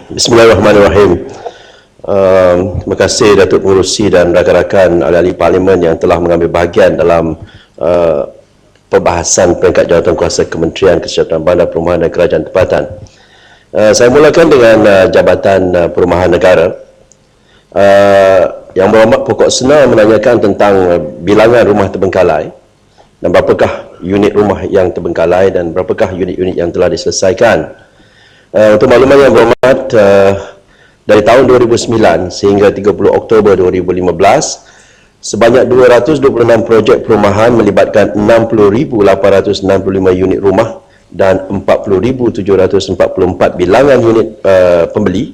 Bismillahirrahmanirrahim. Terima kasih Datuk Pengerusi dan rakan-rakan ahli Parlimen yang telah mengambil bahagian dalam perbahasan peringkat jawatan kuasa Kementerian Kesihatan Bandar Perumahan dan Kerajaan Tempatan. Saya mulakan dengan Jabatan Perumahan Negara. Yang Berhormat Pokok Sena menanyakan tentang bilangan rumah terbengkalai dan berapakah unit rumah yang terbengkalai dan berapakah unit-unit yang telah diselesaikan. Untuk makluman yang berhormat, dari tahun 2009 sehingga 30 Oktober 2015, sebanyak 226 projek perumahan melibatkan 60,865 unit rumah dan 40,744 bilangan unit pembeli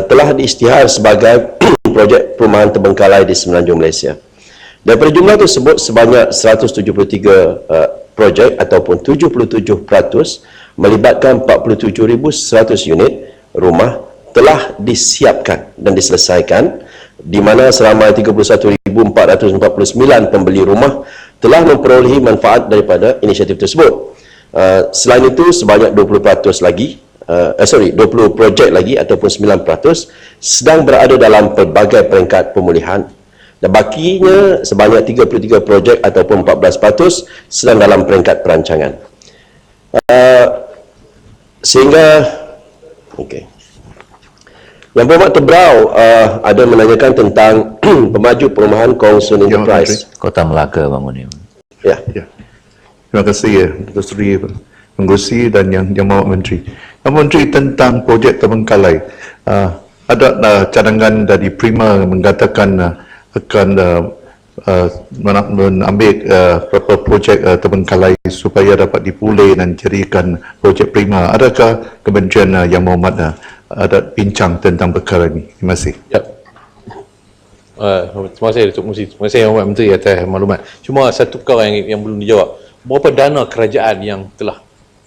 telah diisytihar sebagai projek perumahan terbengkalai di Semenanjung Malaysia. Daripada jumlah tersebut, sebanyak 173 projek ataupun 77% melibatkan 47,100 unit rumah telah disiapkan dan diselesaikan, di mana seramai 31,449 pembeli rumah telah memperolehi manfaat daripada inisiatif tersebut. Selain itu, sebanyak 20% lagi 20 projek lagi ataupun 9% sedang berada dalam pelbagai peringkat pemulihan, dan bakinya sebanyak 33 projek ataupun 14% sedang dalam peringkat perancangan. Yang Berhormat Tebrau ada menanyakan tentang pemaju perumahan Kongsun Enterprise. Kota Melaka bangun ini. Ya. Terima kasih Datuk Seri Pengerusi dan Yang Berhormat Menteri. Yang Menteri, tentang projek terbengkalai, ada cadangan dari Prima mengatakan akan mengambil beberapa projek terbengkalai supaya dapat dipulih dan jadikan projek Prima. Adakah Kementerian Yang Berhormat ada bincang tentang perkara ini? Terima kasih. Ya. Terima kasih Datuk Pengerusi. Terima kasih Yang Berhormat Menteri atas maklumat. Cuma satu perkara yang belum dijawab. Berapa dana kerajaan yang telah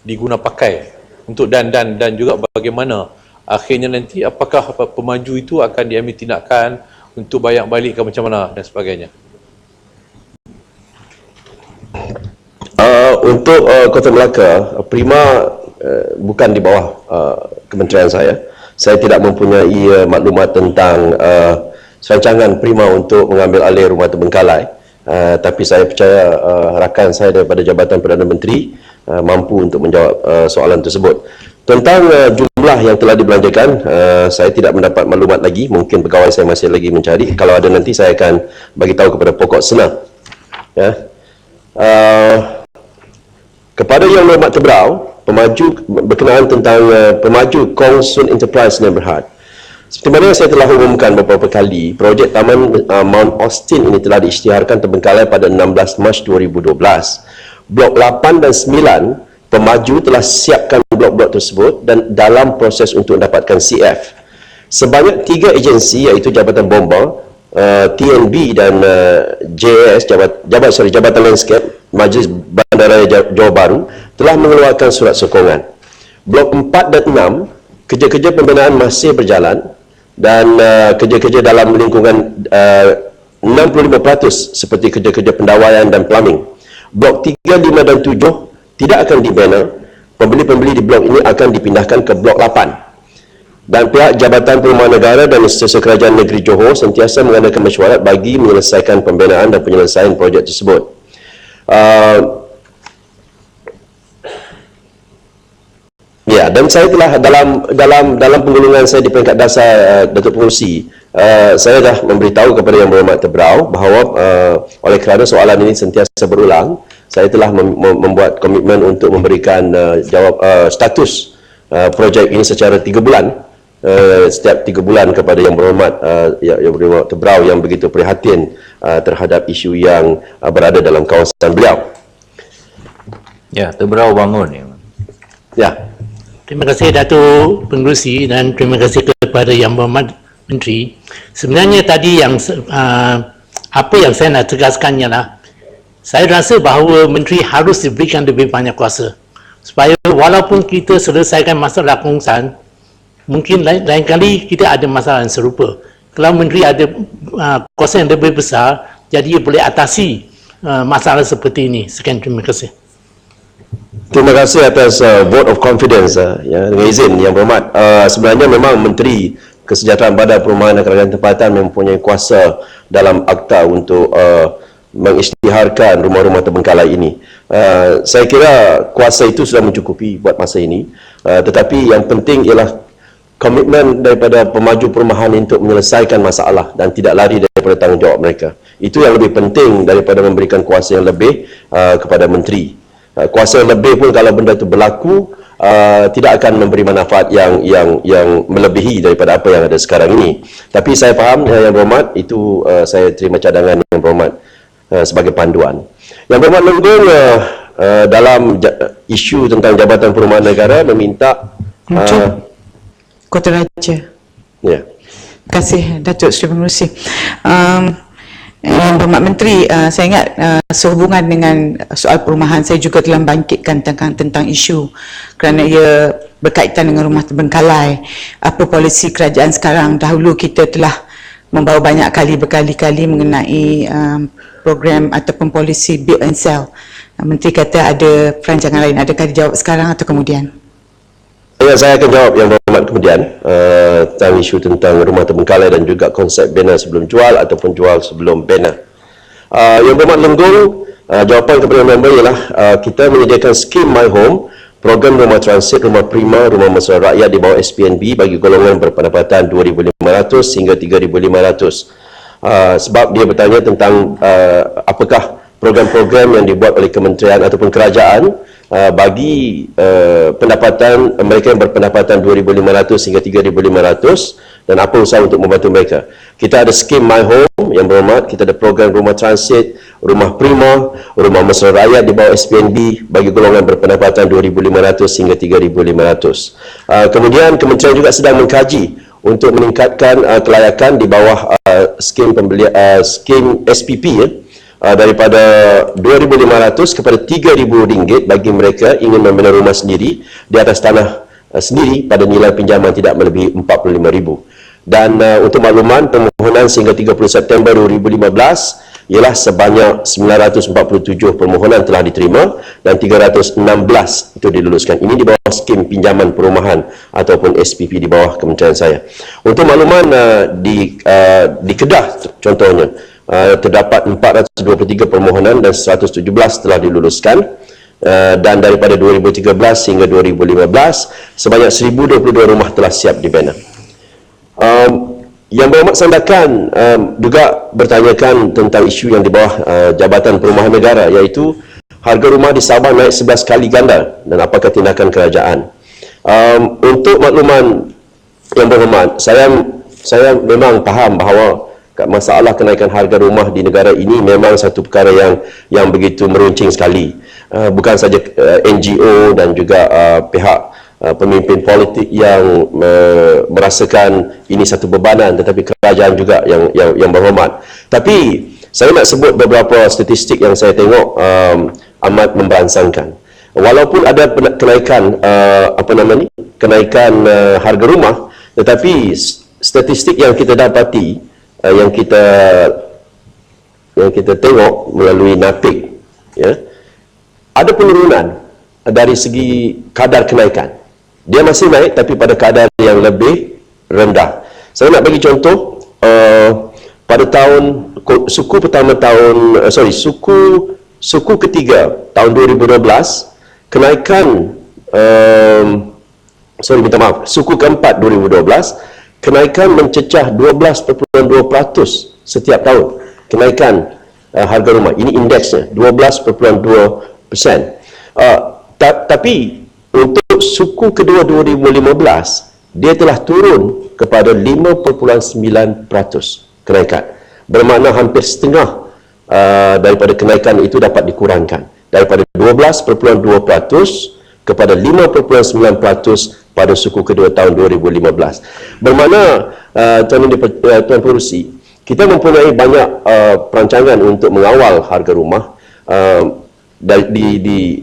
diguna pakai untuk dan juga bagaimana akhirnya nanti, apakah pemaju itu akan diambil tindakan untuk bayar balik ke macam mana dan sebagainya? Untuk Kota Melaka, Prima bukan di bawah kementerian saya. Saya tidak mempunyai maklumat tentang rancangan Prima untuk mengambil alih rumah terbengkalai. Tapi saya percaya rakan saya daripada Jabatan Perdana Menteri mampu untuk menjawab soalan tersebut. Tentang jumlah yang telah dibelanjakan, saya tidak mendapat maklumat lagi. Mungkin pegawai saya masih lagi mencari. Kalau ada, nanti saya akan bagi tahu kepada Pokok Sena. Ya. Kepada Yang Berhormat Tebrau, pemaju berkenaan tentang pemaju Kongsun Enterprise Neighbourhood. Seperti mana saya telah umumkan beberapa kali, projek Taman Mount Austin ini telah diisytiharkan terbengkalai pada 16 Mac 2012. Blok 8 dan 9 pemaju telah siapkan blok-blok tersebut dan dalam proses untuk mendapatkan CF. Sebanyak 3 agensi, iaitu Jabatan Bomba, TNB dan JAS, Jabatan Landscape, Majlis Bandaraya Johor Bahru, telah mengeluarkan surat sokongan. Blok 4 dan 6, kerja-kerja pembinaan masih berjalan dan kerja-kerja dalam lingkungan 65% seperti kerja-kerja pendawaian dan plumbing. Blok 3, 5 dan 7 tidak akan dibina. Pembeli-pembeli di blok ini akan dipindahkan ke blok 8. Dan pihak Jabatan Perumahan Negara dan Setiausaha Kerajaan Negeri Johor sentiasa mengadakan mesyuarat bagi menyelesaikan pembinaan dan penyelesaian projek tersebut. Ya, dan saya telah dalam penggulungan saya di peringkat dasar Datuk Pengerusi, saya dah memberitahu kepada Yang Berhormat Tebrau bahawa oleh kerana soalan ini sentiasa berulang, saya telah membuat komitmen untuk memberikan status projek ini secara 3 bulan, setiap 3 bulan kepada Yang Berhormat Yang Berhormat Tebrau yang begitu prihatin terhadap isu yang berada dalam kawasan beliau. Ya, Tebrau bangun. Ya. Terima kasih Datuk Pengerusi dan terima kasih kepada Yang Berhormat Menteri. Sebenarnya tadi yang apa yang saya nak tegaskan ialah, saya rasa bahawa Menteri harus diberikan lebih banyak kuasa supaya walaupun kita selesaikan masalah Kongsan, mungkin lain kali kita ada masalah yang serupa. Kalau Menteri ada kuasa yang lebih besar, jadi ia boleh atasi masalah seperti ini. Sekian, terima kasih. Terima kasih atas vote of confidence ya, dengan izin Yang Berhormat. Sebenarnya memang Menteri Kesejahteraan Badan Perumahan dan Kerajaan Tempatan mempunyai kuasa dalam akta untuk mengisytiharkan rumah-rumah terbengkalai ini. Saya kira kuasa itu sudah mencukupi buat masa ini. Tetapi yang penting ialah komitmen daripada pemaju perumahan untuk menyelesaikan masalah dan tidak lari daripada tanggungjawab mereka. Itu yang lebih penting daripada memberikan kuasa yang lebih kepada Menteri. Kuasa yang lebih pun kalau benda itu berlaku tidak akan memberi manfaat yang melebihi daripada apa yang ada sekarang ini. Tapi saya faham Yang Berhormat, itu saya terima cadangan Yang Berhormat sebagai panduan. Yang Berhormat Lenggong dalam isu tentang Jabatan Perumahan Negara meminta Kota Raja. ya. Terima kasih Datuk Seri Pengerusi. Yang Berhormat Menteri, saya ingat sehubungan dengan soal perumahan, saya juga telah bangkitkan tentang isu kerana ia berkaitan dengan rumah terbengkalai. Apa polisi kerajaan sekarang? Dahulu kita telah membawa banyak kali berkali-kali mengenai program ataupun polisi build and sell. Menteri kata ada perancangan lain. Adakah dijawab sekarang atau kemudian? Saya akan jawab Yang Berhormat kemudian tentang isu tentang rumah terbengkalai dan juga konsep bena sebelum jual ataupun jual sebelum bena. Yang Berhormat Lenggong, jawapan kepada member ialah kita menyediakan skim My Home, program rumah transit, rumah prima, rumah mesra rakyat di bawah SPNB bagi golongan berpendapatan 2,500 hingga 3,500. Sebab dia bertanya tentang apakah program-program yang dibuat oleh kementerian ataupun kerajaan bagi pendapatan mereka yang berpendapatan 2,500 hingga 3,500 dan apa usaha untuk membantu mereka. Kita ada skim My Home Yang Berhormat, kita ada program rumah transit, rumah prima, rumah mesra rakyat di bawah SPNB bagi golongan berpendapatan 2,500 hingga 3,500. Kemudian kementerian juga sedang mengkaji untuk meningkatkan kelayakan di bawah skim skim SPP daripada 2,500 kepada 3,000 ringgit bagi mereka ingin membina rumah sendiri di atas tanah sendiri pada nilai pinjaman tidak melebihi 45,000. Dan untuk makluman, permohonan sehingga 30 September 2015 ialah sebanyak 947 permohonan telah diterima dan 316 itu diluluskan. Ini di bawah skim pinjaman perumahan ataupun SPP di bawah kementerian saya. Untuk makluman di Kedah contohnya, terdapat 423 permohonan dan 117 telah diluluskan, dan daripada 2013 hingga 2015 sebanyak 1,022 rumah telah siap dibina. Yang Berhormat Sandakan juga bertanyakan tentang isu yang di bawah Jabatan Perumahan Negara, iaitu harga rumah di Sabah naik 11 kali ganda dan apakah tindakan kerajaan. Untuk makluman Yang Berhormat, saya memang faham bahawa masalah kenaikan harga rumah di negara ini memang satu perkara yang begitu meruncing sekali. Bukan saja NGO dan juga pihak pemimpin politik yang merasakan ini satu bebanan, tetapi kerajaan juga yang berhormat. Tapi saya nak sebut beberapa statistik yang saya tengok amat memberansangkan. Walaupun ada kenaikan kenaikan harga rumah, tetapi statistik yang kita dapati, yang kita tengok melalui NAPIC, ya, ada penurunan dari segi kadar kenaikan. Dia masih naik tapi pada kadar yang lebih rendah. Saya nak bagi contoh, pada suku ketiga tahun 2012, kenaikan suku keempat 2012, kenaikan mencecah 12,2% setiap tahun. Kenaikan harga rumah. Ini indeksnya 12,2%. Tapi untuk suku kedua 2015, dia telah turun kepada 5,9% kenaikan. Bermakna hampir setengah daripada kenaikan itu dapat dikurangkan. Daripada 12,2% kepada 5,9% pada suku kedua tahun 2015. Bermakna Tuan Pengerusi, kita mempunyai banyak perancangan untuk mengawal harga rumah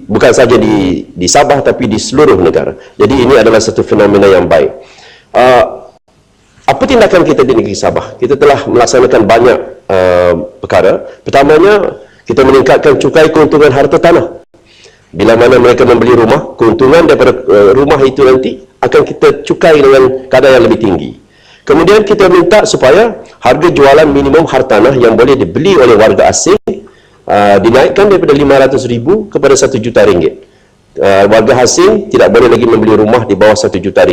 bukan saja di Sabah tapi di seluruh negara. Jadi ini adalah satu fenomena yang baik. Apa tindakan kita di negeri Sabah? Kita telah melaksanakan banyak perkara. Pertamanya, kita meningkatkan cukai keuntungan harta tanah. Bila mana mereka membeli rumah, keuntungan daripada rumah itu nanti akan kita cukai dengan kadar yang lebih tinggi. Kemudian kita minta supaya harga jualan minimum hartanah yang boleh dibeli oleh warga asing dinaikkan daripada RM500,000 kepada RM1 juta. Warga asing tidak boleh lagi membeli rumah di bawah RM1 juta.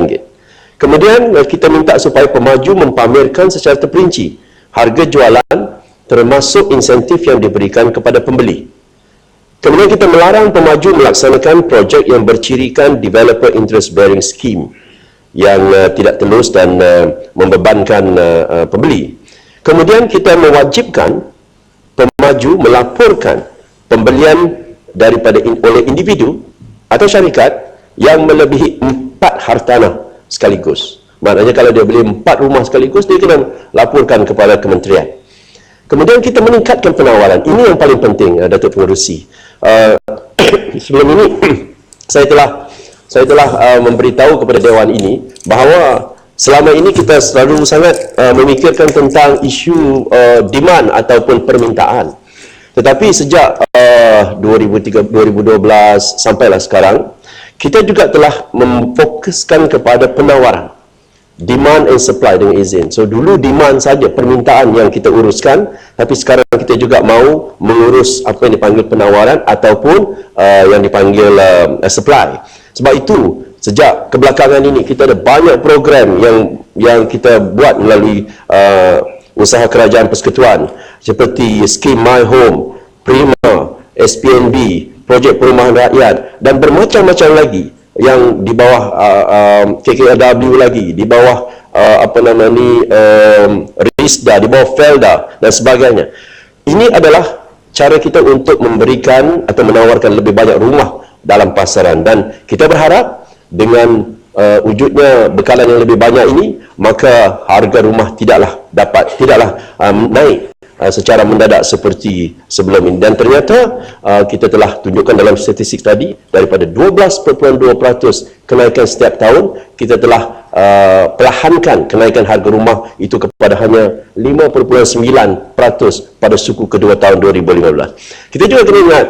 Kemudian kita minta supaya pemaju mempamerkan secara terperinci harga jualan termasuk insentif yang diberikan kepada pembeli. Kemudian kita melarang pemaju melaksanakan projek yang bercirikan developer interest bearing scheme yang tidak telus dan membebankan pembeli. Kemudian kita mewajibkan pemaju melaporkan pembelian daripada oleh individu atau syarikat yang melebihi 4 hartanah sekaligus. Maknanya kalau dia beli 4 rumah sekaligus, dia kena laporkan kepada kementerian. Kemudian kita meningkatkan penawaran. Ini yang paling penting, Datuk Pengerusi. Sebelum ini saya telah memberitahu kepada Dewan ini bahawa selama ini kita selalu sangat memikirkan tentang isu demand ataupun permintaan. Tetapi sejak 2012 sampailah sekarang, kita juga telah memfokuskan kepada penawaran. Demand and supply dengan izin. So dulu demand saja, permintaan yang kita uruskan, tapi sekarang kita juga mahu mengurus apa yang dipanggil penawaran ataupun yang dipanggil supply. Sebab itu sejak kebelakangan ini kita ada banyak program yang kita buat melalui usaha kerajaan persekutuan seperti skim My Home, Prima, SPNB, projek perumahan rakyat dan bermacam-macam lagi yang di bawah KKLW lagi, di bawah RISDA, di bawah Felda dan sebagainya. Ini adalah cara kita untuk memberikan atau menawarkan lebih banyak rumah dalam pasaran, dan kita berharap dengan wujudnya bekalan yang lebih banyak ini, maka harga rumah tidaklah naik secara mendadak seperti sebelum ini. Dan ternyata kita telah tunjukkan dalam statistik tadi, daripada 12.2% kenaikan setiap tahun, kita telah perlahankan kenaikan harga rumah itu kepada hanya 5.9% pada suku kedua tahun 2015. Kita juga kena ingat,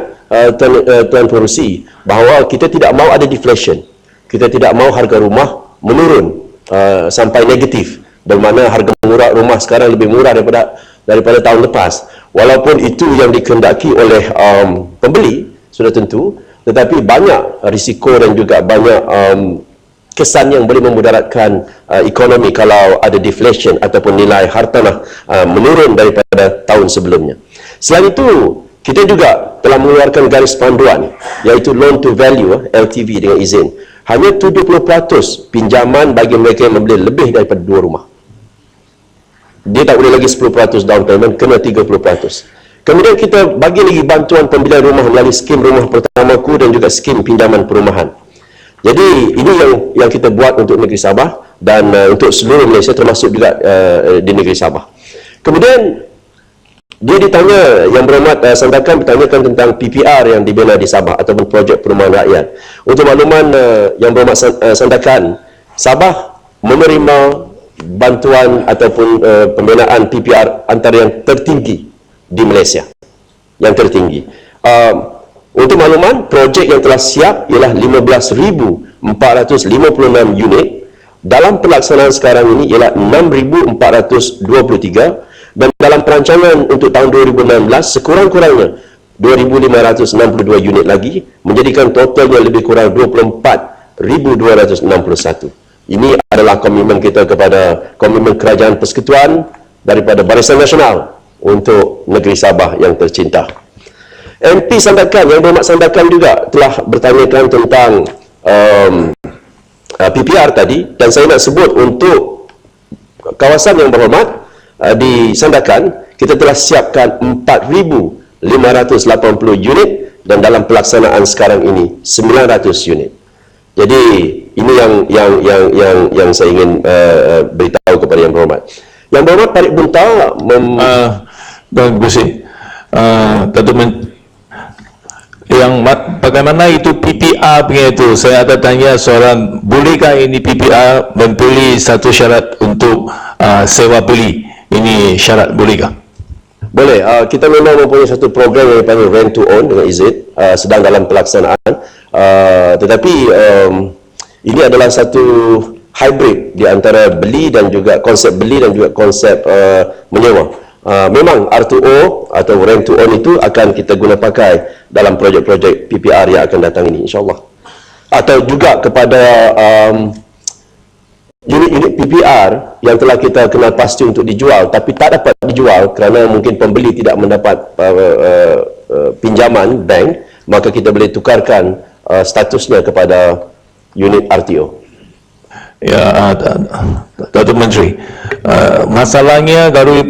Tuan Pengerusi, bahawa kita tidak mahu ada deflation. Kita tidak mahu harga rumah menurun sampai negatif, bermakna harga murah rumah sekarang lebih murah daripada tahun lepas. Walaupun itu yang dikehendaki oleh pembeli, sudah tentu, tetapi banyak risiko dan juga banyak kesan yang boleh memudaratkan ekonomi kalau ada deflation ataupun nilai hartanah menurun daripada tahun sebelumnya. Selain itu, kita juga telah mengeluarkan garis panduan, iaitu loan to value, LTV dengan izin. Hanya 70% pinjaman bagi mereka yang membeli lebih daripada 2 rumah. Dia tak boleh lagi 10% down payment, kena 30%. Kemudian kita bagi lagi bantuan pembelian rumah melalui skim Rumah Pertamaku dan juga skim pinjaman perumahan. Jadi ini yang kita buat untuk negeri Sabah dan untuk seluruh Malaysia, termasuk juga di negeri Sabah. Kemudian dia ditanya, Yang Berhormat Sandakan bertanyakan tentang PPR yang dibina di Sabah ataupun projek perumahan rakyat. Untuk makluman Yang Berhormat Sandakan, Sabah menerima bantuan ataupun pembinaan PPR antara yang tertinggi di Malaysia. Yang tertinggi. Untuk makluman, projek yang telah siap ialah 15,456 unit. Dalam pelaksanaan sekarang ini ialah 6,423, dan dalam perancangan untuk tahun 2016 sekurang-kurangnya 2,562 unit lagi, menjadikan totalnya lebih kurang 24,261. Ini adalah komitmen kita kepada komitmen kerajaan persekutuan daripada Barisan Nasional untuk negeri Sabah yang tercinta. MP Sandakan, Yang Berhormat Sandakan juga telah bertanyakan tentang PPR tadi, dan saya nak sebut untuk kawasan Yang Berhormat di Sandakan, kita telah siapkan 4,580 unit dan dalam pelaksanaan sekarang ini 900 unit. Jadi ini yang saya ingin beritahu kepada Yang Berhormat. Yang Berhormat Parit Bunta Tuan Pengerusi, bagaimana itu PPR punya itu? Saya ada tanya soalan, bolehkah ini PPR membeli satu syarat untuk sewa beli? Ini syarat bolehkah? Boleh. Kita memang mempunyai satu program yang dipanggil Rent to Own dengan Izzet, sedang dalam pelaksanaan. Tetapi ini adalah satu hybrid di antara beli dan juga konsep beli dan juga konsep menyewa. Memang R2O atau Rent to Own itu akan kita guna pakai dalam projek-projek PPR yang akan datang ini, insyaAllah. Atau juga kepada unit-unit PPR yang telah kita kenal pasti untuk dijual tapi tak dapat dijual kerana mungkin pembeli tidak mendapat pinjaman bank, maka kita boleh tukarkan statusnya kepada unit RTO. Ya, Datuk Menteri, masalahnya kalau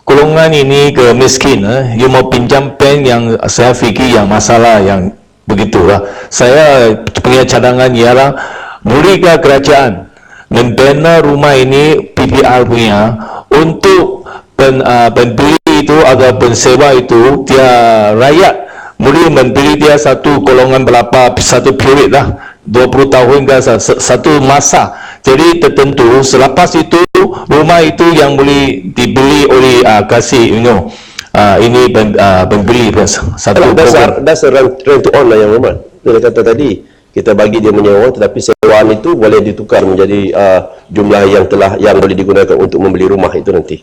golongan ini ke miskin, you mau pinjam pen yang saya fikir yang masalah yang begitulah. Saya punya cadangan ialah bolehkah kerajaan membina rumah ini PPR punya untuk pembeli itu atau pensewa itu dia rakyat boleh membeli dia satu golongan berapa satu period lah 20 tahun ke satu masa, jadi tertentu selepas itu rumah itu yang boleh dibeli oleh kasih ini pembeli satu program. That's a rent to own lah yang Rahmat. Dia kata tadi kita bagi dia menyewa tetapi sewaan itu boleh ditukar menjadi jumlah yang boleh digunakan untuk membeli rumah itu nanti.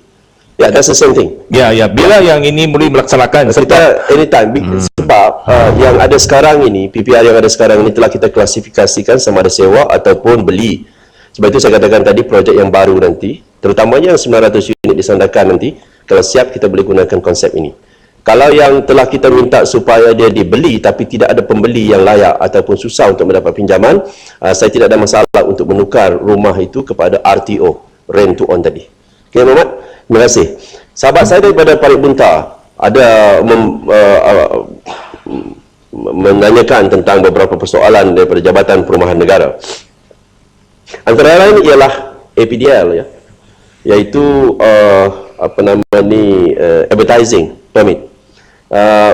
Ya, that's the same thing. Ya, bila yang ini boleh melaksanakan kita anytime sebab yang ada sekarang ini, PPR yang ada sekarang ini telah kita klasifikasikan sama ada sewa ataupun beli. Sebab itu saya katakan tadi projek yang baru nanti, terutamanya yang 900 unit disandarkan nanti, kalau siap kita boleh gunakan konsep ini. Kalau yang telah kita minta supaya dia dibeli tapi tidak ada pembeli yang layak ataupun susah untuk mendapat pinjaman, saya tidak ada masalah untuk menukar rumah itu kepada RTO, Rent to Own tadi. Okey, Muhammad? Terima kasih. Sahabat saya daripada Parit Bunta ada menanyakan tentang beberapa persoalan daripada Jabatan Perumahan Negara. Antara lain ialah APDL, ya, iaitu advertising permit.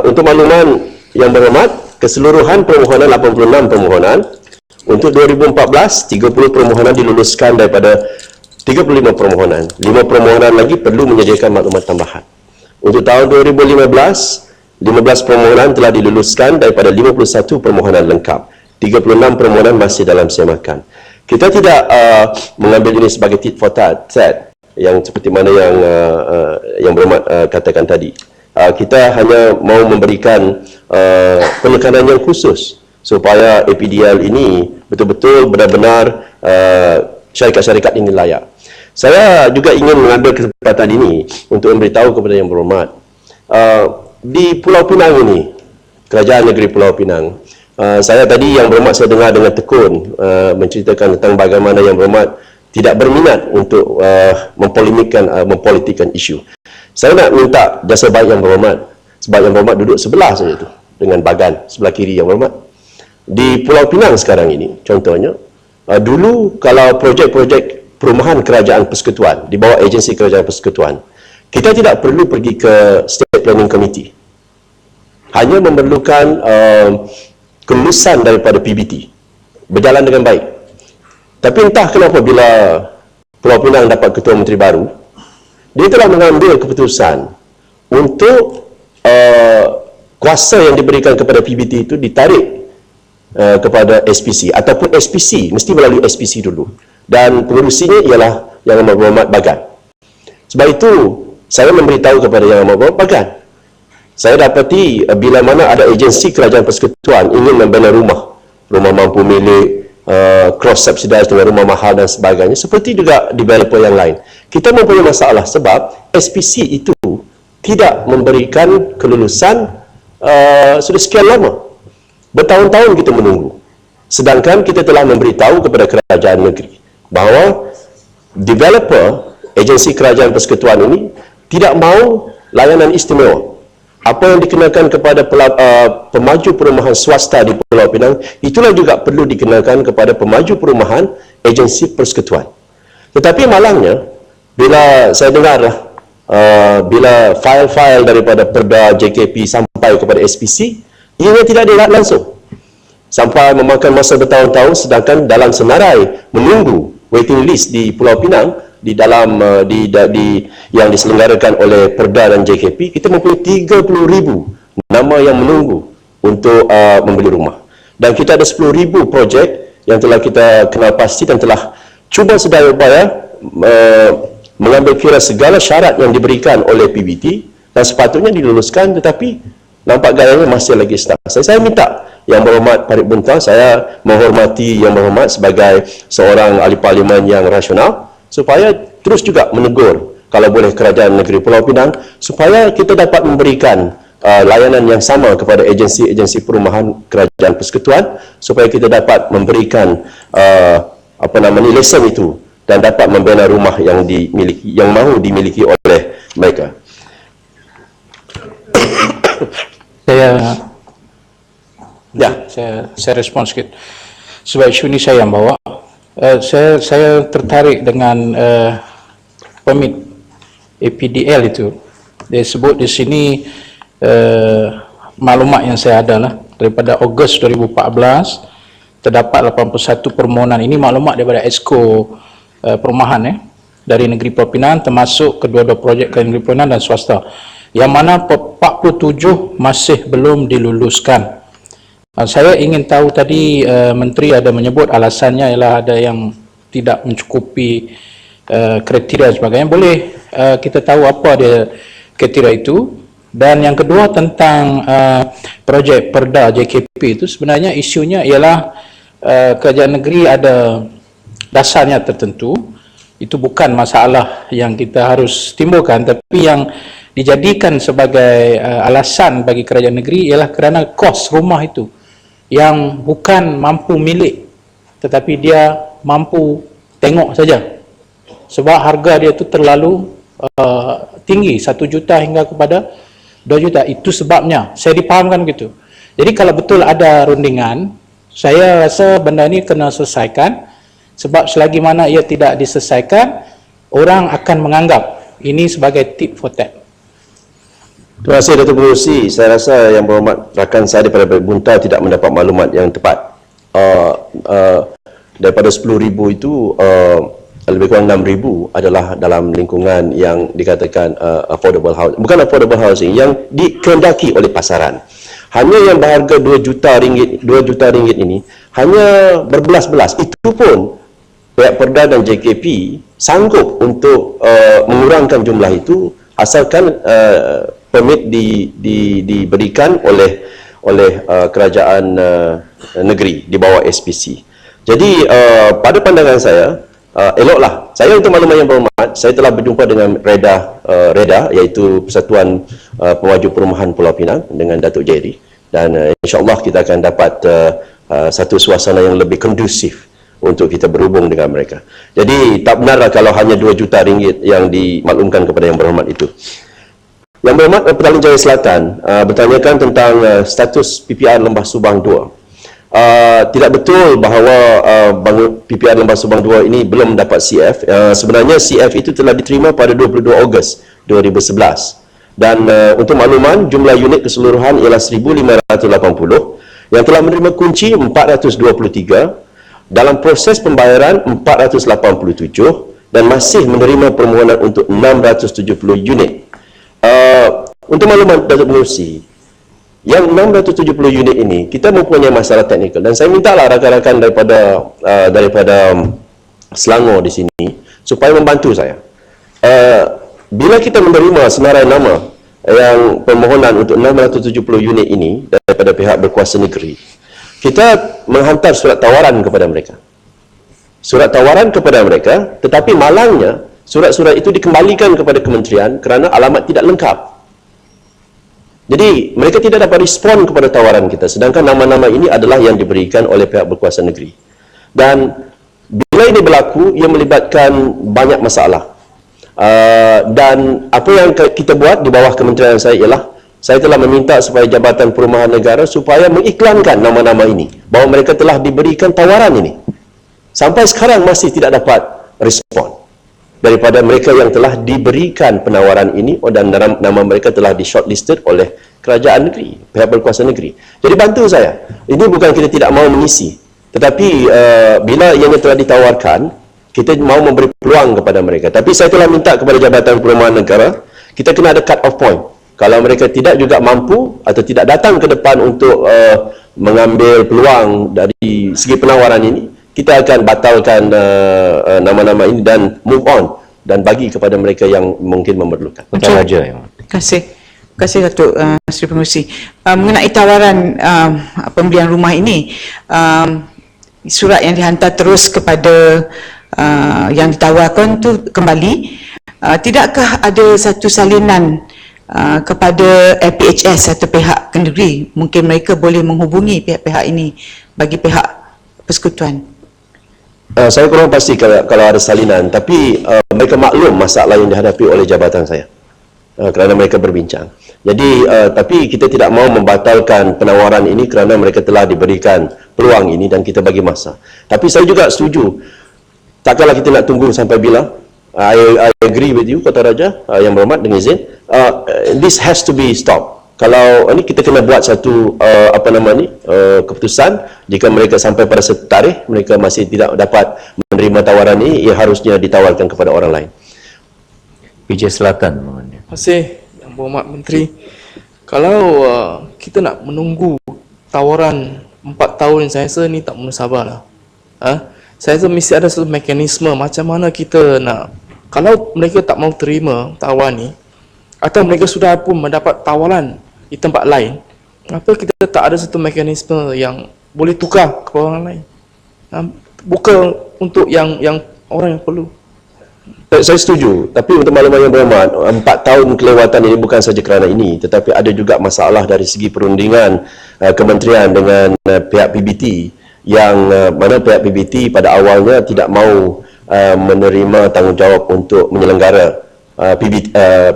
Untuk makluman yang berhormat, keseluruhan permohonan 86 permohonan untuk 2014 30 permohonan diluluskan daripada 35 permohonan. 5 permohonan lagi perlu menyediakan maklumat tambahan. Untuk tahun 2015 15 permohonan telah diluluskan daripada 51 permohonan lengkap. 36 permohonan masih dalam semakan. Kita tidak mengambil ini sebagai tit for tat yang seperti mana yang berhormat katakan tadi. Kita hanya mau memberikan penekanan yang khusus supaya APDL ini betul-betul benar-benar syarikat-syarikat ini layak. Saya juga ingin mengambil kesempatan ini untuk memberitahu kepada yang berhormat, di Pulau Pinang ini, Kerajaan Negeri Pulau Pinang, saya tadi yang berhormat saya dengar dengan tekun menceritakan tentang bagaimana yang berhormat tidak berminat untuk mempolitikkan isu. Saya nak minta jasa baik yang berhormat, sebab yang berhormat duduk sebelah saja itu dengan bagan sebelah kiri yang berhormat. Di Pulau Pinang sekarang ini, contohnya, dulu kalau projek-projek perumahan kerajaan persekutuan di bawah agensi kerajaan persekutuan, kita tidak perlu pergi ke State Planning Committee. Hanya memerlukan kelulusan daripada PBT, berjalan dengan baik. Tapi entah kenapa bila Pulau Pinang dapat Ketua Menteri baru, dia telah mengambil keputusan untuk kuasa yang diberikan kepada PBT itu ditarik kepada SPC, ataupun SPC mesti melalui SPC dulu, dan pengurusinya ialah Yang Amat Berhormat Bagan. Sebab itu saya memberitahu kepada Yang Amat Berhormat Bagan, saya dapati bila mana ada agensi kerajaan persekutuan ingin membina rumah mampu milik, cross subsidize dengan rumah mahal dan sebagainya, seperti juga developer yang lain, kita mempunyai masalah sebab SPC itu tidak memberikan kelulusan sudah sekian lama. Bertahun-tahun kita menunggu. Sedangkan kita telah memberitahu kepada kerajaan negeri bahawa developer agensi kerajaan persekutuan ini tidak mahu layanan istimewa. Apa yang dikenakan kepada pemaju perumahan swasta di Pulau Pinang, itulah juga perlu dikenakan kepada pemaju perumahan agensi persekutuan. Tetapi malangnya, bila saya dengar bila file-file daripada Perda JKP sampai kepada SPC, ianya tidak dilihat langsung. Sampai memakan masa bertahun-tahun, sedangkan dalam senarai menunggu waiting list di Pulau Pinang, di dalam yang diselenggarakan oleh Perda dan JKP, kita mempunyai 30,000 nama yang menunggu untuk membeli rumah. Dan kita ada 10,000 projek yang telah kita kenal pasti dan telah cuba sedaya upaya mengambil kira segala syarat yang diberikan oleh PBT dan sepatutnya diluluskan, tetapi nampak gayanya masih lagi stuck. Saya minta Yang Berhormat Parit Bunta, saya menghormati Yang Berhormat sebagai seorang ahli parlimen yang rasional, supaya terus juga menegur kalau boleh Kerajaan Negeri Pulau Pinang supaya kita dapat memberikan layanan yang sama kepada agensi-agensi perumahan Kerajaan Persekutuan, supaya kita dapat memberikan lesen itu dan dapat membina rumah yang mahu dimiliki oleh mereka. Saya respon sikit. Sebab isu ini saya yang bawa. Saya tertarik dengan permit APDL itu. Dia sebut di sini maklumat yang saya ada lah, daripada Ogos 2014 terdapat 81 permohonan. Ini maklumat daripada Exco Perumahan dari Negeri Pulau Pinang, termasuk kedua-dua projek ke Negeri Pulau Pinang dan swasta, yang mana 47 masih belum diluluskan. Saya ingin tahu tadi Menteri ada menyebut alasannya ialah ada yang tidak mencukupi kriteria dan sebagainya. Boleh kita tahu apa dia kriteria itu? Dan yang kedua tentang projek Perda JKP itu, sebenarnya isunya ialah kerajaan negeri ada dasarnya tertentu. Itu bukan masalah yang kita harus timbulkan, tapi yang dijadikan sebagai alasan bagi kerajaan negeri ialah kerana kos rumah itu yang bukan mampu milik, tetapi dia mampu tengok saja, sebab harga dia itu terlalu tinggi, 1 juta hingga kepada 2 juta. Itu sebabnya saya dipahamkan begitu. Jadi kalau betul ada rundingan, saya rasa benda ini kena selesaikan, sebab selagi mana ia tidak diselesaikan, orang akan menganggap ini sebagai tit for tat. Terima kasih Datuk Pengerusi. Saya rasa Yang Berhormat rakan saya daripada Parit Bunta tidak mendapat maklumat yang tepat. Daripada 10,000 itu, lebih kurang 6,000 adalah dalam lingkungan yang dikatakan affordable housing. Bukan affordable housing, yang dikehendaki oleh pasaran. Hanya yang berharga 2 juta ringgit ini hanya berbelas-belas. Itu pun pihak Perda dan JKP sanggup untuk mengurangkan jumlah itu asalkan permit diberikan oleh kerajaan negeri di bawah SPC. Jadi pada pandangan saya, eloklah. Saya untuk makluman Yang Berhormat, saya telah berjumpa dengan REDA, iaitu Persatuan Pemaju Perumahan Pulau Pinang, dengan Datuk Jerry, dan insya-Allah kita akan dapat satu suasana yang lebih kondusif untuk kita berhubung dengan mereka. Jadi tak benarlah kalau hanya 2 juta ringgit yang dimaklumkan kepada Yang Berhormat itu. Yang Berhormat Petaling Jaya Selatan bertanyakan tentang status PPR Lembah Subang 2. Tidak betul bahawa PPR Lembah Subang 2 ini belum mendapat CF. Sebenarnya CF itu telah diterima pada 22 Ogos 2011. Dan untuk makluman, jumlah unit keseluruhan ialah 1,580, yang telah menerima kunci 423, dalam proses pembayaran 487, dan masih menerima permohonan untuk 670 unit. Untuk makluman Datuk Pengerusi, yang 670 unit ini kita mempunyai masalah teknikal, dan saya mintalah rakan-rakan daripada Selangor di sini supaya membantu saya. Bila kita menerima senarai nama yang permohonan untuk 670 unit ini daripada pihak berkuasa negeri, kita menghantar surat tawaran kepada mereka. Surat tawaran kepada mereka, tetapi malangnya surat-surat itu dikembalikan kepada kementerian kerana alamat tidak lengkap. Jadi mereka tidak dapat respon kepada tawaran kita, sedangkan nama-nama ini adalah yang diberikan oleh pihak berkuasa negeri. Dan bila ini berlaku, ia melibatkan banyak masalah. Dan apa yang kita buat di bawah kementerian saya ialah, saya telah meminta supaya Jabatan Perumahan Negara supaya mengiklankan nama-nama ini, bahawa mereka telah diberikan tawaran ini. Sampai sekarang masih tidak dapat respon daripada mereka yang telah diberikan penawaran ini, dan nama mereka telah di-shortlisted oleh kerajaan negeri, pihak berkuasa negeri. Jadi bantu saya. Ini bukan kita tidak mahu mengisi, tetapi bila ianya telah ditawarkan, Kita mau memberi peluang kepada mereka. Tapi saya telah minta kepada Jabatan Perumahan Negara, kita kena ada cut off point. Kalau mereka tidak juga mampu atau tidak datang ke depan untuk mengambil peluang dari segi penawaran ini, kita akan batalkan nama-nama ini dan move on dan bagi kepada mereka yang mungkin memerlukan. Betul saja. Terima kasih. Terima kasih Datuk Seri Pengerusi. Mengenai tawaran pembelian rumah ini, surat yang dihantar terus kepada yang ditawarkan tu kembali, tidakkah ada satu salinan kepada LPHS atau pihak negeri, mungkin mereka boleh menghubungi pihak-pihak ini bagi pihak persekutuan? Saya kurang pasti kalau ada salinan, tapi mereka maklum masalah yang dihadapi oleh jabatan saya kerana mereka berbincang. Jadi tapi kita tidak mau membatalkan penawaran ini kerana mereka telah diberikan peluang ini dan kita bagi masa. Tapi saya juga setuju, takkanlah kita nak tunggu sampai bila. I agree with you, Kota Raja, Yang Berhormat, dengan izin. This has to be stopped. Kalau ini kita kena buat satu keputusan, jika mereka sampai pada satu tarikh mereka masih tidak dapat menerima tawaran ini, ia harusnya ditawarkan kepada orang lain. PJ Selatan namanya. Terima kasih Yang Berhormat Menteri. Kalau kita nak menunggu tawaran 4 tahun, saya rasa ni tak mensabar lah. Saya rasa mesti ada satu mekanisme macam mana kita nak, kalau mereka tak mau terima tawaran ni, atau mereka sudah pun mendapat tawaran di tempat lain, kenapa kita tak ada satu mekanisme yang boleh tukar ke orang lain? Bukan untuk yang orang yang perlu. Saya setuju, tapi untuk maklumat Yang Berhormat, 4 tahun kelewatan ini bukan saja kerana ini, tetapi ada juga masalah dari segi perundingan kementerian dengan pihak PBT, yang mana pihak PBT pada awalnya tidak mahu menerima tanggungjawab untuk menyelenggara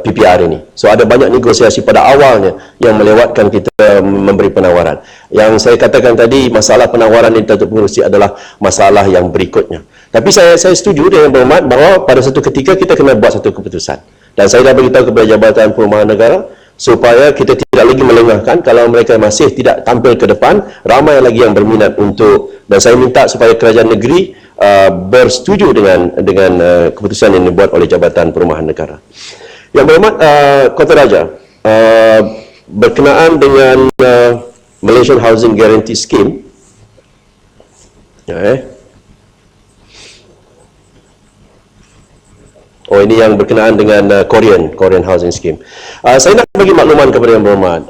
PPR ini. So ada banyak negosiasi pada awalnya yang melewatkan kita memberi penawaran. Yang saya katakan tadi, masalah penawaran di Datuk Pengerusi adalah masalah yang berikutnya. Tapi saya setuju dengan Yang Berhormat bahawa pada satu ketika kita kena buat satu keputusan. Dan saya dah beritahu kepada Jabatan Perumahan Negara supaya kita tidak lagi melengahkan. Kalau mereka masih tidak tampil ke depan, ramai lagi yang berminat untuk, dan saya minta supaya kerajaan negeri bersetuju dengan keputusan yang dibuat oleh Jabatan Perumahan Negara. Yang Berhormat Kota Raja, berkenaan dengan Malaysian Housing Guarantee Scheme, oh ini yang berkenaan dengan Korean Housing Scheme. Saya nak bagi makluman kepada Yang Berhormat,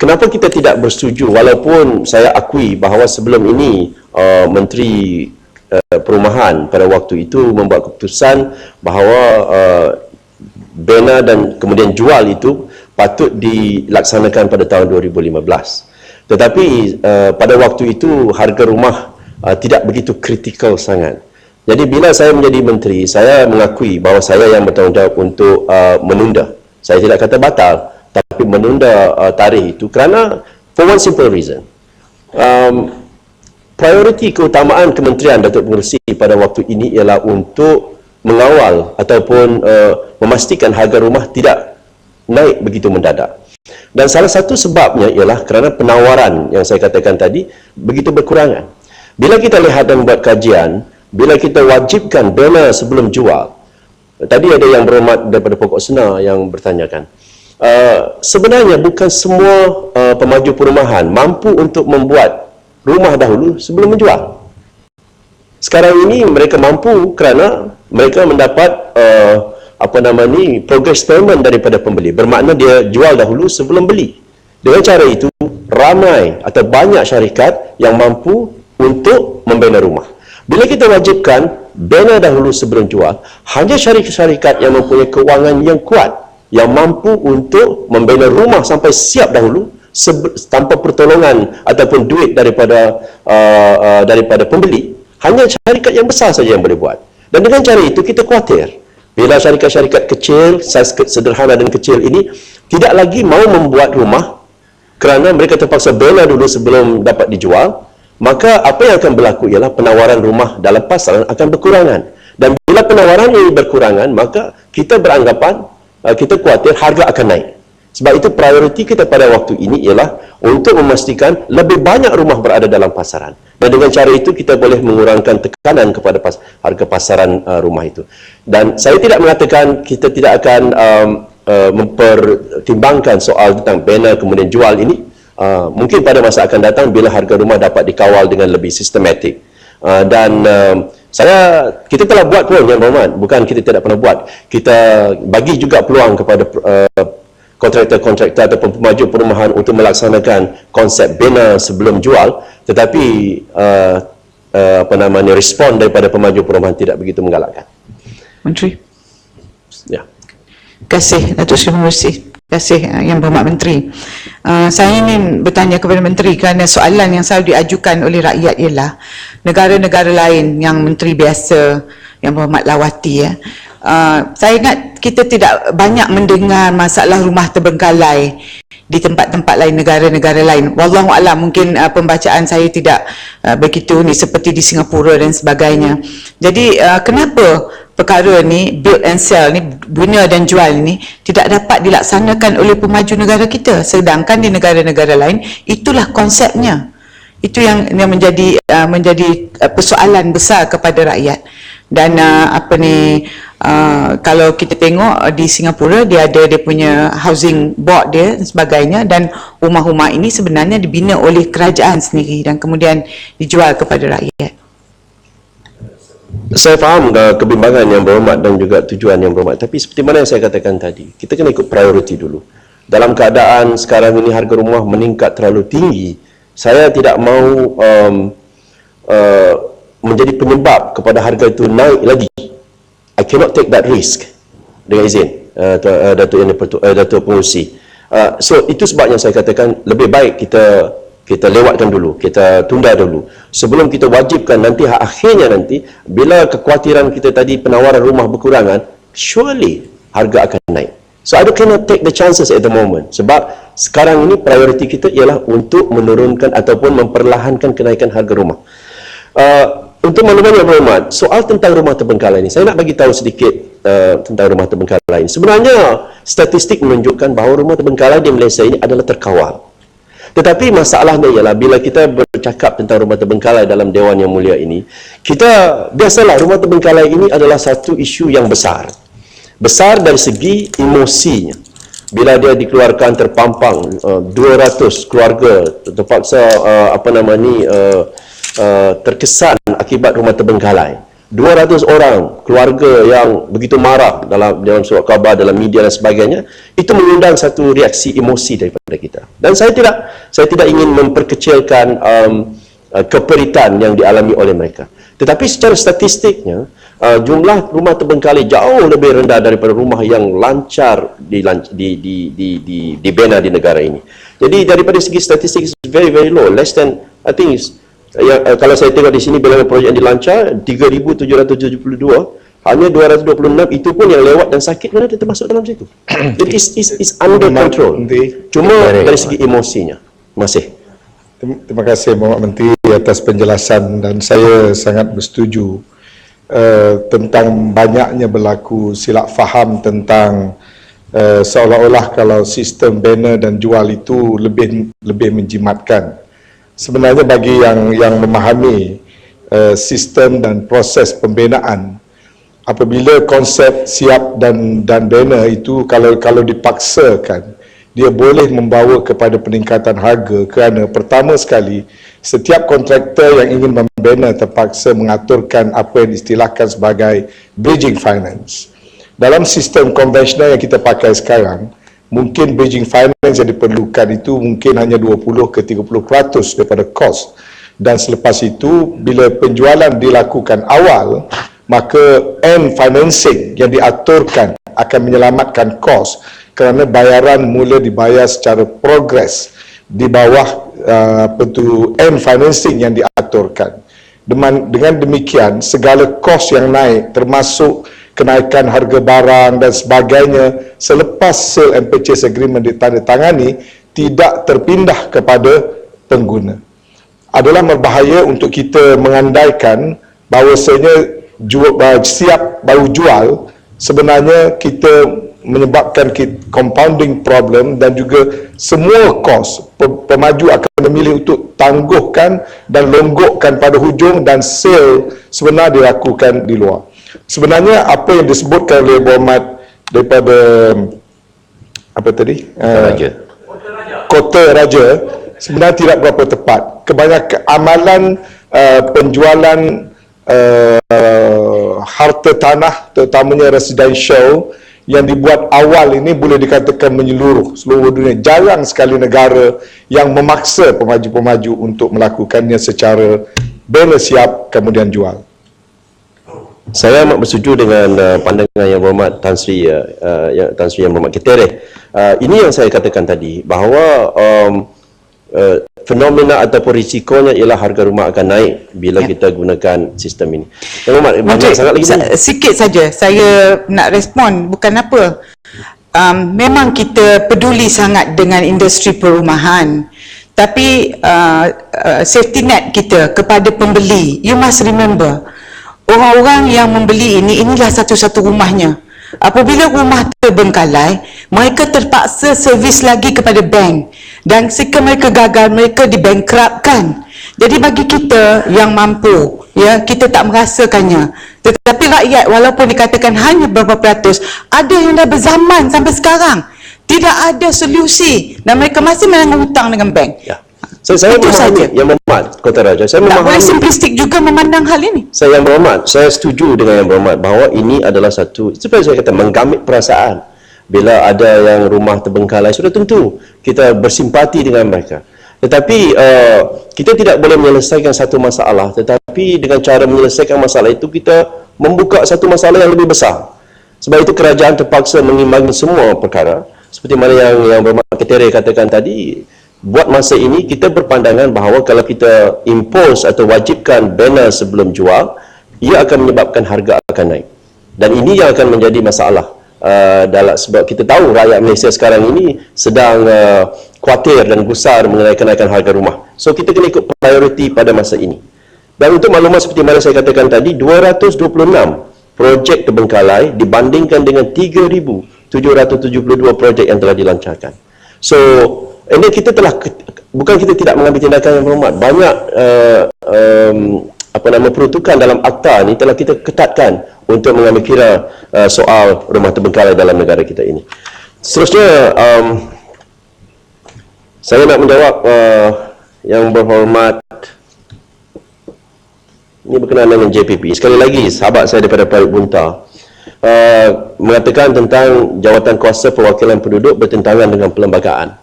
kenapa kita tidak bersetuju, walaupun saya akui bahawa sebelum ini Menteri Perumahan pada waktu itu membuat keputusan bahawa bina dan kemudian jual itu patut dilaksanakan pada tahun 2015. Tetapi pada waktu itu harga rumah tidak begitu kritikal sangat. Jadi bila saya menjadi menteri, saya mengakui bahawa saya yang bertanggungjawab untuk menunda. Saya tidak kata batal, tapi menunda tarikh itu kerana for one simple reason. Prioriti keutamaan Kementerian Datuk Pengerusi pada waktu ini ialah untuk mengawal ataupun memastikan harga rumah tidak naik begitu mendadak. Dan salah satu sebabnya ialah kerana penawaran yang saya katakan tadi begitu berkurangan. Bila kita lihat dan buat kajian, bila kita wajibkan bina sebelum jual, tadi ada Yang Berhormat daripada Pokok Sena yang bertanyakan, sebenarnya bukan semua pemaju perumahan mampu untuk membuat rumah dahulu sebelum menjual. Sekarang ini mereka mampu kerana mereka mendapat progress payment daripada pembeli. Bermakna dia jual dahulu sebelum beli. Dengan cara itu, ramai atau banyak syarikat yang mampu untuk membina rumah. Bila kita wajibkan bina dahulu sebelum jual, hanya syarikat-syarikat yang mempunyai kewangan yang kuat, yang mampu untuk membina rumah sampai siap dahulu tanpa pertolongan ataupun duit daripada pembeli, hanya syarikat yang besar saja yang boleh buat. Dan dengan cara itu kita khawatir bila syarikat-syarikat kecil, saiz sederhana dan kecil ini tidak lagi mau membuat rumah kerana mereka terpaksa bina dulu sebelum dapat dijual, maka apa yang akan berlaku ialah penawaran rumah dalam pasaran akan berkurangan. Dan bila penawaran ini berkurangan, maka kita beranggapan, kita khawatir harga akan naik. Sebab itu prioriti kita pada waktu ini ialah untuk memastikan lebih banyak rumah berada dalam pasaran. Dan dengan cara itu kita boleh mengurangkan tekanan kepada harga pasaran rumah itu. Dan saya tidak mengatakan kita tidak akan mempertimbangkan soal tentang bina kemudian jual ini. Mungkin pada masa akan datang bila harga rumah dapat dikawal dengan lebih sistematik. Kita telah buat pun, Yang Berhormat, bukan kita tidak pernah buat. Kita bagi juga peluang kepada kontraktor ataupun pemaju perumahan untuk melaksanakan konsep bina sebelum jual, tetapi respon daripada pemaju perumahan tidak begitu menggalakkan. Menteri. Ya. Terima kasih, Datuk Seri Pengerusi. Terima kasih, Yang Berhormat Menteri. Saya ingin bertanya kepada Menteri kerana soalan yang selalu diajukan oleh rakyat ialah negara-negara lain yang Menteri biasa, Yang Berhormat lawati, ya. Saya ingat kita tidak banyak mendengar masalah rumah terbengkalai di tempat-tempat lain, negara-negara lain. Wallahualam, mungkin pembacaan saya tidak begitu ni seperti di Singapura dan sebagainya. Jadi kenapa perkara ni, build and sell ni, bina dan jual ni tidak dapat dilaksanakan oleh pemaju negara kita, sedangkan di negara-negara lain itulah konsepnya. Itu yang menjadi persoalan besar kepada rakyat. Dan kalau kita tengok di Singapura, dia ada dia punya housing board dia dan sebagainya, dan rumah-rumah ini sebenarnya dibina oleh kerajaan sendiri dan kemudian dijual kepada rakyat. Saya faham kebimbangan Yang Berhormat dan juga tujuan Yang Berhormat, tapi seperti mana yang saya katakan tadi, kita kena ikut prioriti dulu. Dalam keadaan sekarang ini harga rumah meningkat terlalu tinggi, saya tidak mahu menjadi penyebab kepada harga itu naik lagi. I cannot take that risk. Dengan izin Datuk Pengerusi. So itu sebabnya saya katakan lebih baik kita lewatkan dulu, kita tunda dulu sebelum kita wajibkan nanti akhirnya nanti bila kekhawatiran kita tadi penawaran rumah berkurangan, surely harga akan naik. So I cannot take the chances at the moment, sebab sekarang ini prioriti kita ialah untuk menurunkan ataupun memperlahankan kenaikan harga rumah. Untuk makluman Yang Berhormat, soal tentang rumah terbengkalai ini, saya nak bagi tahu sedikit tentang rumah terbengkalai ini. Sebenarnya statistik menunjukkan bahawa rumah terbengkalai di Malaysia ini adalah terkawal. Tetapi masalahnya ialah bila kita bercakap tentang rumah terbengkalai dalam Dewan Yang Mulia ini, kita biasalah rumah terbengkalai ini adalah satu isu yang besar. Besar dari segi emosinya. Bila dia dikeluarkan terpampang 200 keluarga terpaksa terkesan akibat rumah terbengkalai. 200 orang keluarga yang begitu marah dalam surat khabar, dalam media dan sebagainya, itu mengundang satu reaksi emosi daripada kita. Dan saya tidak ingin memperkecilkan keperitan yang dialami oleh mereka. Tetapi secara statistiknya, jumlah rumah terbengkalai jauh lebih rendah daripada rumah yang lancar dibina di negara ini. Jadi daripada segi statistik is very very low, less than, I think kalau saya tengok di sini bilangan projek yang dilancar 3,772, hanya 226 itu pun yang lewat dan sakit mana dia termasuk dalam situ. It is under control. Cuma dari segi emosinya. Terima kasih. Terima kasih Bapak Menteri atas penjelasan, dan saya sangat bersetuju tentang banyaknya berlaku silap faham tentang seolah-olah kalau sistem bina dan jual itu lebih menjimatkan. Sebenarnya bagi yang memahami sistem dan proses pembinaan, apabila konsep siap dan bina itu kalau dipaksakan, dia boleh membawa kepada peningkatan harga, kerana pertama sekali setiap kontraktor yang ingin membina terpaksa mengaturkan apa yang diistilahkan sebagai bridging finance. Dalam sistem konvensional yang kita pakai sekarang, mungkin bridging finance yang diperlukan itu mungkin hanya 20 ke 30% daripada kos. Dan selepas itu, bila penjualan dilakukan awal, maka end financing yang diaturkan akan menyelamatkan kos, kerana bayaran mula dibayar secara progres di bawah end financing yang diaturkan. Dengan demikian, segala kos yang naik termasuk kenaikan harga barang dan sebagainya selepas sale and purchase agreement ditandatangani tidak terpindah kepada pengguna. Adalah berbahaya untuk kita mengandaikan bahawasanya siap baru jual, sebenarnya kita menyebabkan compounding problem, dan juga semua kos pemaju akan memilih untuk tangguhkan dan longgokkan pada hujung, dan sale sebenar dilakukan di luar. Sebenarnya apa yang disebutkan oleh Berhormat daripada apa tadi? Kota Raja sebenarnya tidak berapa tepat. Kebanyakan amalan penjualan harta tanah, terutamanya residential, yang dibuat awal ini boleh dikatakan menyeluruh seluruh dunia. Jarang sekali negara yang memaksa pemaju-pemaju untuk melakukannya secara bela siap kemudian jual. Saya amat bersetuju dengan pandangan Yang Berhormat Tan Sri Yang Berhormat Ketereh. Ini yang saya katakan tadi, bahawa fenomena ataupun risikonya ialah harga rumah akan naik bila kita gunakan sistem ini. Yang Berhormat, banyak sangat lagi. Sikit saja saya nak respon, bukan apa. Memang kita peduli sangat dengan industri perumahan, tapi safety net kita kepada pembeli, you must remember, orang-orang yang membeli inilah satu-satu rumahnya. Apabila rumah terbengkalai, mereka terpaksa servis lagi kepada bank, dan jika mereka gagal, mereka dibankruptkan. Jadi bagi kita yang mampu, ya, kita tak merasakannya. Tetapi rakyat, walaupun dikatakan hanya beberapa peratus, ada yang dah berzaman sampai sekarang tidak ada solusi, dan mereka masih menanggung hutang dengan bank. Ya. Saya Itu saja. Yang Berhormat Kota Raja, saya Tak boleh memahami. simplistik juga memandang hal ini. Saya Yang Berhormat, saya setuju dengan Yang Berhormat bahawa ini adalah satu, seperti saya kata, menggamit perasaan. Bila ada yang rumah terbengkalai, sudah tentu kita bersimpati dengan mereka. Tetapi kita tidak boleh menyelesaikan satu masalah, tetapi dengan cara menyelesaikan masalah itu kita membuka satu masalah yang lebih besar. Sebab itu kerajaan terpaksa mengimbangi semua perkara. Seperti mana yang Berhormat Ketereh katakan tadi, buat masa ini kita berpandangan bahawa kalau kita impose atau wajibkan banner sebelum jual, ia akan menyebabkan harga akan naik. Dan ini yang akan menjadi masalah. Sebab kita tahu rakyat Malaysia sekarang ini sedang khawatir dan gusar mengenai kenaikan harga rumah. So kita kena ikut prioriti pada masa ini. Dan untuk maklumat seperti mana saya katakan tadi, 226 projek terbengkalai dibandingkan dengan 3,772 projek yang telah dilancarkan. So ini kita telah, bukan kita tidak mengambil tindakan Yang Berhormat, banyak peruntukan dalam akta ni telah kita ketatkan untuk mengambil kira soal rumah terbengkalai dalam negara kita ini. Seterusnya, saya nak menjawab Yang Berhormat, ini berkenaan dengan JPP. Sekali lagi, sahabat saya daripada Parit Bunta mengatakan tentang jawatan kuasa perwakilan penduduk bertentangan dengan perlembagaan.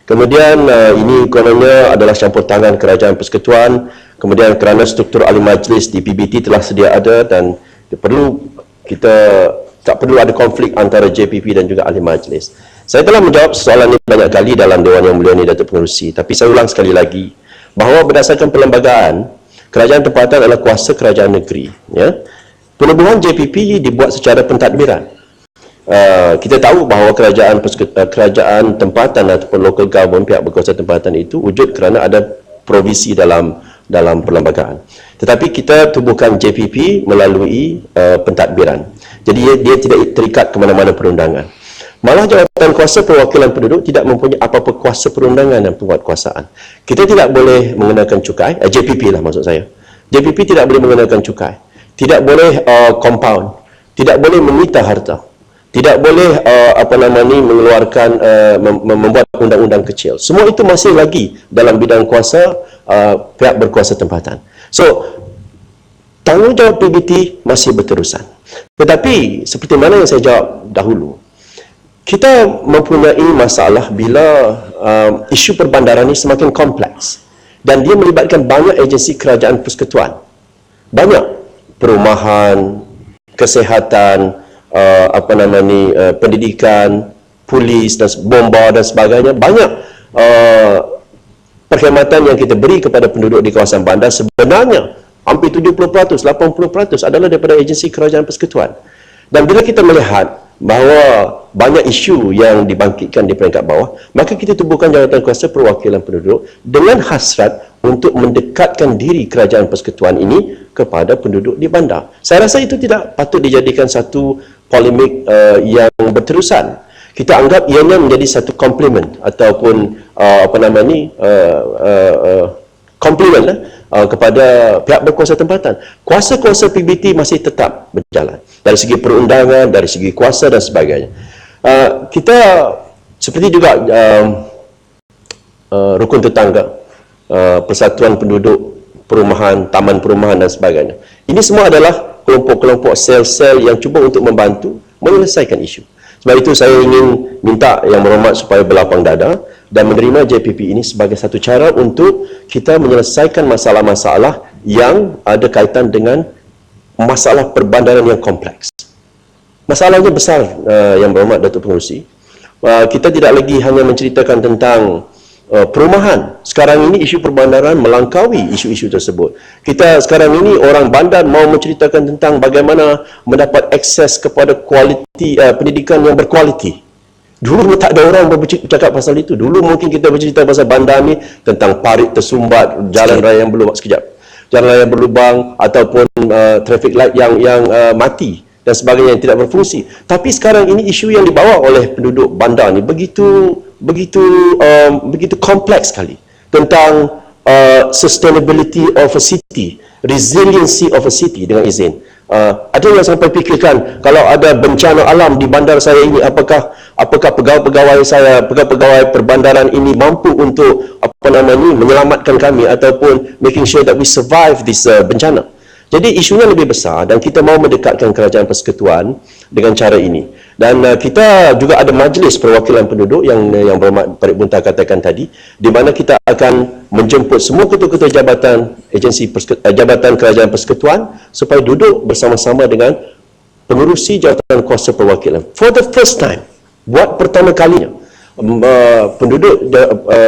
Kemudian ini kononnya adalah campur tangan kerajaan persekutuan. Kemudian kerana struktur ahli majlis di PBT telah sedia ada, dan tak perlu ada konflik antara JPP dan juga ahli majlis. Saya telah menjawab soalan ini banyak kali dalam Dewan Yang Mulia ini, Datuk Pengerusi, tapi saya ulang sekali lagi bahawa berdasarkan perlembagaan, kerajaan tempatan adalah kuasa kerajaan negeri, ya. Penubuhan JPP dibuat secara pentadbiran. Kita tahu bahawa kerajaan tempatan ataupun local government, pihak berkuasa tempatan itu wujud kerana ada provisi dalam perlembagaan. Tetapi kita tubuhkan JPP melalui pentadbiran. Jadi dia tidak terikat ke mana-mana perundangan. Malah jawatan kuasa perwakilan penduduk tidak mempunyai apa-apa kuasa perundangan dan penguatkuasaan. Kita tidak boleh mengenakan cukai, JPP lah maksud saya. JPP tidak boleh mengenakan cukai, tidak boleh compound, tidak boleh menyita harta, tidak boleh mengeluarkan membuat undang-undang kecil. Semua itu masih lagi dalam bidang kuasa pihak berkuasa tempatan. So tanggungjawab PBT masih berterusan. Tetapi seperti mana yang saya jawab dahulu, kita mempunyai masalah bila isu perbandaran ini semakin kompleks dan dia melibatkan banyak agensi kerajaan persekutuan. Banyak perumahan, kesihatan, pendidikan, polis dan bomba dan sebagainya. Banyak perkhidmatan yang kita beri kepada penduduk di kawasan bandar sebenarnya hampir 70%, 80% adalah daripada agensi kerajaan persekutuan. Dan bila kita melihat bahawa banyak isu yang dibangkitkan di peringkat bawah, maka kita tubuhkan jawatan kuasa perwakilan penduduk dengan hasrat untuk mendekatkan diri kerajaan persekutuan ini kepada penduduk di bandar. Saya rasa itu tidak patut dijadikan satu polemik yang berterusan. Kita anggap ianya menjadi satu komplimen ataupun komplimen kepada pihak berkuasa tempatan. Kuasa-kuasa PBT masih tetap berjalan dari segi perundangan, dari segi kuasa dan sebagainya. Kita seperti juga rukun tetangga, persatuan penduduk, perumahan, taman perumahan dan sebagainya. Ini semua adalah kelompok-kelompok sel-sel yang cuba untuk membantu menyelesaikan isu. Sebab itu saya ingin minta Yang Berhormat supaya berlapang dada dan menerima JPP ini sebagai satu cara untuk kita menyelesaikan masalah-masalah yang ada kaitan dengan masalah perbandaran yang kompleks. Masalahnya besar, Yang Berhormat Datuk Pengerusi. Kita tidak lagi hanya menceritakan tentang perumahan. Sekarang ini isu perbandaran melangkaui isu-isu tersebut. Kita sekarang ini orang bandar mau menceritakan tentang bagaimana mendapat akses kepada kualiti pendidikan yang berkualiti. Dulu tak ada orang bercakap pasal itu. Dulu mungkin kita bercerita pasal bandar ni tentang parit tersumbat, jalan raya yang berlubang jalan raya yang berlubang ataupun traffic light yang mati dan sebagainya yang tidak berfungsi. Tapi sekarang ini isu yang dibawa oleh penduduk bandar ni begitu kompleks sekali tentang sustainability of a city, resiliency of a city dengan izin. Ada yang sampai fikirkan kalau ada bencana alam di bandar saya ini, apakah pegawai-pegawai saya, pegawai perbandaran ini mampu untuk menyelamatkan kami ataupun making sure that we survive this bencana. Jadi isunya lebih besar dan kita mahu mendekatkan kerajaan persekutuan dengan cara ini. Dan kita juga ada majlis perwakilan penduduk yang Berhormat Parit Buntar katakan tadi, di mana kita akan menjemput semua ketua-ketua jabatan jabatan kerajaan persekutuan supaya duduk bersama-sama dengan pengurusi jawatan kuasa perwakilan. For the first time, buat pertama kalinya,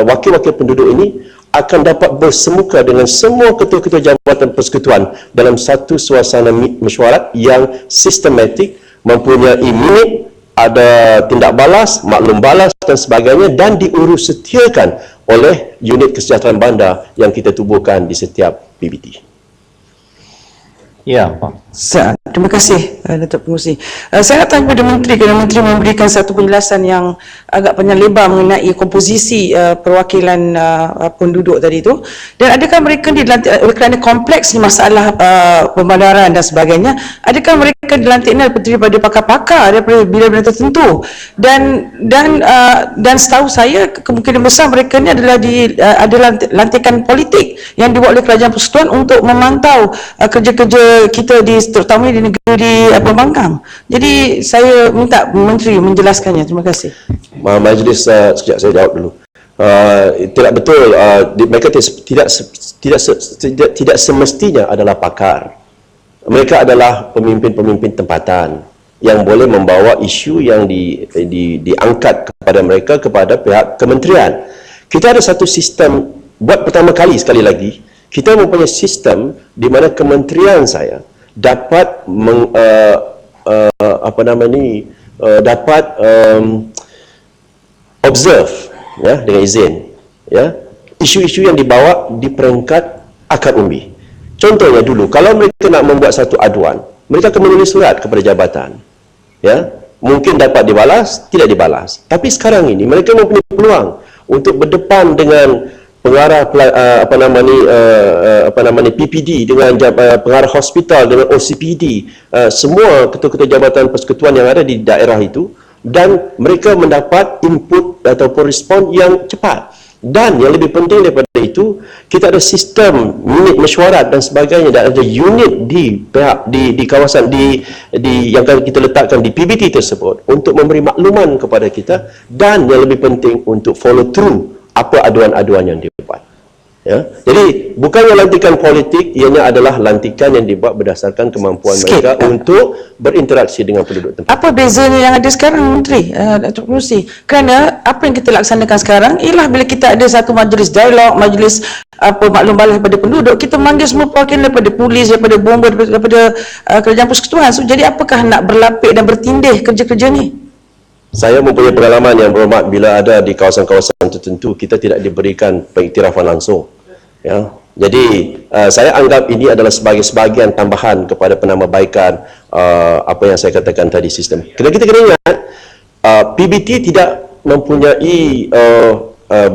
wakil-wakil penduduk ini akan dapat bersemuka dengan semua ketua-ketua jabatan persekutuan dalam satu suasana mesyuarat yang sistematik, mempunyai minit, ada tindak balas, maklum balas dan sebagainya, dan diurus setiakan oleh unit kesejahteraan bandar yang kita tubuhkan di setiap PBT. Ya, Pak. Terima kasih Datuk Pengerusi. Saya nak tanya kepada Menteri kerana Menteri memberikan satu penjelasan yang agak panjang lebar mengenai komposisi perwakilan penduduk tadi itu. Dan adakah mereka dilantik kerana kompleks masalah pembandaran dan sebagainya, adakah mereka dilantik daripada pakar-pakar daripada bidang-bidang tertentu? Dan setahu saya kemungkinan besar mereka ni adalah lantikan politik yang dibuat oleh kerajaan persekutuan untuk memantau kerja-kerja kita terutama di negeri pembangkang. Jadi saya minta Menteri menjelaskannya. Terima kasih. Majlis, sekejap saya jawab dulu. Tidak betul, mereka tidak semestinya adalah pakar. Mereka adalah pemimpin-pemimpin tempatan yang boleh membawa isu yang diangkat kepada mereka kepada pihak kementerian. Kita ada satu sistem, buat pertama kali sekali lagi, kita mempunyai sistem di mana kementerian saya dapat observe dengan izin isu-isu yang dibawa di peringkat akar umbi. Contohnya dulu, kalau mereka nak membuat satu aduan, mereka akan menulis surat kepada jabatan. Mungkin dapat dibalas, tidak dibalas. Tapi sekarang ini mereka mempunyai peluang untuk berdepan dengan pengarah PPD, dengan pengarah hospital, dengan OCPD, semua ketua-ketua jabatan persekutuan yang ada di daerah itu, dan mereka mendapat input ataupun respon yang cepat. Dan yang lebih penting daripada itu, kita ada sistem unit mesyuarat dan sebagainya, dan ada unit di kawasan yang kita letakkan di PBT tersebut untuk memberi makluman kepada kita, dan yang lebih penting untuk follow through apa aduan-aduan yang dibuat. Jadi bukannya lantikan politik, ianya adalah lantikan yang dibuat berdasarkan kemampuan mereka untuk berinteraksi dengan penduduk tempat. Apa bezanya yang ada sekarang, Menteri Datuk Pengerusi? Kerana apa yang kita laksanakan sekarang ialah bila kita ada satu majlis dialog, majlis maklum balas kepada penduduk, kita memanggil semua perwakilan daripada polis, daripada bomba, daripada kerajaan persekutuan. So, jadi apakah nak berlapik dan bertindih kerja-kerja ni? Saya mempunyai pengalaman yang berhormat bila ada di kawasan-kawasan tertentu kita tidak diberikan pengiktirafan langsung. Jadi saya anggap ini adalah sebagai sebahagian tambahan kepada penambahbaikan apa yang saya katakan tadi sistem. Kita kena ingat PBT tidak mempunyai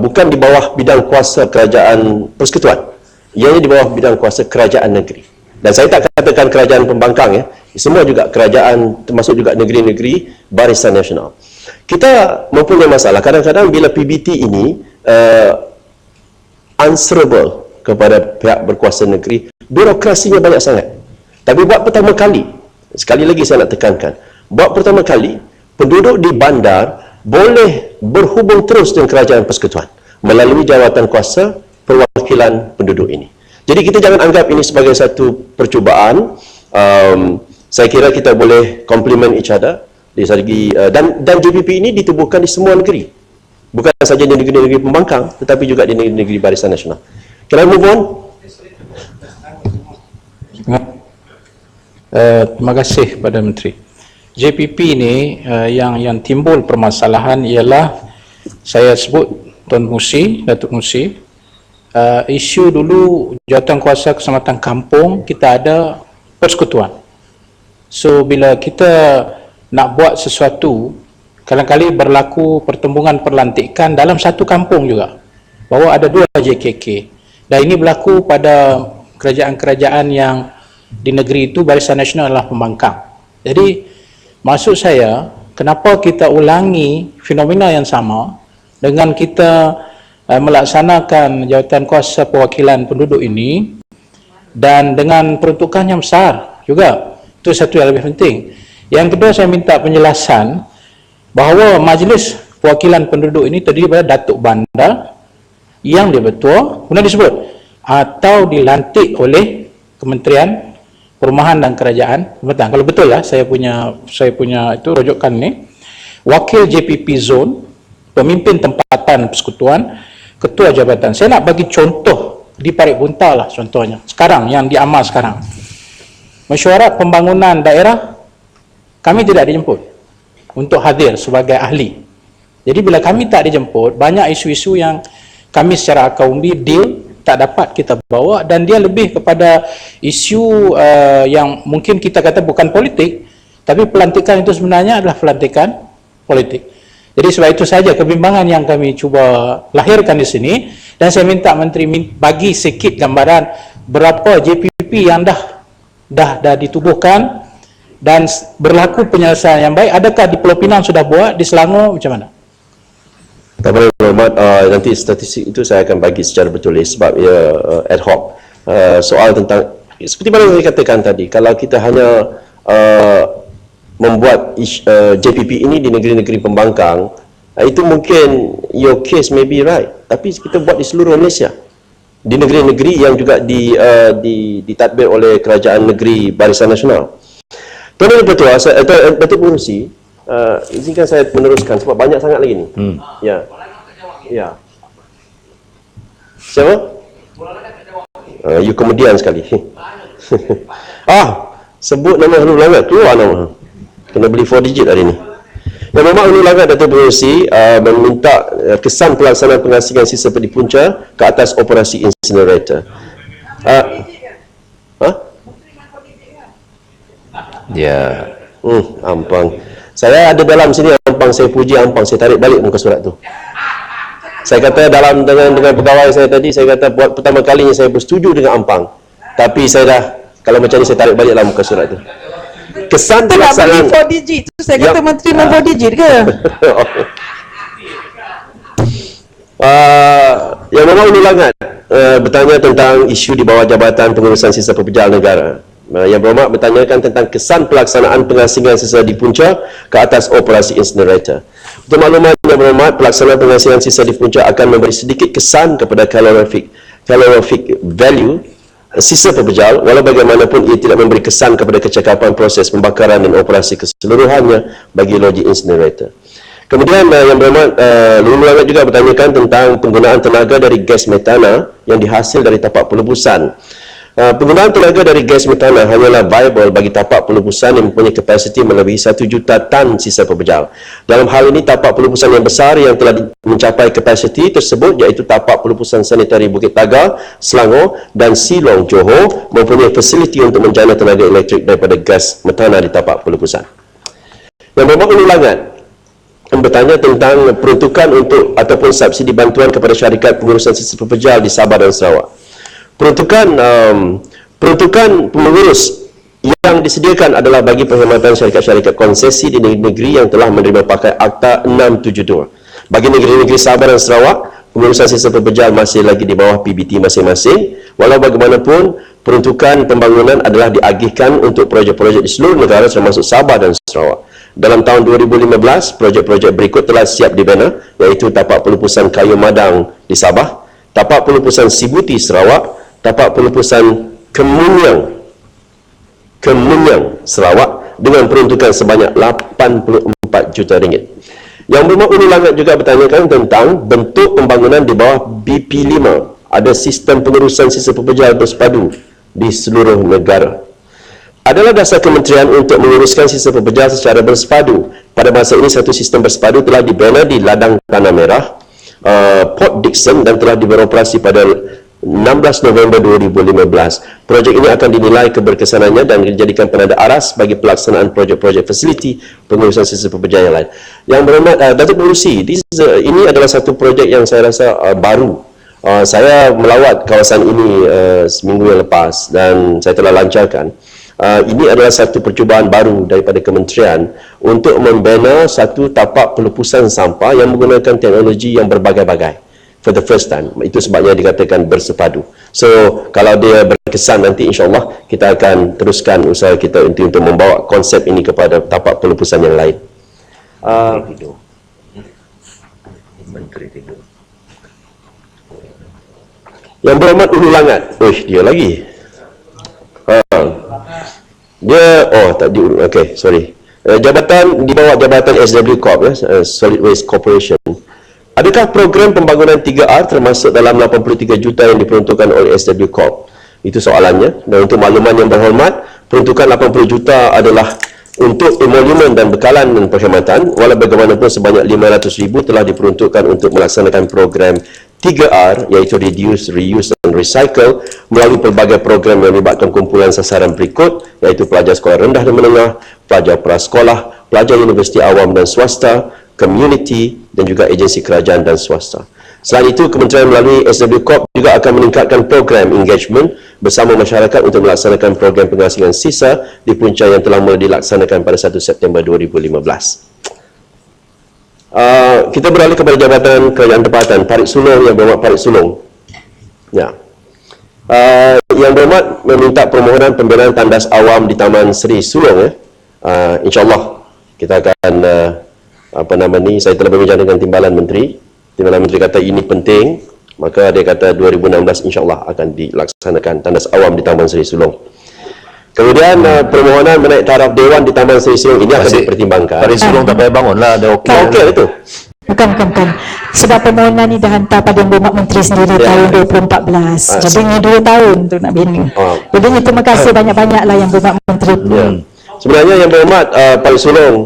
bukan di bawah bidang kuasa kerajaan persekutuan. Ianya di bawah bidang kuasa kerajaan negeri. Dan saya tak katakan kerajaan pembangkang ya. Semua juga kerajaan termasuk juga negeri-negeri Barisan Nasional. Kita mempunyai masalah kadang-kadang bila PBT ini answerable kepada pihak berkuasa negeri, birokrasinya banyak sangat. Tapi buat pertama kali, sekali lagi saya nak tekankan, buat pertama kali penduduk di bandar boleh berhubung terus dengan kerajaan persekutuan melalui jawatan kuasa perwakilan penduduk ini. Jadi kita jangan anggap ini sebagai satu percubaan. Saya kira kita boleh compliment each other dari segi dan JPP ini ditubuhkan di semua negeri, bukan saja di negeri-negeri pembangkang tetapi juga di negeri-negeri Barisan Nasional. Can I move on? Terima kasih kepada Menteri. JPP ini yang timbul permasalahan ialah, saya sebut Tuan Musi, Datuk Musi, isu dulu jawatan kuasa keselamatan kampung kita ada persekutuan. So bila kita nak buat sesuatu, kadang-kadang berlaku pertembungan perlantikan dalam satu kampung juga, bahawa ada dua JKK. Dan ini berlaku pada kerajaan-kerajaan yang di negeri itu Barisan Nasional adalah pembangkang. Jadi maksud saya, kenapa kita ulangi fenomena yang sama dengan kita melaksanakan jawatan kuasa perwakilan penduduk ini dan dengan peruntukan yang besar juga. Itu satu yang lebih penting. Yang kedua, saya minta penjelasan bahawa Majlis Perwakilan Penduduk ini terdiri daripada Datuk Bandar yang dia bertua, kemudian disebut atau dilantik oleh Kementerian Perumahan dan Kerajaan. Betul. Kalau betul lah, saya punya itu rujukan ni. Wakil JPP Zone, pemimpin tempatan persekutuan, ketua jabatan. Saya nak bagi contoh di Parit Bunta lah contohnya. Sekarang yang diamal sekarang. Mesyuarat Pembangunan Daerah, kami tidak dijemput untuk hadir sebagai ahli. Jadi bila kami tak dijemput, banyak isu-isu yang kami secara akaumbi deal tak dapat kita bawa, dan dia lebih kepada isu yang mungkin kita kata bukan politik, tapi pelantikan itu sebenarnya adalah pelantikan politik. Jadi sebab itu saja kebimbangan yang kami cuba lahirkan di sini, dan saya minta Menteri bagi sikit gambaran berapa JPP yang dah ditubuhkan dan berlaku penyelesaian yang baik. Adakah di Pulau Pinang sudah buat, di Selangor macam mana? Tak boleh berhormat, nanti statistik itu saya akan bagi secara bertulis sebab ia ad hoc. Soal tentang, seperti mana saya katakan tadi, kalau kita hanya membuat JPP ini di negeri-negeri pembangkang, itu mungkin your case may be right, tapi kita buat di seluruh Malaysia, di negeri-negeri yang juga ditadbir oleh kerajaan negeri Barisan Nasional. Tuan Ketua, Datuk Pengerusi, izinkan saya meneruskan sebab banyak sangat lagi ni. Ya. Ya. Siapa? You kemudian sekali. Sebut nama Hulu Langat, keluar nama. Kena beli 4 digit hari ni. Yang Berhormat Hulu Langat Datuk Pengerusi meminta kesan pelaksanaan pengasingan sisa pedi punca ke atas operasi incinerator. Ya. Ampang. Saya ada dalam sini ampang, saya puji ampang, saya tarik balik muka surat tu. Saya kata dengan pegawai saya tadi, saya kata buat pertama kalinya saya bersetuju dengan ampang. Tapi saya dah, kalau macam ni saya tarik balik dalam muka surat tu. Kesan pelaksanaan. Tak beli 4 digit tu, saya kata Menteri 4 digit ke? Yang Berhormat Hulu Langat bertanya tentang isu di bawah Jabatan Pengurusan Sisa Pekerjaan Negara. Yang Berhormat bertanyakan tentang kesan pelaksanaan pengasingan sisa di punca ke atas operasi incinerator. Untuk makluman Yang Berhormat, pelaksanaan pengasingan sisa di punca akan memberi sedikit kesan kepada calorific value sisa pepejal, walau bagaimanapun ia tidak memberi kesan kepada kecakapan proses pembakaran dan operasi keseluruhannya bagi loji incinerator. Kemudian Yang Berhormat Hulu Langat juga bertanyakan tentang penggunaan tenaga dari gas metana yang dihasil dari tapak pelebusan Penggunaan tenaga dari gas metana hanyalah viable bagi tapak pelupusan yang mempunyai kapasiti melebihi 1 juta tan sisa pepejal. Dalam hal ini, tapak pelupusan yang besar yang telah mencapai kapasiti tersebut iaitu tapak pelupusan sanitari Bukit Tagar, Selangor dan Silong, Johor mempunyai fasiliti untuk menjana tenaga elektrik daripada gas metana di tapak pelupusan. Yang berhormat ulangan bertanya tentang peruntukan untuk ataupun subsidi bantuan kepada syarikat pengurusan sisa pepejal di Sabah dan Sarawak. Peruntukan pengurus yang disediakan adalah bagi perkhidmatan syarikat-syarikat konsesi di negeri-negeri yang telah menerima pakai Akta 672. Bagi negeri-negeri Sabah dan Sarawak, pengurusan sisa pepejal masih lagi di bawah PBT masing-masing. Walau bagaimanapun, peruntukan pembangunan adalah diagihkan untuk projek-projek di seluruh negara termasuk Sabah dan Sarawak. Dalam tahun 2015, projek-projek berikut telah siap dibina, iaitu tapak pelupusan Kayu Madang di Sabah, tapak pelupusan Sibuti Sarawak, tapak pelupusan Kemunyang Sarawak dengan peruntukan sebanyak 84 juta ringgit. Yang berhormat Ulu Langat juga bertanyakan tentang bentuk pembangunan di bawah BP5. Ada sistem pengurusan sisa pepejal bersepadu di seluruh negara. Adalah dasar kementerian untuk menguruskan sisa pepejal secara bersepadu. Pada masa ini, satu sistem bersepadu telah dibina di Ladang Tanah Merah, Port Dickson dan telah beroperasi pada 16 November 2015. Projek ini akan dinilai keberkesanannya dan dijadikan penanda aras bagi pelaksanaan projek-projek fasiliti pengurusan sisa pepejal yang lain. Yang berhormat Datuk Pengerusi, ini adalah satu projek yang saya rasa baru. Saya melawat kawasan ini seminggu yang lepas dan saya telah lancarkan. Ini adalah satu percubaan baru daripada kementerian untuk membina satu tapak pelupusan sampah yang menggunakan teknologi yang berbagai-bagai. For the first time. Itu sebabnya dikatakan bersepadu. So, kalau dia berkesan nanti insyaAllah kita akan teruskan usaha kita untuk membawa konsep ini kepada tapak pelupusan yang lain. Yang berhormat Ulu Langat. Dia lagi. Okay, sorry. Jabatan di bawah Jabatan SW Corp, Solid Waste Corporation. Adakah program pembangunan 3R termasuk dalam 83 juta yang diperuntukkan oleh SW Corp? Itu soalannya. Dan untuk makluman yang berhormat, peruntukan 80 juta adalah untuk emolumen dan bekalan dan perkhidmatan. Walau bagaimanapun sebanyak 500,000 telah diperuntukkan untuk melaksanakan program 3R, iaitu Reduce, Reuse dan Recycle melalui pelbagai program yang melibatkan kumpulan sasaran berikut, iaitu pelajar sekolah rendah dan menengah, pelajar prasekolah, pelajar universiti awam dan swasta, community dan juga agensi kerajaan dan swasta. Selain itu, kementerian melalui SW Corp juga akan meningkatkan program engagement bersama masyarakat untuk melaksanakan program pengasihan sisa di punca yang telah mula dilaksanakan pada 1 September 2015. Kita beralih kepada Jabatan Kerajaan Tempatan, Parit Sulong, yang berhormat Parit Sulong. Ya. Yang berhormat meminta permohonan pembinaan tandas awam di Taman Seri Sulong. InsyaAllah kita akan saya telah berbincang dengan Timbalan Menteri. Timbalan Menteri kata ini penting, maka dia kata 2016 insyaAllah akan dilaksanakan tandas awam di Taman Seri Sulong. Kemudian permohonan menaik taraf Dewan di Taman Seri Sulong ini akan dipertimbangkan. Parit Sulong tak payah bangun lah, ada okey. Okey itu. Bukan. Sebab permohonan ni dah hantar pada Yang Berhormat Menteri sendiri tahun 2014. Jadi ni 2 tahun untuk nak bina. Jadi terima kasih banyak-banyaklah Yang Berhormat Menteri. Sebenarnya Yang Berhormat Parit Sulong,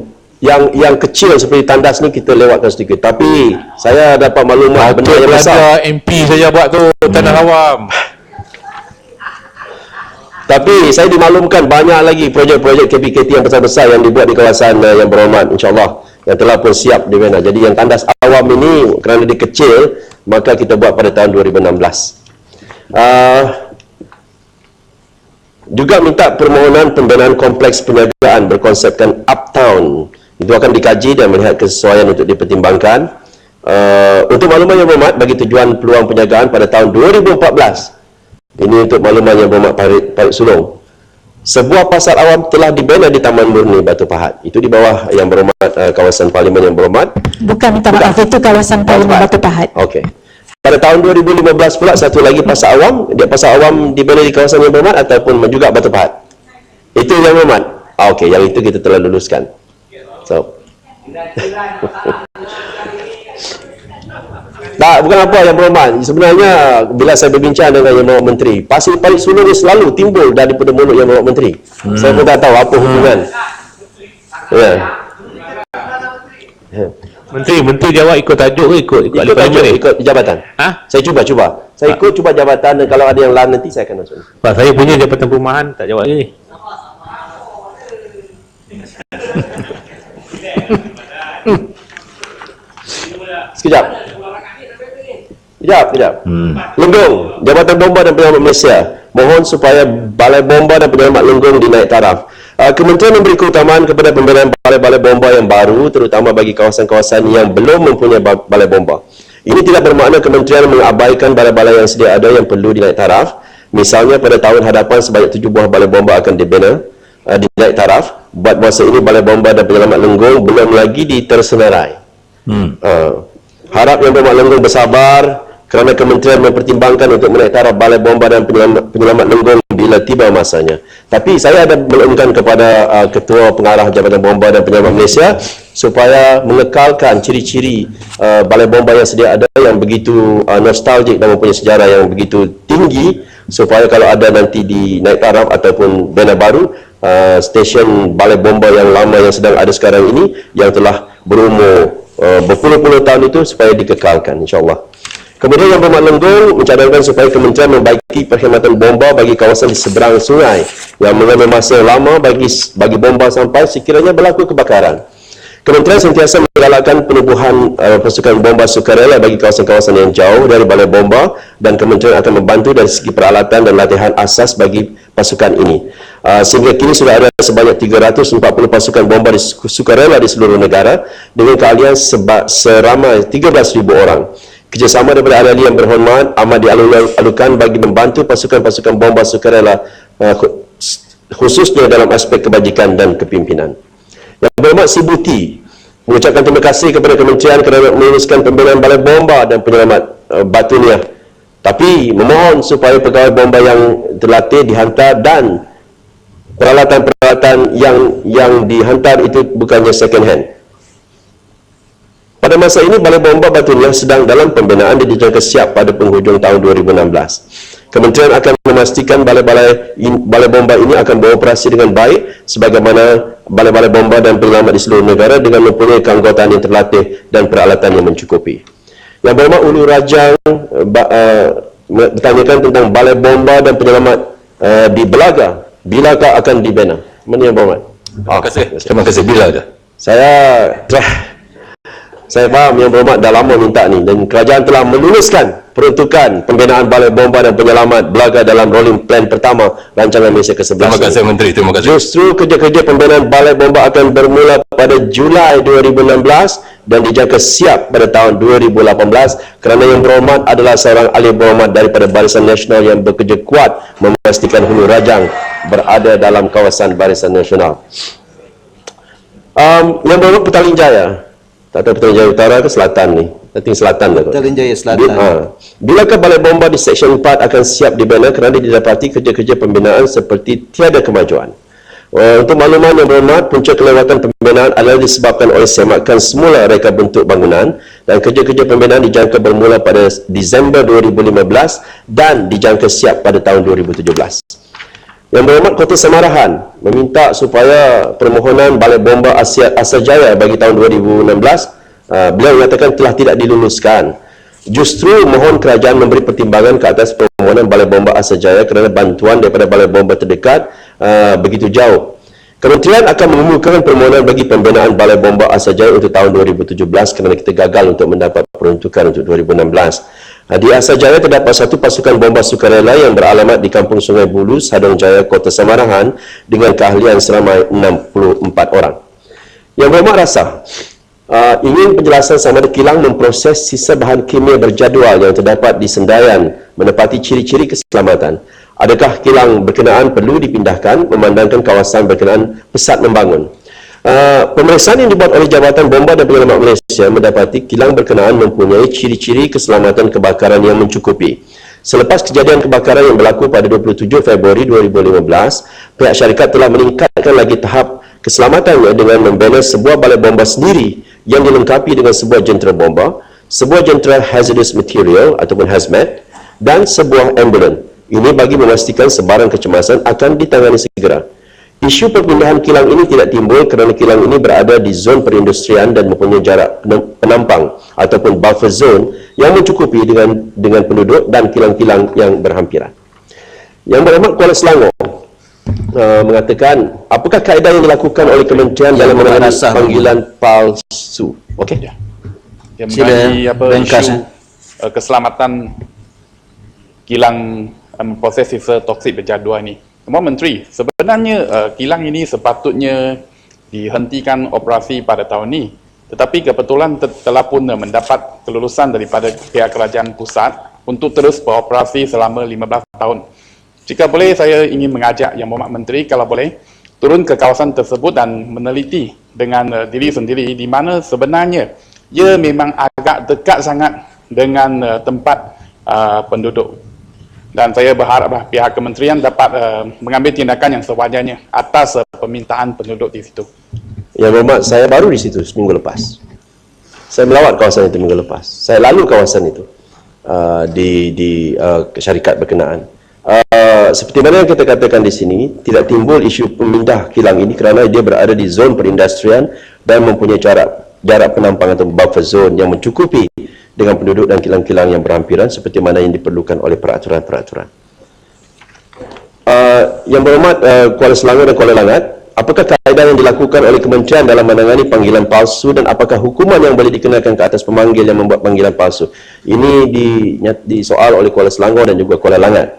yang kecil seperti tandas ni kita lewatkan sedikit, tapi saya dapat maklumat benda yang besar. MP saja buat tu tanah awam. Tapi saya dimaklumkan banyak lagi projek-projek KPKT yang besar-besar yang dibuat di kawasan Yang Berhormat, insyaAllah yang telah pun siap dibina. Jadi yang tandas awam ini kerana dia kecil, maka kita buat pada tahun 2016. Juga minta permohonan pembinaan kompleks perniagaan berkonsepkan Uptown. Itu akan dikaji dan melihat kesesuaian untuk dipertimbangkan. Untuk makluman Yang Berhormat, bagi tujuan peluang perniagaan pada tahun 2014, ini untuk makluman Yang Berhormat Parit Sulong, sebuah pasar awam telah dibina di Taman Murni Batu Pahat. Itu di bawah Yang Berhormat kawasan Parlimen Yang Berhormat. Bukan, minta maaf, itu kawasan Parlimen Batu Pahat. Okey. Pada tahun 2015 pula satu lagi pasar awam. Dia pasar awam dibina di kawasan Yang Berhormat ataupun juga Batu Pahat. Itu Yang Berhormat. Okey, yang itu kita telah luluskan. So. Tak, bukan apa yang berhormat. Sebenarnya bila saya berbincang dengan Yang Berhormat Menteri, pasir parit sulur ni selalu timbul daripada mulut Yang Berhormat Menteri. Saya pun tak tahu apa hubungan. Ya. Menteri jawab ikut tajuk ke ikut tajuk, ikut jabatan. Ha? Saya cuba. Saya ikut cuba jabatan dan kalau ada yang lain nanti saya akan masuk. Pak, saya punya Jabatan Perumahan tak jawab ni. Sekejap. Lenggong, Jabatan Bomba dan Penyelamat Malaysia mohon supaya Balai Bomba dan Penyelamat Lenggong dinaik taraf. Kementerian memberi keutamaan kepada pembinaan balai-balai bomba yang baru, terutama bagi kawasan-kawasan yang belum mempunyai balai bomba. Ini tidak bermakna kementerian mengabaikan balai-balai yang sedia ada yang perlu dinaik taraf. Misalnya pada tahun hadapan sebanyak 7 buah balai bomba akan dibina, dinaik taraf. Buat masa ini Balai Bomba dan Penyelamat Lenggong belum lagi ditersenarai. Harap Yang Berhormat Lenggong bersabar kerana kementerian mempertimbangkan untuk menaik taraf Balai Bomba dan Penyelamat Lenggong bila tiba masanya. Tapi saya ada melengkan kepada Ketua Pengarah Jabatan Bomba dan Penyelamat Malaysia supaya mengekalkan ciri-ciri Balai Bomba yang sedia ada yang begitu nostalgik dan mempunyai sejarah yang begitu tinggi, supaya kalau ada nanti dinaik taraf ataupun bina baru, stesen Balai Bomba yang lama yang sedang ada sekarang ini yang telah berumur berpuluh-puluh tahun itu supaya dikekalkan, insyaAllah. Kemudian Yang Berhormat Lenggong mencadangkan supaya kementerian membaiki perkhidmatan bomba bagi kawasan di seberang sungai yang mengambil masa lama bagi bomba sampai sekiranya berlaku kebakaran. Kementerian sentiasa menggalakkan penubuhan pasukan bomba sukarela bagi kawasan-kawasan yang jauh dari balai bomba dan kementerian akan membantu dari segi peralatan dan latihan asas bagi pasukan ini. Sehingga kini sudah ada sebanyak 340 pasukan bomba sukarela di seluruh negara dengan keahlian seramai 13,000 orang. Kerjasama daripada ahli yang berhormat amat dialu-alukan bagi membantu pasukan-pasukan bomba sukarela khususnya dalam aspek kebajikan dan kepimpinan. Yang Berhormat Sibuti mengucapkan terima kasih kepada kementerian kerana meneruskan pembinaan Balai Bomba dan Penyelamat Batuniah. Tapi memohon supaya pegawai bomba yang terlatih dihantar dan peralatan-peralatan yang dihantar itu bukannya second hand. Pada masa ini Balai Bomba Batuniah sedang dalam pembinaan dan dijangka siap pada penghujung tahun 2016. Kementerian akan memastikan balai bomba ini akan beroperasi dengan baik sebagaimana balai-balai bomba dan penyelamat di seluruh negara dengan mempunyai keanggotaan yang terlatih dan peralatan yang mencukupi. Yang Berhormat Ulu Rajang bertanyakan tentang balai bomba dan penyelamat di Belaga, bilakah akan dibina? Mana Yang Berhormat? Terima kasih. Bila ada? Saya faham Yang Berhormat dah lama minta ni dan kerajaan telah meluluskan peruntukan pembinaan Balai Bomba dan Penyelamat Belaga dalam rolling plan pertama rancangan Malaysia ke-11. Terima kasih Menteri, terima kasih. Justru kerja-kerja pembinaan Balai Bomba akan bermula pada Julai 2016 dan dijangka siap pada tahun 2018 kerana Yang Berhormat adalah seorang ahli berhormat daripada Barisan Nasional yang bekerja kuat memastikan Hulu Rajang berada dalam kawasan Barisan Nasional. Yang Berhormat Petaling Jaya, tak tahu Petaling Jaya Utara ke Selatan ni? Nanti Selatan lah. Petaling Jaya Selatan. Bilakah Balai Bomba di Seksyen 4 akan siap dibina kerana didapati kerja-kerja pembinaan seperti tiada kemajuan? Untuk makluman Yang Berhormat, punca kelewatan pembinaan adalah disebabkan oleh semakan semula reka bentuk bangunan dan kerja-kerja pembinaan dijangka bermula pada Disember 2015 dan dijangka siap pada tahun 2017. Yang Berhormat Kota Samarahan meminta supaya permohonan Balai Bomba Asajaya bagi tahun 2016 beliau mengatakan telah tidak diluluskan. Justru mohon kerajaan memberi pertimbangan ke atas permohonan Balai Bomba Asajaya kerana bantuan daripada Balai Bomba terdekat begitu jauh. Kementerian akan mengemukakan permohonan bagi pembinaan Balai Bomba Asajaya untuk tahun 2017 kerana kita gagal untuk mendapat peruntukan untuk 2016. Di Asajaya terdapat satu pasukan bomba sukarela yang beralamat di Kampung Sungai Bulu, Sadong Jaya, Kota Samarahan dengan keahlian seramai 64 orang. Yang Berhormat rasa ingin penjelasan sama ada kilang memproses sisa bahan kimia berjadual yang terdapat di Sendayan menepati ciri-ciri keselamatan. Adakah kilang berkenaan perlu dipindahkan memandangkan kawasan berkenaan pesat membangun? Pemeriksaan yang dibuat oleh Jabatan Bomba dan Penyelamat Malaysia mendapati kilang berkenaan mempunyai ciri-ciri keselamatan kebakaran yang mencukupi. Selepas kejadian kebakaran yang berlaku pada 27 Februari 2015, pihak syarikat telah meningkatkan lagi tahap keselamatannya dengan membina sebuah balai bomba sendiri yang dilengkapi dengan sebuah jentera bomba, sebuah jentera hazardous material ataupun hazmat dan sebuah ambulans. Ini bagi memastikan sebarang kecemasan akan ditangani segera. Isu perpindahan kilang ini tidak timbul kerana kilang ini berada di zon perindustrian dan mempunyai jarak penampang ataupun buffer zone yang mencukupi dengan penduduk dan kilang-kilang yang berhampiran. Yang Berhormat Kuala Selangor mengatakan, apakah kaedah yang dilakukan oleh kementerian dalam menangani panggilan palsu? Okey. Yang mengenai isu keselamatan kilang memproses sisa toksik berjadual ini. Semua Menteri, sebenarnya kilang ini sepatutnya dihentikan operasi pada tahun ini. Tetapi kebetulan telah pun mendapat kelulusan daripada pihak kerajaan pusat untuk terus beroperasi selama 15 tahun. Jika boleh, saya ingin mengajak Yang Berhormat Menteri, kalau boleh, turun ke kawasan tersebut dan meneliti dengan diri sendiri di mana sebenarnya ia memang agak dekat sangat dengan tempat penduduk. Dan saya berharap pihak kementerian dapat mengambil tindakan yang sewajarnya atas permintaan penduduk di situ. Yang Berhormat, saya baru di situ seminggu lepas. Saya melawat kawasan itu minggu lepas. Saya lalu kawasan itu di syarikat berkenaan. Seperti mana yang kita katakan di sini, tidak timbul isu pemindah kilang ini kerana dia berada di zon perindustrian dan mempunyai jarak penampang atau buffer zone yang mencukupi dengan penduduk dan kilang-kilang yang berhampiran seperti mana yang diperlukan oleh peraturan-peraturan. Yang Berhormat Kuala Selangor dan Kuala Langat, apakah kaedah yang dilakukan oleh kementerian dalam menangani panggilan palsu dan apakah hukuman yang boleh dikenakan ke atas pemanggil yang membuat panggilan palsu? Ini disoal oleh Kuala Selangor dan juga Kuala Langat.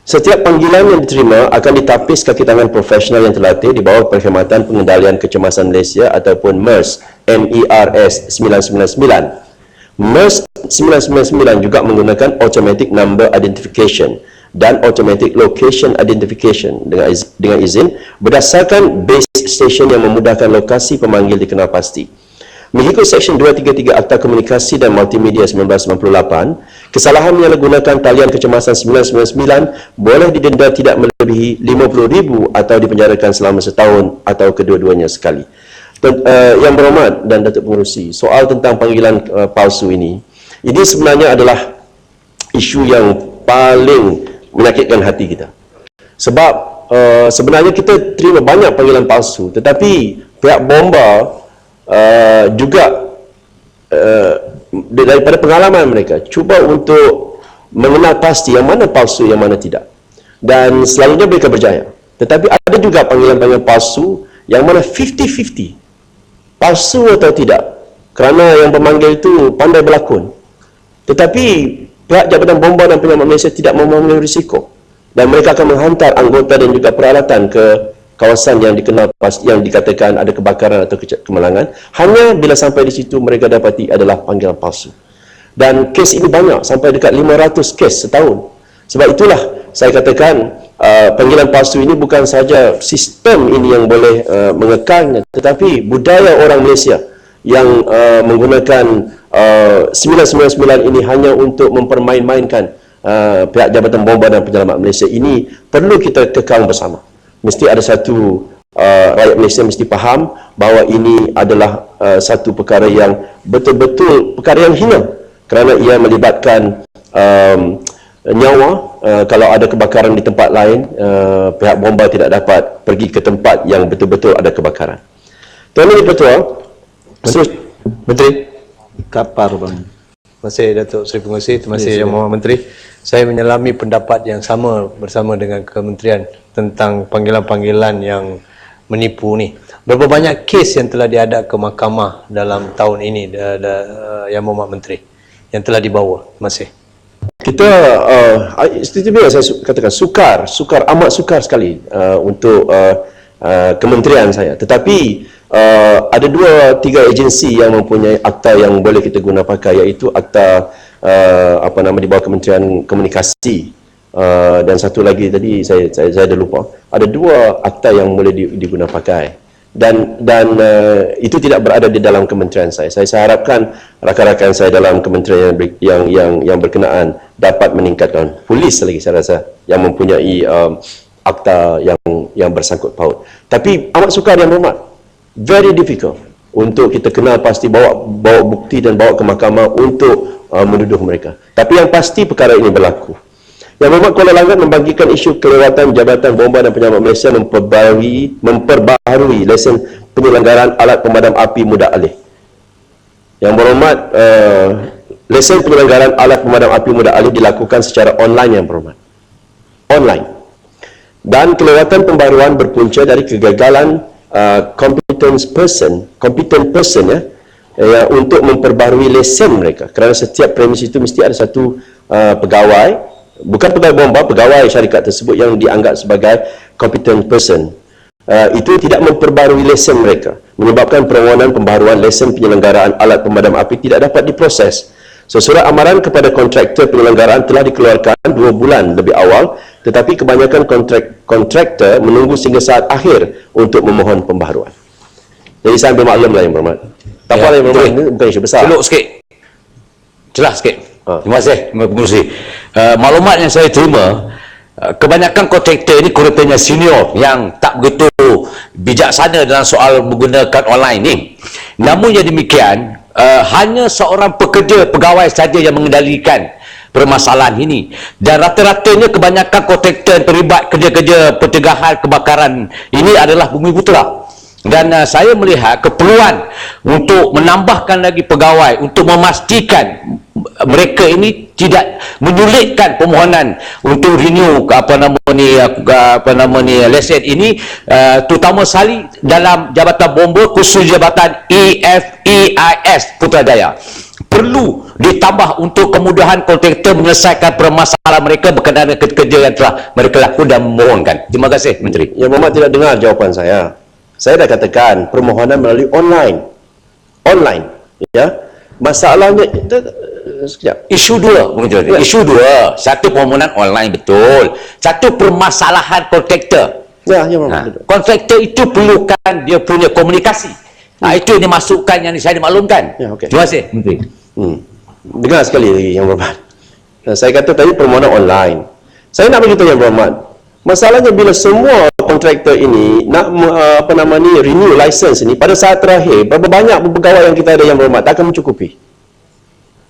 Setiap panggilan yang diterima akan ditapis kaki tangan profesional yang terlatih di bawah Perkhidmatan Pengendalian Kecemasan Malaysia ataupun MERS, MERS 999. MERS 999 juga menggunakan Automatic Number Identification dan Automatic Location Identification dengan izin berdasarkan base station yang memudahkan lokasi pemanggil dikenal pasti. Mengikut Seksyen 233 Akta Komunikasi dan Multimedia 1998, kesalahan menyalahgunakan talian kecemasan 999 boleh didenda tidak melebihi RM50,000 atau dipenjarakan selama setahun atau kedua-duanya sekali. Yang Berhormat dan Datuk Pengerusi, soal tentang panggilan palsu ini sebenarnya adalah isu yang paling menyakitkan hati kita. Sebab sebenarnya kita terima banyak panggilan palsu, tetapi pihak bomba juga daripada pengalaman mereka cuba untuk mengenal pasti yang mana palsu, yang mana tidak, dan selalunya mereka berjaya. Tetapi ada juga panggilan-panggilan palsu yang mana 50-50 palsu atau tidak, kerana yang pemanggil itu pandai berlakon, tetapi pihak Jabatan Bomba dan Penyelamat Malaysia tidak mengambil risiko dan mereka akan menghantar anggota dan juga peralatan ke kawasan yang dikenal yang dikatakan ada kebakaran atau kemalangan. Hanya bila sampai di situ mereka dapati adalah panggilan palsu. Dan kes ini banyak, sampai dekat 500 kes setahun. Sebab itulah saya katakan panggilan palsu ini bukan saja sistem ini yang boleh mengekalnya, tetapi budaya orang Malaysia yang menggunakan 999 ini hanya untuk mempermain-mainkan pihak Jabatan Bomba dan Penyelamat Malaysia ini perlu kita kekang bersama. Mesti ada satu rakyat Malaysia mesti faham bahawa ini adalah satu perkara yang betul-betul perkara yang hina kerana ia melibatkan nyawa. Kalau ada kebakaran di tempat lain, pihak bomba tidak dapat pergi ke tempat yang betul-betul ada kebakaran. Tuan Menteri Pertua, Menteri Kapar bang. Terima kasih Datuk Seri Pengerusi, terima kasih Yang Berhormat Menteri. Saya menyelami pendapat yang sama bersama dengan Kementerian tentang panggilan-panggilan yang menipu ni. Berapa banyak kes yang telah diadap ke mahkamah dalam tahun ini, Yang Berhormat Menteri, yang telah dibawa? Terima kasih. Kita seperti biasa saya katakan sukar amat sukar sekali untuk kementerian saya, tetapi ada 2-3 agensi yang mempunyai akta yang boleh kita guna pakai, iaitu akta di bawah Kementerian Komunikasi, dan satu lagi tadi saya dah lupa. Ada 2 akta yang boleh diguna pakai, dan itu tidak berada di dalam kementerian saya. Saya harapkan rakan-rakan saya dalam kementerian yang berkenaan dapat meningkatkan. Polis lagi saya rasa yang mempunyai akta yang bersangkut paut. Tapi amat sukar Yang Berhormat, very difficult untuk kita kenal pasti, bawa bukti dan bawa ke mahkamah untuk menuduh mereka. Tapi yang pasti perkara ini berlaku. Yang Berhormat Kuala Langat membagikan isu kelewatan Jabatan Bomba dan Penyelamat Malaysia memperbaharui lesen penyelenggaraan alat pemadam api mudah alih. Yang Berhormat, lesen penyelenggaraan alat pemadam api mudah alih dilakukan secara online, Yang Berhormat. Online. Dan kelewatan pembaharuan berpunca dari kegagalan competent person untuk memperbaharui lesen mereka, kerana setiap premis itu mesti ada satu pegawai, bukan pegawai bomba, pegawai syarikat tersebut yang dianggap sebagai competent person. Itu tidak memperbaharui lesen mereka, menyebabkan permohonan pembaharuan lesen penyelenggaraan alat pemadam api tidak dapat diproses. So, surat amaran kepada kontraktor penyelenggaraan telah dikeluarkan 2 bulan lebih awal, tetapi kebanyakan kontraktor menunggu sehingga saat akhir untuk memohon pembaharuan. Jadi saya ambil maklum lah, Yang Berhormat. Tak apa, Yang Berhormat, ini bukan isu besar. Elok sikit. Jelas sikit. Terima kasih, pengerusi. Maklumat yang saya terima, kebanyakan kontraktor ini kontraktornya senior yang tak begitu bijaksana dalam soal menggunakan online ni. Namun yang demikian, hanya seorang pegawai saja yang mengendalikan permasalahan ini, dan rata-ratanya kebanyakan kontraktor yang terlibat kerja-kerja pencegahan kebakaran ini adalah Bumi Putra. Dan saya melihat keperluan untuk menambahkan lagi pegawai untuk memastikan mereka ini tidak menyulitkan permohonan untuk renew lesen ini, terutama sekali dalam Jabatan Bomba, khusus Jabatan EFEIS Putrajaya. Perlu ditambah untuk kemudahan kontraktor menyelesaikan permasalahan mereka berkenaan dengan kerja yang telah mereka lakukan dan memohonkan. Terima kasih, Menteri. Yang Berhormat tidak dengar jawapan saya. Saya dah katakan permohonan melalui online, ya. Masalahnya sekejap. Isu dua, isu dua. Satu permohonan online, betul. Satu permasalahan kontraktor. Ya, Yang Berhormat. Kontraktor itu perlukan dia punya komunikasi. Itu yang dimasukkan, yang saya dimaklumkan. Ya, okay. Terima kasih, Menteri. Dengar sekali lagi, Yang Berhormat. Saya kata tadi permohonan online. Saya nak beritahu Yang Berhormat, masalahnya bila semua kontraktor ini nak renew license ini pada saat terakhir, berapa banyak pegawai yang kita ada, Yang Berhormat, tak akan mencukupi.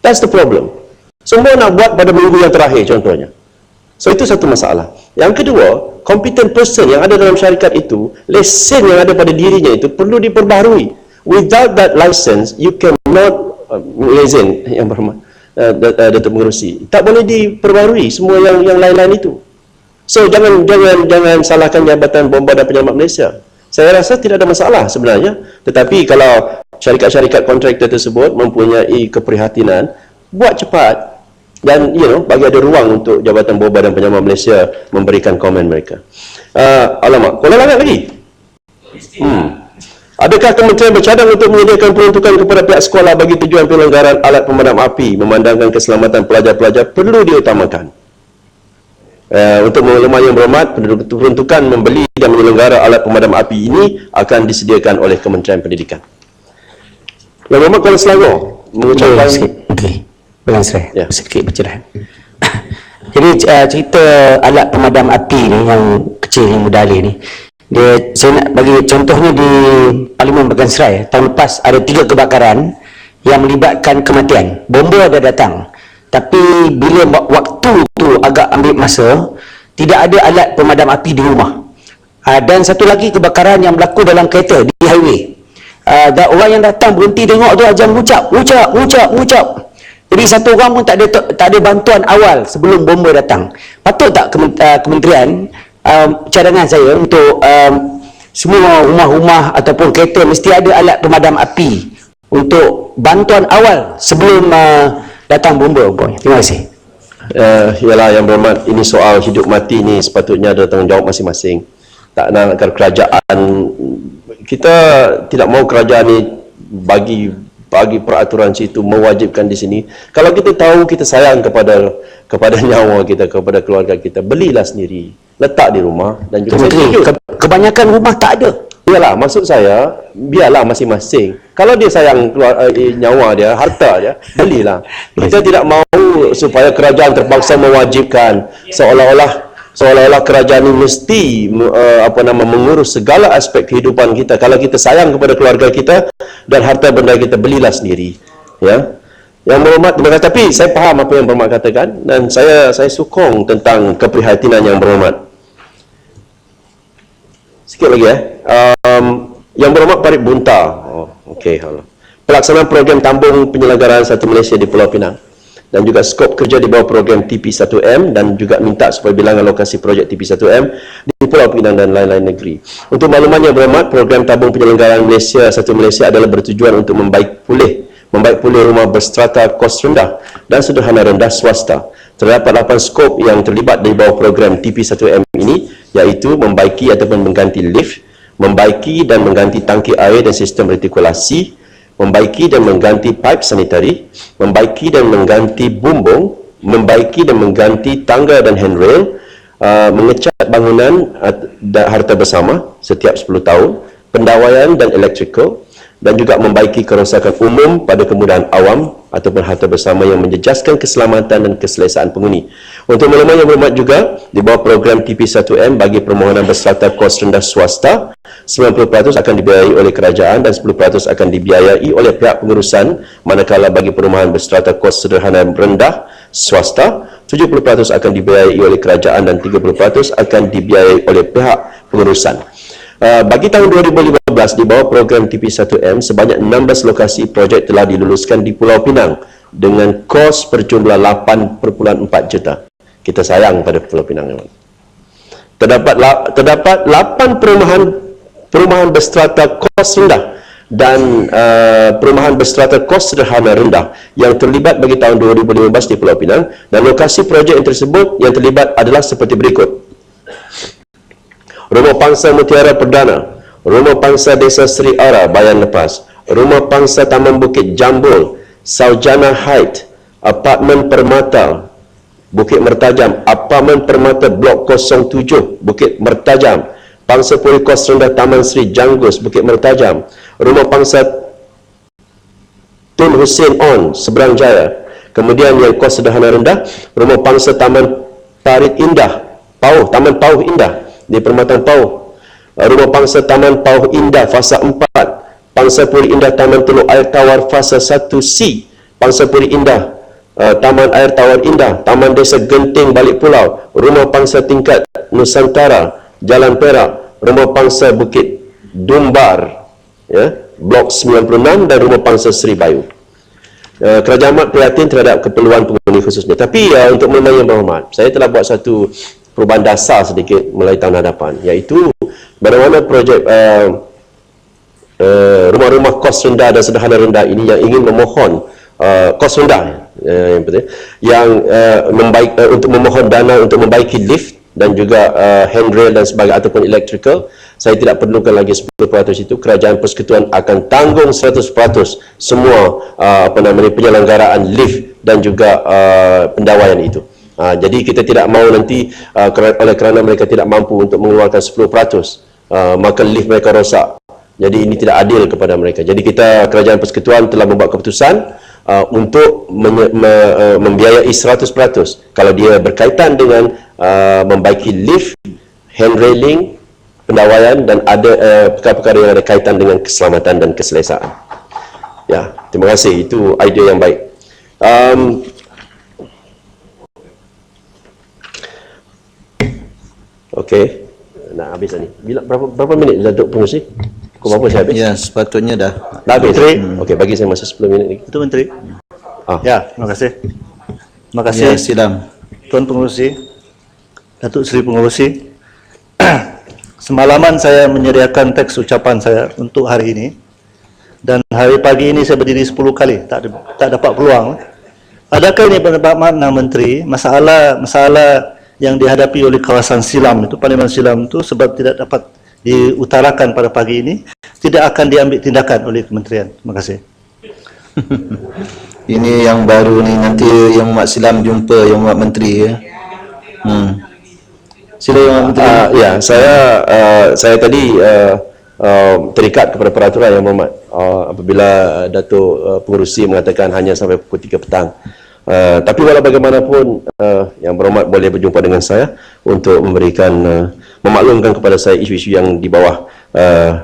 That's the problem. Semua nak buat pada minggu yang terakhir contohnya. So itu satu masalah. Yang kedua, competent person yang ada dalam syarikat itu, lesen yang ada pada dirinya itu perlu diperbaharui. Without that license, you cannot lesen, Yang Berhormat, Datuk Pengerusi, tak boleh diperbaharui semua yang lain-lain itu. So jangan salahkan Jabatan Bomba dan Penyelamat Malaysia. Saya rasa tidak ada masalah sebenarnya, tetapi kalau syarikat-syarikat kontraktor tersebut mempunyai keprihatinan, buat cepat dan bagi ada ruang untuk Jabatan Bomba dan Penyelamat Malaysia memberikan komen mereka. Alamak, Kuala Langat lagi. Adakah Kementerian bercadang untuk menyediakan peruntukan kepada pihak sekolah bagi tujuan penyelenggaraan alat pemadam api, memandangkan keselamatan pelajar-pelajar perlu diutamakan? Untuk maklumat Yang Berhormat, peruntukan membeli dan menyelenggara alat pemadam api ini akan disediakan oleh Kementerian Pendidikan. Yang Berhormat Kuala Selangor mengucapkan ya. Sedikit pencerahan. Jadi cerita alat pemadam api ni yang kecil yang mudah alih ni, saya nak bagi contohnya di Parlimen Bagan Serai tahun lepas ada 3 kebakaran yang melibatkan kematian. Bomba ada datang, tapi bila waktu tu agak ambil masa, tidak ada alat pemadam api di rumah. Dan satu lagi kebakaran yang berlaku dalam kereta di highway. Dan orang yang datang berhenti tengok tu ajam ucap. Jadi satu orang pun tak ada bantuan awal sebelum bomba datang. Patut tak kementerian, cadangan saya untuk semua rumah-rumah ataupun kereta mesti ada alat pemadam api untuk bantuan awal sebelum datang bomba. Terima kasih. Ialah Yang Berhormat, ini soal hidup mati ni sepatutnya ada tanggungjawab masing-masing. Tak nak kerajaan, kita tidak mahu kerajaan ni bagi peraturan situ mewajibkan di sini. Kalau kita tahu kita sayang kepada nyawa kita, kepada keluarga kita, belilah sendiri, letak di rumah. Dan juga kebanyakan rumah tak ada. Yalah, maksud saya biarlah masing-masing. Kalau dia sayang nyawa dia, harta dia, belilah. Kita tidak mahu supaya kerajaan terpaksa mewajibkan, seolah-olah seolah-olah kerajaan ini mesti mengurus segala aspek kehidupan kita. Kalau kita sayang kepada keluarga kita dan harta benda kita, belilah sendiri. Ya. Yang berhormat, terima kasih. Tapi saya faham apa yang berhormat katakan dan saya sokong tentang keprihatinan yang berhormat. Sikit lagi yang berhormat Parit Bunta. Okey, pelaksanaan program tambung penyelenggaraan Satu Malaysia di Pulau Pinang dan juga skop kerja di bawah program TP1M dan juga minta supaya bilangan lokasi projek TP1M di Pulau Pinang dan lain-lain negeri. Untuk makluman yang berhormat, program tabung penyelenggaraan Malaysia Satu Malaysia adalah bertujuan untuk membaik pulih rumah berstrata kos rendah dan sederhana rendah swasta. Terdapat 8 skop yang terlibat di bawah program TP1M ini, iaitu membaiki ataupun mengganti lift, membaiki dan mengganti tangki air dan sistem retikulasi, membaiki dan mengganti pipe sanitari, membaiki dan mengganti bumbung, membaiki dan mengganti tangga dan handrail, mengecat bangunan harta bersama setiap 10 tahun, pendawaian dan elektrikal, dan juga membaiki kerosakan umum pada kemudahan awam ataupun harta bersama yang menjejaskan keselamatan dan keselesaan penghuni. Untuk makluman yang berhormat juga, di bawah program TP1M bagi permohonan berstrata kos rendah swasta, 90% akan dibiayai oleh kerajaan dan 10% akan dibiayai oleh pihak pengurusan, manakala bagi perumahan berstrata kos sederhana rendah swasta, 70% akan dibiayai oleh kerajaan dan 30% akan dibiayai oleh pihak pengurusan. Bagi tahun 2015 di bawah program TP1M, sebanyak 16 lokasi projek telah diluluskan di Pulau Pinang dengan kos berjumlah 8.4 juta. Kita sayang pada Pulau Pinang. Terdapat 8 perumahan berstrata kos rendah dan perumahan berstrata kos sederhana rendah yang terlibat bagi tahun 2015 di Pulau Pinang, dan lokasi projek yang tersebut yang terlibat adalah seperti berikut. Rumah Pangsa Mutiara Perdana, Rumah Pangsa Desa Seri Ara, Bayan Lepas, Rumah Pangsa Taman Bukit Jambul, Saujana Height, Apartmen Permata Bukit Mertajam, Apartmen Permata Blok 07 Bukit Mertajam, Pangsa Puri Kos Rendah Taman Sri Janggus Bukit Mertajam, Rumah Pangsa Tun Hussein On Seberang Jaya. Kemudian yang kos sederhana rendah, Rumah Pangsa Taman Parit Indah Pauh, Taman Pauh Indah di Permatan Pauh, Rumah Pangsa Taman Pauh Indah Fasa 4, Pangsa Puri Indah Taman Teluk Air Tawar Fasa 1C, Pangsa Puri Indah Taman Air Tawar Indah, Taman Desa Genting Balik Pulau, Rumah Pangsa Tingkat Nusantara Jalan Perak, Rumah Pangsa Bukit Dumbar Blok 96 dan Rumah Pangsa Seri Bayu. Kerajaan amat prihatin terhadap keperluan penghuni khususnya. Tapi untuk makluman yang berhormat, saya telah buat satu perubahan dasar sedikit mulai tahun hadapan, iaitu mana-mana projek rumah-rumah kos rendah dan sederhana rendah ini yang ingin memohon kos rendah untuk memohon dana untuk membaiki lift dan juga handrail dan sebagainya ataupun electrical, saya tidak perlukan lagi 10% itu. Kerajaan Persekutuan akan tanggung 100% semua penyelenggaraan lift dan juga pendawaian itu. Jadi kita tidak mahu nanti oleh kerana mereka tidak mampu untuk mengeluarkan 10%, maka lift mereka rosak. Jadi ini tidak adil kepada mereka. Jadi Kerajaan Persekutuan telah membuat keputusan untuk membiayai 100% kalau dia berkaitan dengan membaiki lift, handrailing, pendawaian dan ada perkara-perkara yang ada kaitan dengan keselamatan dan keselesaan. Ya, terima kasih. Itu idea yang baik. Okey, nak habis ni. Berapa minit Datuk Pengerusi? Pukul berapa saya habis? Ya, sepatutnya dah. Dah habis? Okey, bagi saya masa 10 minit lagi. Itu Menteri. Ya, terima kasih. Terima kasih. Ya, silam. Tuan Pengerusi, Datuk Seri Pengerusi. Semalaman saya menyediakan teks ucapan saya untuk hari ini. Dan hari pagi ini saya berdiri 10 kali, tak dapat peluang. Adakah ini bermakna Menteri, masalah yang dihadapi oleh kawasan silam itu, Parlimen Silam itu, sebab tidak dapat diutarakan pada pagi ini, tidak akan diambil tindakan oleh Kementerian? Terima kasih. Ini yang baru ni, nanti yang Mak Silam jumpa yang Mak Menteri ya. Sila yang Mak Menteri. Ya, saya tadi terikat kepada peraturan yang berhormat. Apabila Datuk Pengerusi mengatakan hanya sampai pukul 3 petang, Tapi walau bagaimanapun, Yang Berhormat boleh berjumpa dengan saya untuk memberikan, memaklumkan kepada saya isu-isu yang di bawah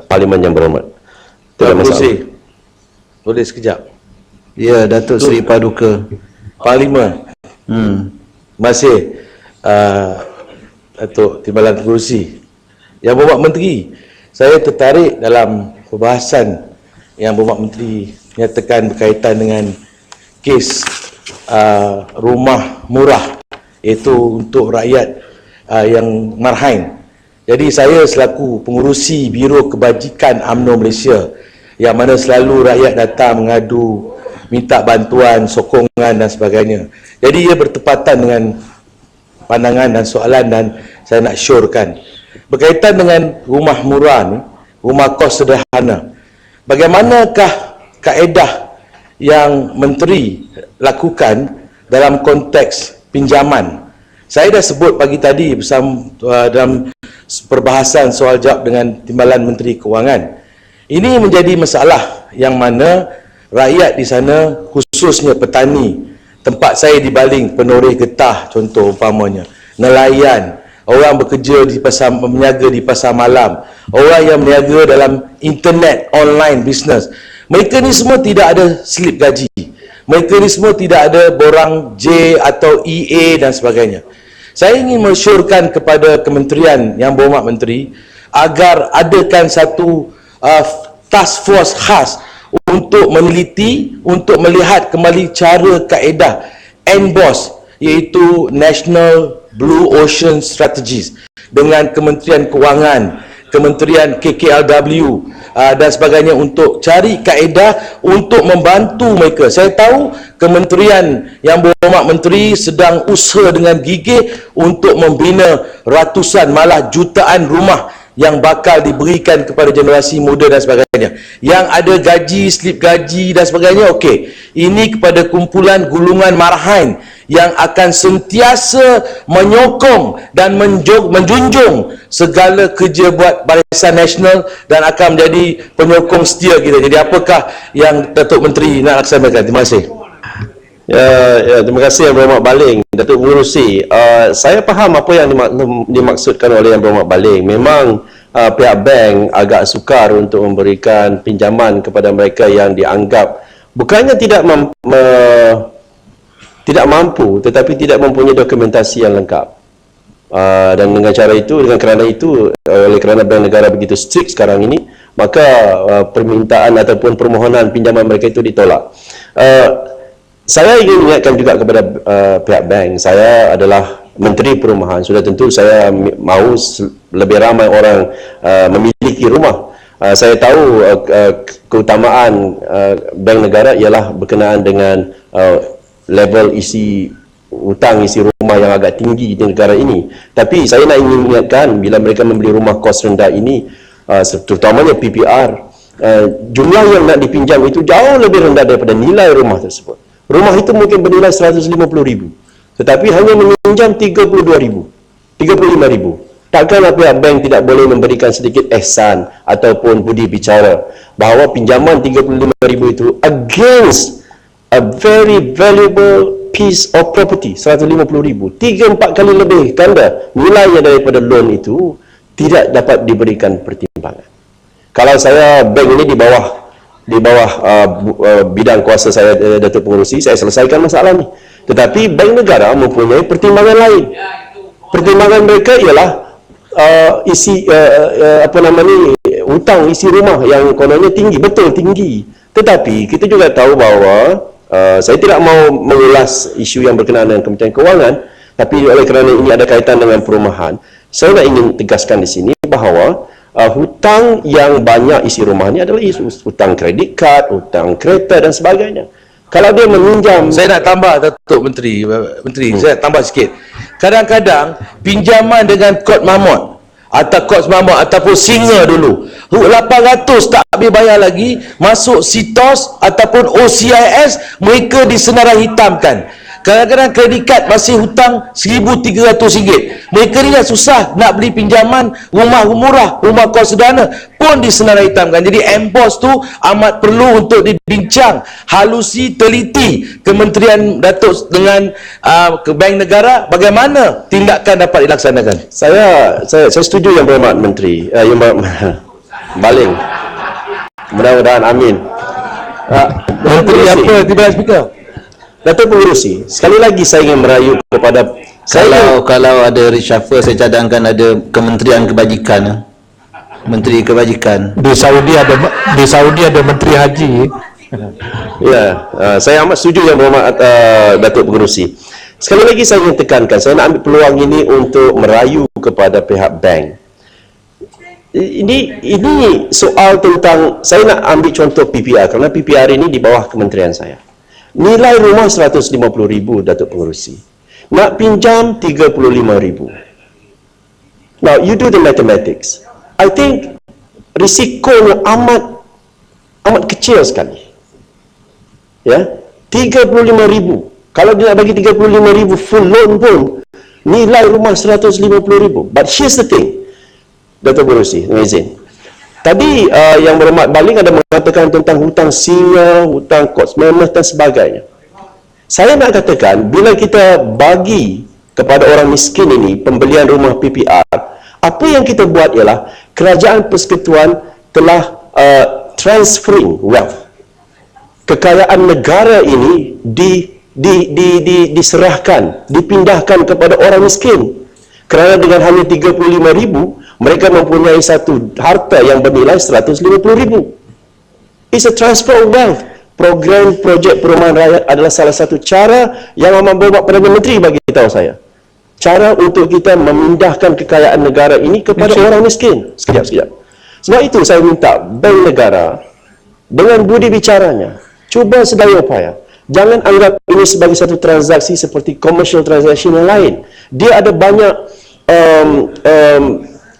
Parlimen Yang Berhormat. Tidak masalah. Boleh sekejap? Ya, Datuk Seri Paduka. Parlimen. Masih Datuk Timbalan Pengerusi. Yang Berhormat Menteri, saya tertarik dalam perbahasan Yang Berhormat Menteri nyatakan berkaitan dengan kes rumah murah, iaitu untuk rakyat yang marhain. Jadi saya selaku pengurusi Biro Kebajikan UMNO Malaysia, yang mana selalu rakyat datang mengadu, minta bantuan, sokongan dan sebagainya. Jadi ia bertepatan dengan pandangan dan soalan, dan saya nak syorkan berkaitan dengan rumah murah ni, rumah kos sederhana. Bagaimanakah kaedah yang menteri lakukan dalam konteks pinjaman? Saya dah sebut pagi tadi bersama dalam perbahasan soal jawab dengan Timbalan Menteri Kewangan. Ini menjadi masalah yang mana rakyat di sana, khususnya petani, tempat saya di Baling, penoreh getah contoh umpamanya, nelayan, orang bekerja di pasar, berniaga di pasar malam, orang yang berniaga dalam internet, online business, mereka ni semua tidak ada slip gaji. Mereka ni semua tidak ada borang J atau EA dan sebagainya. Saya ingin mensyorkan kepada Kementerian Yang Berhormat Menteri agar adakan satu task force khas untuk meneliti, untuk melihat kembali cara kaedah NBOS, iaitu National Blue Ocean Strategies, dengan Kementerian Kewangan, Kementerian KKLW dan sebagainya, untuk cari kaedah untuk membantu mereka. Saya tahu Kementerian Yang Berhormat Menteri sedang usaha dengan gigih untuk membina ratusan malah jutaan rumah yang bakal diberikan kepada generasi muda dan sebagainya. Yang ada gaji, slip gaji dan sebagainya, okey. Ini kepada kumpulan gulungan marhain yang akan sentiasa menyokong dan menjunjung segala kerja buat Barisan Nasional dan akan menjadi penyokong setia kita. Jadi apakah yang Datuk Menteri nak laksanakan? Terima kasih. Terima kasih Yang Berhormat Baling, Datuk Pengerusi. Saya faham apa yang dimaksudkan oleh Yang Berhormat Baling. Memang pihak bank agak sukar untuk memberikan pinjaman kepada mereka yang dianggap bukannya tidak mampu, tetapi tidak mempunyai dokumentasi yang lengkap. Dan dengan cara itu, oleh kerana bank negara begitu strict sekarang ini, maka permintaan ataupun permohonan pinjaman mereka itu ditolak. Saya ingin ingatkan juga kepada pihak bank, saya adalah Menteri Perumahan, sudah tentu saya mahu lebih ramai orang memiliki rumah. Saya tahu keutamaan bank negara ialah berkenaan dengan level isi hutang, isi rumah yang agak tinggi di negara ini. Tapi saya nak ingin ingatkan, bila mereka membeli rumah kos rendah ini, terutamanya PPR, jumlah yang nak dipinjam itu jauh lebih rendah daripada nilai rumah tersebut. Rumah itu mungkin bernilai 150,000, tetapi hanya meminjam 32,000, 35,000. Takkanlah pihak bank tidak boleh memberikan sedikit ihsan ataupun budi bicara bahawa pinjaman 35,000 itu against a very valuable piece of property, 150,000, 3-4 kali lebih ganda nilainya daripada loan itu, tidak dapat diberikan pertimbangan. Kalau saya bank ini di bawah bidang kuasa saya, Datuk Pengerusi, saya selesaikan masalah ni. Tetapi bank negara mempunyai pertimbangan lain. Pertimbangan mereka ialah hutang isi rumah yang kononnya tinggi, betul tinggi. Tetapi kita juga tahu bahawa saya tidak mahu mengulas isu yang berkenaan dengan Kementerian Kewangan, tapi oleh kerana ini ada kaitan dengan perumahan, saya nak ingin tegaskan di sini bahawa hutang yang banyak isi rumah ni adalah hutang kredit kad, hutang kereta dan sebagainya. Kalau dia meminjam, saya nak tambah Datuk Menteri, saya nak tambah sikit. Kadang-kadang pinjaman dengan kod mamot atau kod mamot ataupun singa dulu, 800 tak habis bayar lagi, masuk SITOS ataupun OCIS, mereka disenarai hitamkan. Kadang-kadang kredit kad masih hutang RM1,300. Mereka ni dah susah nak beli pinjaman rumah murah, rumah kos sederhana pun disenarai hitamkan. Jadi MPOS tu amat perlu untuk dibincang, halusi, teliti Kementerian Datuk dengan ke Bank Negara bagaimana tindakan dapat dilaksanakan. Saya setuju Yang Berhormat Menteri, Yang Berhormat Baling. Mudah-mudahan amin. Menteri apa tiba speaker? Datuk Pengerusi, sekali lagi saya ingin merayu kepada Kalau ada reshuffle, saya cadangkan ada Kementerian Kebajikan, Menteri Kebajikan. Di Saudi ada Menteri Haji. Ya, saya amat setuju Yang Berhormat Datuk Pengerusi. Sekali lagi saya ingin tekankan, saya nak ambil peluang ini untuk merayu kepada pihak bank. Ini soal tentang, saya nak ambil contoh PPR kerana PPR ini di bawah kementerian saya. Nilai rumah 150,000 Datuk Pengerusi. Nak pinjam 35,000. Now you do the mathematics. I think risikonya amat kecil sekali. Ya, 35,000. Kalau dia nak bagi 35,000 full loan pun nilai rumah 150,000. But here's the thing, Datuk Pengerusi, dengan izin. Tadi Yang Berhormat Baling ada mengatakan tentang hutang singa, hutang kos mammoth dan sebagainya. Saya nak katakan, bila kita bagi kepada orang miskin ini pembelian rumah PPR, apa yang kita buat ialah Kerajaan Persekutuan telah transferring wealth. Kekayaan negara ini diserahkan, dipindahkan kepada orang miskin. Kerana dengan hanya 35,000, mereka mempunyai satu harta yang bernilai 150,000. It's a transfer of wealth. Program projek perumahan rakyat adalah salah satu cara yang Amat Berhormat Perdana Menteri bagi tahu saya. Cara untuk kita memindahkan kekayaan negara ini kepada orang miskin. Sekejap. Sebab itu saya minta Bank Negara dengan budi bicaranya, cuba sedaya upaya. Jangan anggap ini sebagai satu transaksi seperti commercial transaction yang lain. Dia ada banyak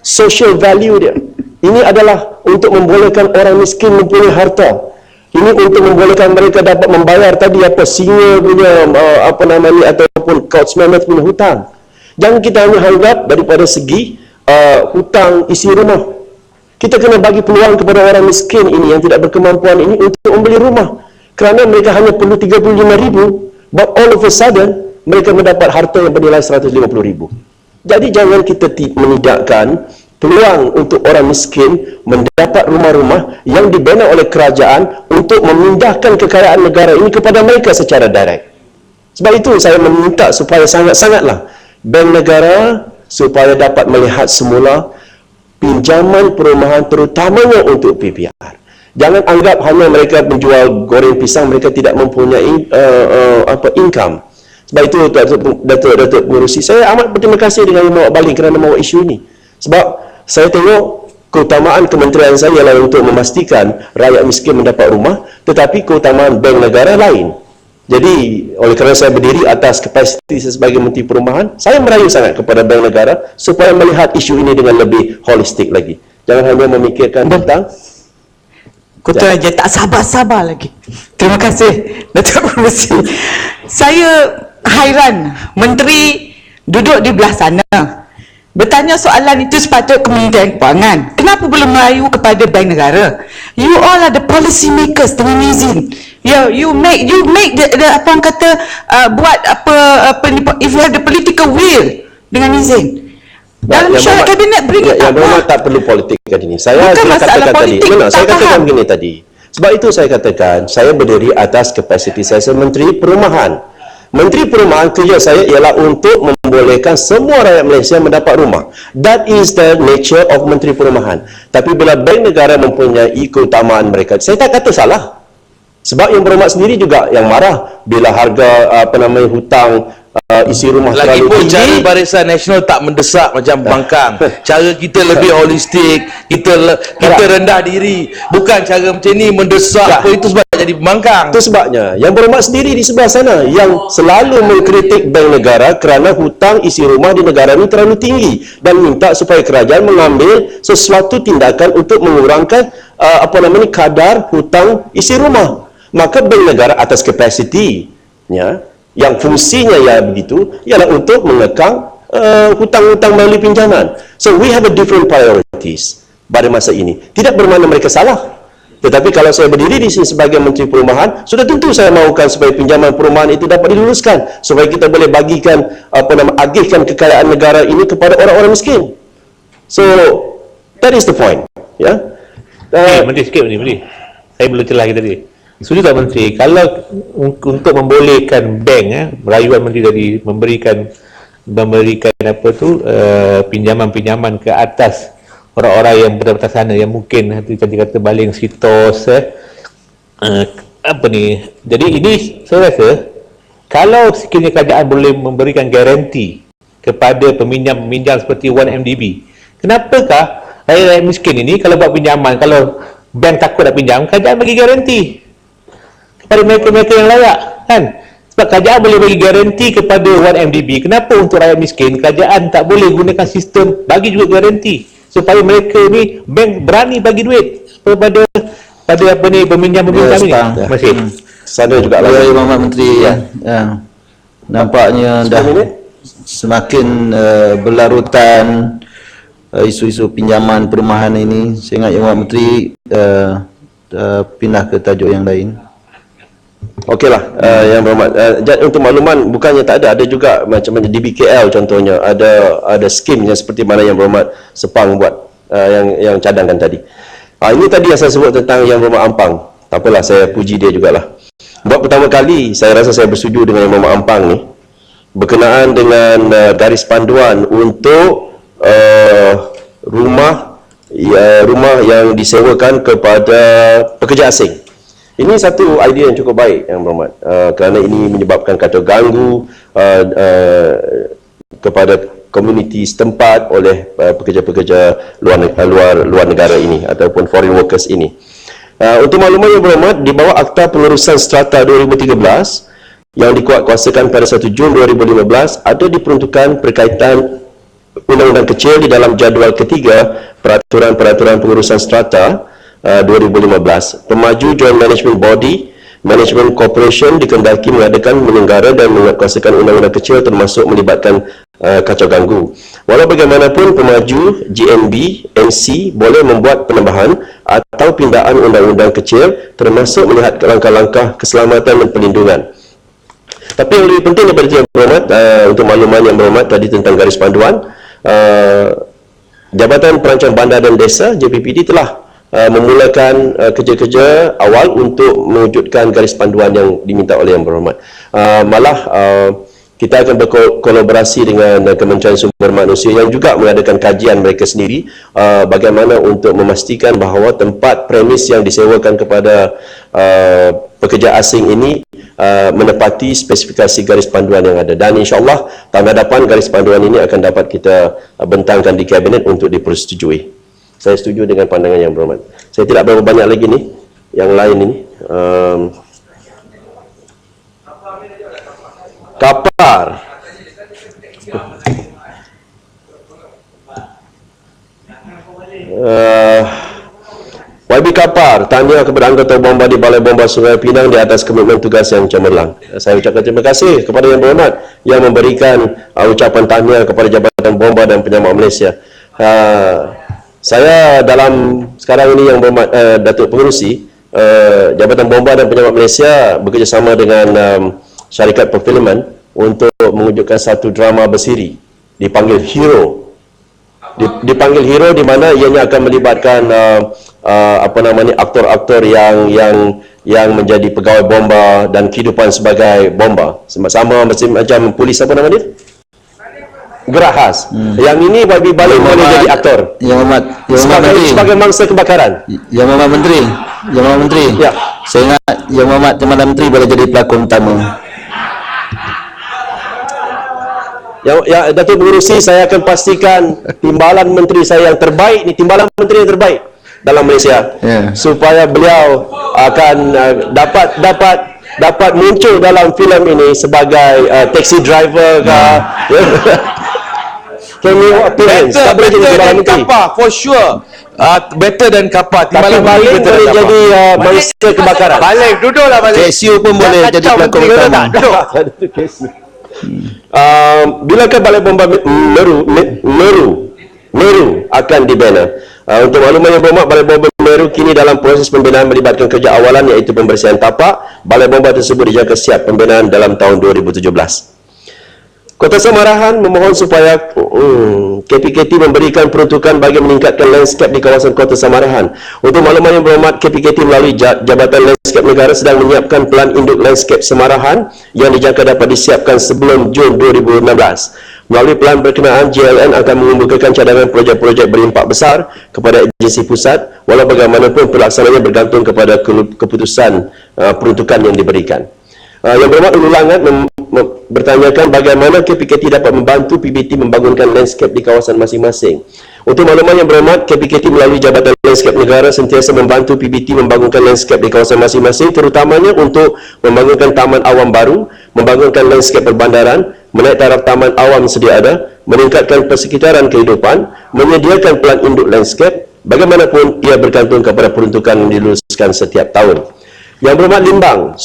social value dia. Ini adalah untuk membolehkan orang miskin mempunyai harta. Ini untuk membolehkan mereka dapat membayar tadi singa punya ataupun Coats Mammoth punya hutang. Jangan kita hanya anggap daripada segi hutang isi rumah. Kita kena bagi peluang kepada orang miskin ini yang tidak berkemampuan ini untuk membeli rumah. Kerana mereka hanya perlu 35,000, but all of a sudden mereka mendapat harta yang bernilai 150,000. Jadi jangan kita menidakkan peluang untuk orang miskin mendapat rumah-rumah yang dibina oleh kerajaan untuk memindahkan kekayaan negara ini kepada mereka secara direct. Sebab itu saya meminta supaya sangat-sangatlah Bank Negara supaya dapat melihat semula pinjaman perumahan terutamanya untuk PPR. Jangan anggap hanya mereka menjual goreng pisang, mereka tidak mempunyai income. Sebab itu Datuk Pengerusi, saya amat berterima kasih dengan Yang Berhormat Baling kerana membawa isu ini. Sebab saya tengok keutamaan kementerian saya ialah untuk memastikan rakyat miskin mendapat rumah, tetapi keutamaan Bank Negara lain. Jadi, oleh kerana saya berdiri atas kapasiti saya sebagai Menteri Perumahan, saya merayu sangat kepada Bank Negara supaya melihat isu ini dengan lebih holistik lagi. Jangan hanya memikirkan tentang Kota aja tak sabar-sabar lagi. Terima kasih Datuk Pengerusi. Saya hairan menteri duduk di belah sana bertanya soalan itu sepatut Kementerian Kewangan. Kenapa belum merayu kepada Bank Negara? You all are the policy makers dengan izin. You make the apa orang kata buat apa ni, if you have the political will dengan izin. Dalam syarat kabinet beri Yang Berhormat tak perlu politik kat ini. Saya katakan tadi. Saya katakan begini tadi. Sebab itu saya katakan saya berdiri atas kapasiti saya sebagai Menteri Perumahan. Menteri Perumahan kerja saya ialah untuk membolehkan semua rakyat Malaysia mendapat rumah. That is the nature of Menteri Perumahan. Tapi bila Bank Negara mempunyai keutamaan mereka, saya tak kata salah. Sebab Yang Berhormat sendiri juga yang marah bila harga hutang isi rumah terlalu Lagipun tinggi. cara Barisan Nasional tak mendesak macam pembangkang. Cara kita lebih holistik, kita rendah diri. Bukan cara macam ni mendesak. Itu sebab jadi pembangkang. Itu sebabnya Yang Berhormat sendiri di sebelah sana yang selalu mengkritik Bank Negara kerana hutang isi rumah di negara ini terlalu tinggi dan minta supaya kerajaan mengambil sesuatu tindakan untuk mengurangkan kadar hutang isi rumah. Maka Bank Negara atas kapasitinya yang fungsinya ya begitu ialah untuk mengekang hutang-hutang melalui pinjaman. So we have a different priorities pada masa ini. Tidak bermakna mereka salah. Tetapi kalau saya berdiri di sini sebagai Menteri Perumahan, sudah tentu saya mahukan supaya pinjaman perumahan itu dapat diluluskan supaya kita boleh bagikan agihkan kekayaan negara ini kepada orang-orang miskin. So that is the point. Ya. Menteri sikit Menteri. Saya belum celah kita tadi. Setuju tak Menteri, kalau untuk membolehkan bank, rayuan Menteri tadi memberikan apa tu pinjaman-pinjaman ke atas orang-orang yang berada sana yang mungkin nanti kata baling sitos apa ni. Jadi ini saya rasa kalau sekiranya kerajaan boleh memberikan garanti kepada peminjam-peminjam seperti 1MDB, kenapakah rakyat miskin ini kalau buat pinjaman, kalau bank takut nak pinjam, kerajaan bagi garanti kepada mereka-mereka yang layak kan? Sebab kerajaan boleh bagi garanti kepada 1MDB, kenapa untuk rakyat miskin kerajaan tak boleh gunakan sistem bagi juga garanti supaya mereka ni bank berani bagi duit kepada apa ni peminjam-peminjam ni. Terima kasih. Sana juga Ya, Muhammad Menteri ya. Nampaknya dah semakin berlarutan isu-isu pinjaman perumahan ini. Saya ingat Yang Muhammad Menteri pindah ke tajuk yang lain. Okeylah, Yang Berhormat, untuk makluman bukannya tak ada juga macam DBKL contohnya ada skim yang seperti mana Yang Berhormat Sepang buat yang cadangkan tadi. Ini tadi yang saya sebut tentang Yang Berhormat Ampang. Tak apalah, saya puji dia jugalah. Buat pertama kali saya rasa saya bersetuju dengan Yang Berhormat Ampang ni berkenaan dengan garis panduan untuk rumah yang disewakan kepada pekerja asing. Ini satu idea yang cukup baik Yang Berhormat, kerana ini menyebabkan kata ganggu kepada komuniti setempat oleh pekerja-pekerja luar negara ini ataupun foreign workers ini. Untuk makluman Yang Berhormat, di bawah Akta Pengurusan Strata 2013 yang dikuatkuasakan pada 1 Jun 2015 ada diperuntukkan berkaitan undang-undang kecil di dalam jadual ketiga peraturan pengurusan strata 2015. Pemaju Joint Management Body Management Corporation dikendaki mengadakan, menyenggara dan menguatkuasakan undang-undang kecil termasuk melibatkan kacau ganggu. Walau bagaimanapun, pemaju GNB NC boleh membuat penambahan atau pindaan undang-undang kecil termasuk melihat langkah-langkah keselamatan dan perlindungan. Tapi yang lebih penting daripada itu Yang Berhormat, untuk makluman Yang Berhormat tadi tentang garis panduan, Jabatan Perancang Bandar dan Desa JPPD telah memulakan kerja-kerja awal untuk mewujudkan garis panduan yang diminta oleh Yang Berhormat. Malah kita akan berkolaborasi dengan Kementerian Sumber Manusia yang juga mengadakan kajian mereka sendiri bagaimana untuk memastikan bahawa tempat premis yang disewakan kepada pekerja asing ini menepati spesifikasi garis panduan yang ada, dan insyaAllah tahun hadapan garis panduan ini akan dapat kita bentangkan di Kabinet untuk dipersetujui. Saya setuju dengan pandangan Yang Berhormat. Saya tidak berapa banyak lagi ni yang lain ini. Kapar. YB Kapar, tanya kepada anggota bomba di Balai Bomba Sungai Pinang di atas komitmen tugas yang cemerlang. Saya ucapkan terima kasih kepada Yang Berhormat yang memberikan ucapan tahniah kepada Jabatan Bomba dan Penyemak Malaysia. Saya dalam sekarang ini Yang Berhormat Datuk Pengerusi, Jabatan Bomba dan Penyemak Malaysia bekerjasama dengan syarikat perfilman untuk mewujudkan satu drama bersiri dipanggil Hero. Dipanggil Hero di mana ianya akan melibatkan aktor-aktor yang menjadi pegawai bomba dan kehidupan sebagai bomba. Sama macam polis apa nama dia? Gerahas. Yang ini bagi balik boleh jadi aktor. Yang Muhammad sebagai mangsa kebakaran. Yang Muhammad Menteri. Ya. Saya ingat Yang Muhammad Menteri boleh jadi pelakon utama. Ya, Datuk Pengerusi, saya akan pastikan timbalan menteri saya yang terbaik ni, timbalan menteri yang terbaik dalam Malaysia, supaya beliau akan dapat muncul dalam filem ini sebagai taxi driver ke cameo appearance. Tak boleh jadi Perdana Menteri. Kapar, for sure. Better than kapar. Tapi Baling boleh jadi mangsa kebakaran. Baling, duduklah Baling. Casio pun boleh jadi pelakon utama. Duduk. Bilakah Balai Bomba Meru akan dibina? Untuk makluman yang berhormat, Balai Bomba Meru kini dalam proses pembinaan melibatkan kerja awalan iaitu pembersihan tapak. Balai Bomba tersebut dijangka siap pembinaan dalam tahun 2017. Kota Samarahan memohon supaya KPKT memberikan peruntukan bagi meningkatkan landscape di kawasan Kota Samarahan. Untuk makluman yang berhormat, KPKT melalui Jabatan Landscape Negara sedang menyiapkan pelan induk landscape Samarahan yang dijangka dapat disiapkan sebelum Jun 2016. Melalui pelan berkenaan, JLN akan mengemukakan cadangan projek-projek berimpak besar kepada agensi pusat, walau bagaimanapun pelaksananya bergantung kepada keputusan peruntukan yang diberikan. Yang berhormat Ulu Langat bertanyakan bagaimana KPKT dapat membantu PBT membangunkan landscape di kawasan masing-masing. Untuk makluman yang berhormat, KPKT melalui Jabatan Landscape Negara sentiasa membantu PBT membangunkan landscape di kawasan masing-masing, terutamanya untuk membangunkan taman awam baru, membangunkan landscape perbandaran, menaik taraf taman awam sedia ada, meningkatkan persekitaran kehidupan, menyediakan pelan induk landscape. Bagaimanapun ia bergantung kepada peruntukan yang diluluskan setiap tahun. Yang berhormat Limbang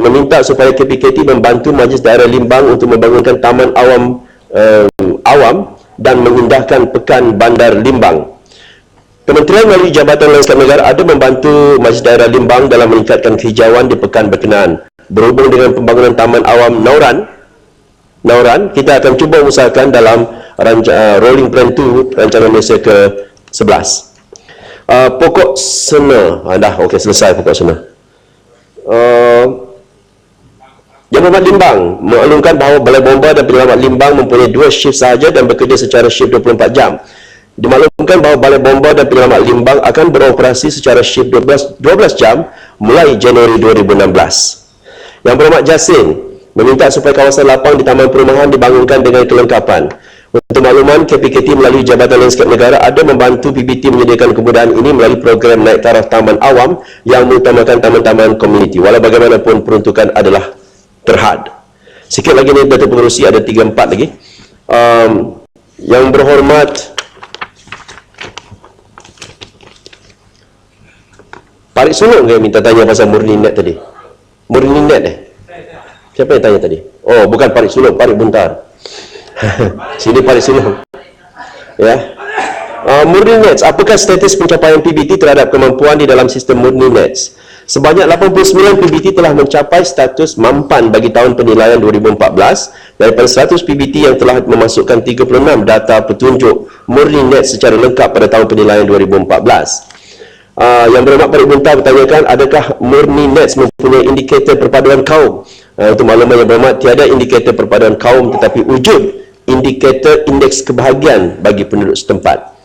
meminta supaya KPKT membantu Majlis Daerah Limbang untuk membangunkan taman awam dan mengindahkan pekan bandar Limbang. Kementerian melalui Jabatan Landscape Negara ada membantu Majlis Daerah Limbang dalam meningkatkan kehijauan di pekan berkenaan. Berhubung dengan pembangunan taman awam Nauran, kita akan cuba usahakan dalam Rolling Plan 2 Rancangan Malaysia ke-11. Pokok Sena, okey, selesai pokok Sena. Yang berhormat Limbang mengaklumkan bahawa Balai Bomba dan Penyelamat Limbang mempunyai 2 shift sahaja dan bekerja secara shift 24 jam. Dimaklumkan bahawa Balai Bomba dan Penyelamat Limbang akan beroperasi secara shift 12 jam mulai Januari 2016. Yang berhormat Jasin meminta supaya kawasan lapang di Taman Perumahan dibangunkan dengan kelengkapan. Untuk makluman, KPKT melalui Jabatan Landscape Negara ada membantu PBT menyediakan kemudahan ini melalui program naik taraf taman awam yang mengutamakan taman-taman komuniti. Walau bagaimanapun peruntukan adalah terhad. Sikit lagi ni Datuk Pengerusi, ada 3-4 lagi. Yang berhormat Parik Sulong yang minta tanya pasal Murni Net tadi. Murni Net Siapa yang tanya tadi? Oh, bukan Parik Sulong, Parik Buntar. Sini Parik Sulong. Ya. Murni Nets, apakah status pencapaian PBT terhadap kemampuan di dalam sistem Murni Nets? Sebanyak 89 PBT telah mencapai status mampan bagi tahun penilaian 2014 daripada 100 PBT yang telah memasukkan 36 data petunjuk Murni Nets secara lengkap pada tahun penilaian 2014. Yang berhormat Parik Buntar bertanyakan, adakah Murni Nets mempunyai indikator perpaduan kaum? Untuk makluman yang berhormat, tiada indikator perpaduan kaum tetapi wujud indikator indeks kebahagiaan bagi penduduk setempat.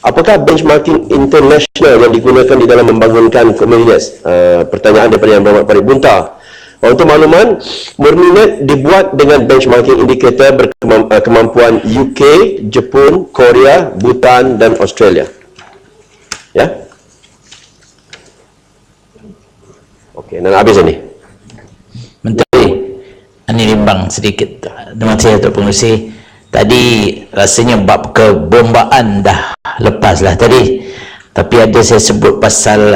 Apakah benchmarking international yang digunakan di dalam membangunkan komunitas? Pertanyaan daripada yang berhormat Parik Buntar. Untuk makluman, Murninet dibuat dengan benchmarking indikator berkemampuan UK, Jepun, Korea, Bhutan dan Australia. Ya? Okey, nak habis ini. Menteri, ini Limbang sedikit. Terima kasih Datuk Pengerusi. Tadi rasanya bab kebombaan dah lepas lah tadi. Tapi ada saya sebut pasal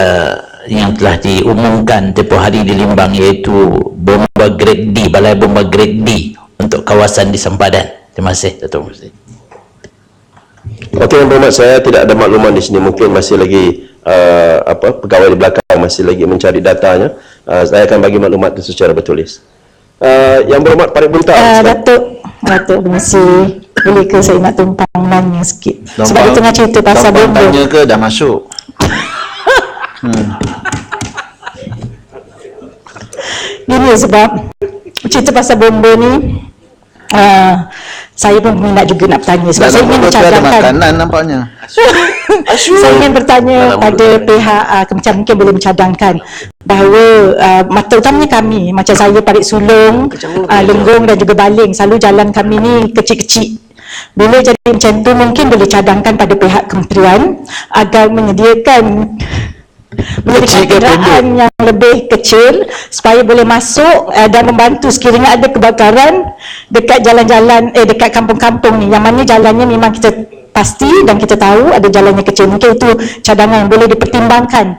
yang telah diumumkan tempoh hari di Limbang, iaitu bomba grade D, balai bomba grade D untuk kawasan di Sempadan. Terima kasih Datuk Pengerusi. Okey, yang berhormat, saya tidak ada makluman di sini. Mungkin masih lagi pegawai di belakang masih lagi mencari datanya. Saya akan bagi maklumat itu secara bertulis. Yang berhormat Parik Buntar. Datuk Pengerusi, boleh ke saya nak tumpang nanya sikit? Sebab dia tengah cerita pasal bomba. Tanya ke dah masuk? Gini sebab cerita pasal bomba ni, saya pun minat juga nak bertanya sebab saya ingin mencadangkan makanan nampaknya. Saya ingin bertanya pada pihak macam mungkin boleh mencadangkan bahawa terutamanya kami macam saya Parik Sulong, Lenggong dan juga Baling, selalu jalan kami ni kecil-kecil. Bila jadi macam tu mungkin boleh cadangkan pada pihak kementerian agar menyediakan kenderaan yang lebih kecil supaya boleh masuk dan membantu sekiranya ada kebakaran dekat jalan-jalan dekat kampung-kampung ni, yang mana jalannya memang kita pasti dan kita tahu ada jalannya kecil. Mungkin itu cadangan yang boleh dipertimbangkan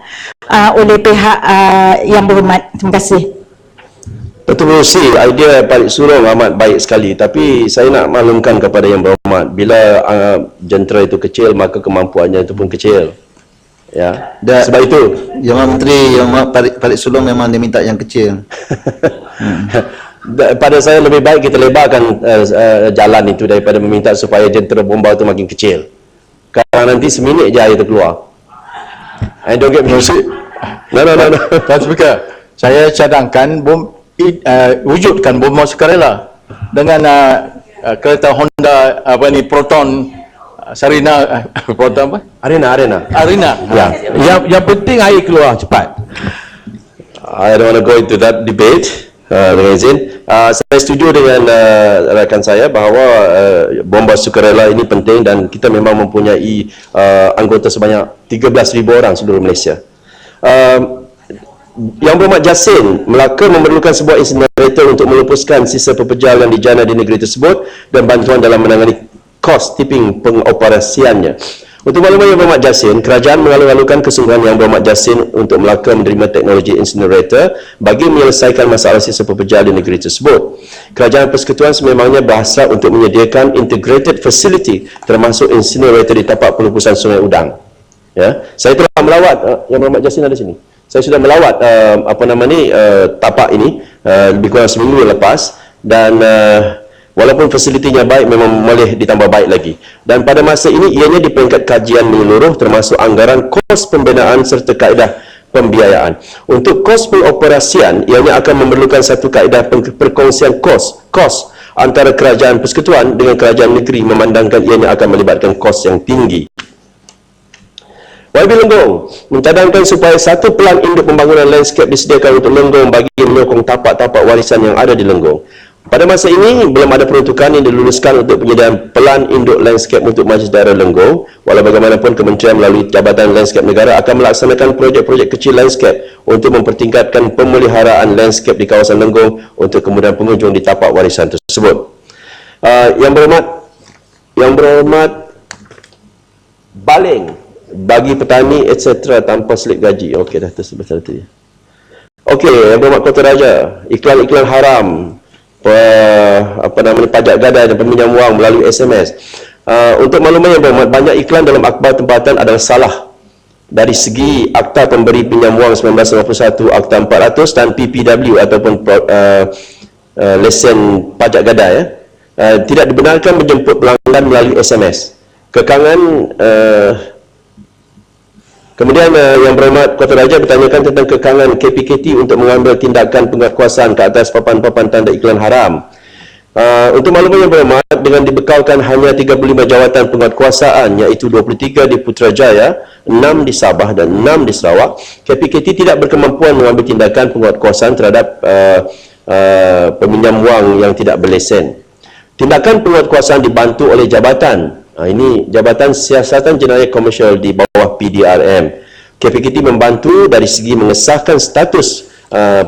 oleh pihak yang berhormat. Terima kasih. Dr. Pengerusi, idea Parit Sulong amat baik sekali, tapi saya nak maklumkan kepada yang berhormat, bila jentera itu kecil maka kemampuannya itu pun kecil. Ya. Sebab itu Yang Menteri, Yang Parit Sulong memang dia minta yang kecil. Pada saya lebih baik kita lebarkan jalan itu daripada meminta supaya jentera bomba itu makin kecil. Kerana nanti seminit je air itu keluar. I don't get me. No. Tuan Speaker, saya cadangkan wujudkan bomba sukarela dengan kereta Honda Proton Sarina Proton apa? Arena. Ya. Yang penting air keluar cepat. I don't want to go into that debate. Dengan izin, saya setuju dengan rakan saya bahawa bomba sukarela ini penting dan kita memang mempunyai anggota sebanyak 13,000 orang seluruh Malaysia. Yang berhormat Jasin, Melaka memerlukan sebuah incinerator untuk melupuskan sisa pepejal yang dijana di negeri tersebut dan bantuan dalam menangani kos tipping pengoperasiannya. Untuk makluman yang berhormat Jasin, kerajaan mengalu-alukan kesungguhan yang berhormat Jasin untuk Melaka menerima teknologi incinerator bagi menyelesaikan masalah sisa pepejal di negeri tersebut. Kerajaan Persekutuan sememangnya berhasrat untuk menyediakan integrated facility termasuk incinerator di tapak pelupusan Sungai Udang. Ya, saya telah melawat yang berhormat Jasin ada sini. Saya sudah melawat tapak ini lebih kurang seminggu lepas dan walaupun fasilitinya baik memang boleh ditambah baik lagi. Dan pada masa ini ianya di peringkat kajian menyeluruh termasuk anggaran kos pembinaan serta kaedah pembiayaan. Untuk kos pengoperasian ianya akan memerlukan satu kaedah perkongsian kos antara kerajaan persekutuan dengan kerajaan negeri memandangkan ianya akan melibatkan kos yang tinggi. YB Lenggong mencadangkan supaya satu pelan induk pembangunan landscape disediakan untuk Lenggong bagi menyokong tapak-tapak warisan yang ada di Lenggong. Pada masa ini, belum ada peruntukan yang diluluskan untuk penyediaan pelan induk landscape untuk Majlis Daerah Lenggong. Walau bagaimanapun, Kementerian melalui Jabatan Landscape Negara akan melaksanakan projek-projek kecil landscape untuk mempertingkatkan pemeliharaan landscape di kawasan Lenggong untuk kemudahan pengunjung di tapak warisan tersebut. Yang berhormat Baling bagi petani etc. tanpa slip gaji. Okey, dah tersebut tadi. Okey, yang berhormat Kota Raja, iklan-iklan haram, pajak gadai dan peminjam wang melalui SMS. Untuk makluman yang berhormat, banyak iklan dalam akhbar tempatan adalah salah dari segi Akta Pemberi Pinjam Wang 1991, Akta 400 dan PPW ataupun lesen pajak gadai. Tidak dibenarkan menjemput pelanggan melalui SMS. Kemudian yang berhormat Kota Raja bertanyakan tentang kekangan KPKT untuk mengambil tindakan penguatkuasaan ke atas papan-papan tanda iklan haram. Untuk makluman yang berhormat, dengan dibekalkan hanya 35 jawatan penguatkuasaan iaitu 23 di Putrajaya, 6 di Sabah dan 6 di Sarawak, KPKT tidak berkemampuan mengambil tindakan penguatkuasaan terhadap peminjam wang yang tidak berlesen. Tindakan penguatkuasaan dibantu oleh jabatan. Ini Jabatan Siasatan Jenayah Komersial di bawah PDRM. KPKT membantu dari segi mengesahkan status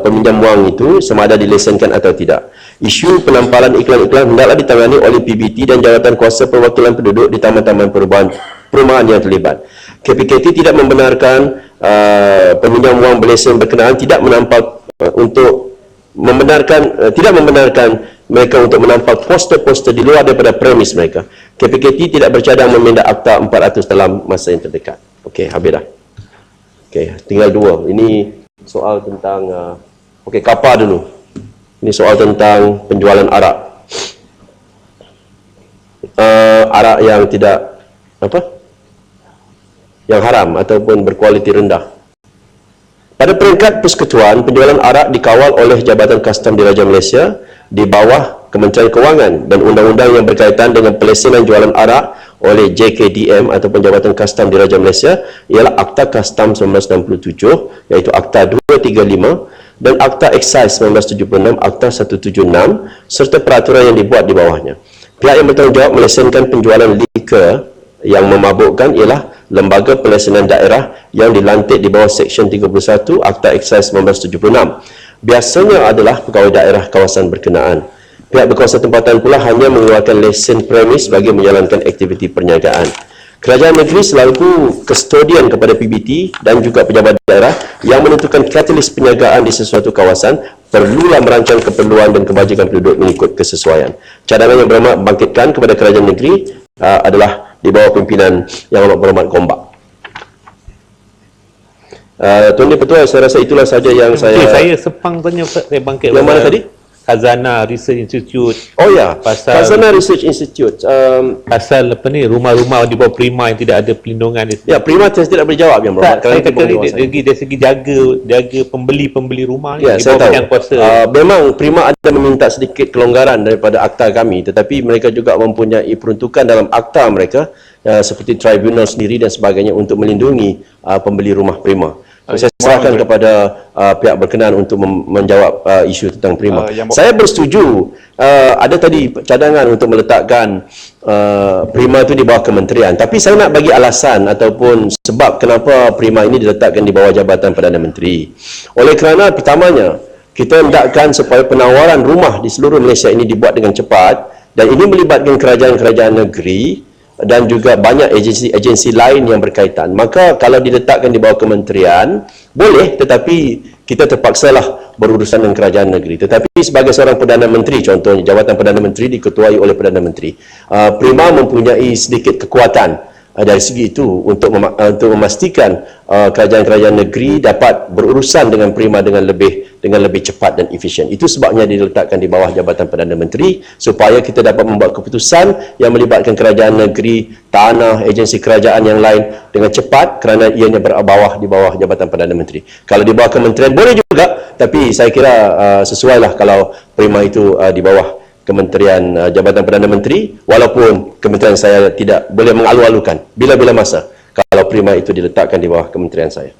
peminjam wang itu sama ada dilesenkan atau tidak. Isu penampalan iklan-iklan hendaklah ditangani oleh PBT dan Jawatan Kuasa Perwakilan Penduduk di taman-taman perumahan yang terlibat. KPKT tidak membenarkan peminjam wang berlesen berkenaan tidak membenarkan mereka untuk menampak poster-poster di luar daripada premis mereka. KPKT tidak bercadang meminda Akta 400 dalam masa yang terdekat. Okey, habis dah. Okey, tinggal dua. Ini soal tentang kapar dulu. Ini soal tentang penjualan arak. Arak yang tidak yang haram ataupun berkualiti rendah. Pada peringkat persekutuan, penjualan arak dikawal oleh Jabatan Kastam Diraja Malaysia di bawah Kementerian Kewangan dan undang-undang yang berkaitan dengan pelesenan jualan arak oleh JKDM ataupun Jabatan Kastam Diraja Malaysia ialah Akta Kastam 1967 iaitu Akta 235 dan Akta Excise 1976, Akta 176 serta peraturan yang dibuat di bawahnya. Pihak yang bertanggungjawab melesenkan penjualan liquor yang memabukkan ialah lembaga pelesenan daerah yang dilantik di bawah Seksyen 31 Akta Eksais 1976. Biasanya adalah pegawai daerah kawasan berkenaan. Pihak berkuasa tempatan pula hanya mengeluarkan lesen premis bagi menjalankan aktiviti perniagaan. Kerajaan negeri selaku kustodian kepada PBT dan juga pejabat daerah yang menentukan katalis perniagaan di sesuatu kawasan perlulah merancang keperluan dan kebajikan penduduk mengikut kesesuaian. Cadangan yang berhormat bangkitkan kepada kerajaan negeri adalah di bawah pimpinan Yang Amat Berhormat Gombak. Tuan Yang Ketua, saya rasa itulah saja yang saya sepang tanya Ustaz, saya bangkit. Yang mana tadi? Khazanah Research Institute. Oh ya, pasal Khazanah Research Institute. Pasal apa ni, rumah-rumah di bawah Prima yang tidak ada pelindungan. Ya, Prima tidak boleh jawab Yang Berhormat. Saya kata dari segi jaga pembeli rumah ya, saya tahu. Kuasa. Memang Prima ada meminta sedikit kelonggaran daripada akta kami, tetapi mereka juga mempunyai peruntukan dalam akta mereka seperti tribunal sendiri dan sebagainya untuk melindungi pembeli rumah Prima. Saya serahkan kepada pihak berkenaan untuk menjawab isu tentang Prima. Saya bersetuju ada tadi cadangan untuk meletakkan Prima itu di bawah kementerian, tapi saya nak bagi alasan ataupun sebab kenapa Prima ini diletakkan di bawah Jabatan Perdana Menteri. Oleh kerana pertamanya, kita hendakkan supaya penawaran rumah di seluruh Malaysia ini dibuat dengan cepat, dan ini melibatkan kerajaan-kerajaan negeri dan juga banyak agensi lain yang berkaitan. Maka kalau diletakkan di bawah kementerian boleh, tetapi kita terpaksalah berurusan dengan kerajaan negeri. Tetapi sebagai seorang Perdana Menteri, contohnya Jabatan Perdana Menteri diketuai oleh Perdana Menteri, Prima mempunyai sedikit kekuatan dari segi itu untuk memastikan kerajaan-kerajaan negeri dapat berurusan dengan Prima dengan lebih cepat dan efisien. Itu sebabnya diletakkan di bawah Jabatan Perdana Menteri, supaya kita dapat membuat keputusan yang melibatkan kerajaan negeri, tanah, agensi kerajaan yang lain dengan cepat, kerana ianya di bawah Jabatan Perdana Menteri. Kalau di bawah kementerian boleh juga, tapi saya kira sesuailah kalau Prima itu di bawah Kementerian Jabatan Perdana Menteri, walaupun kementerian saya tidak boleh mengalu-alukan bila-bila masa kalau Prima itu diletakkan di bawah kementerian saya.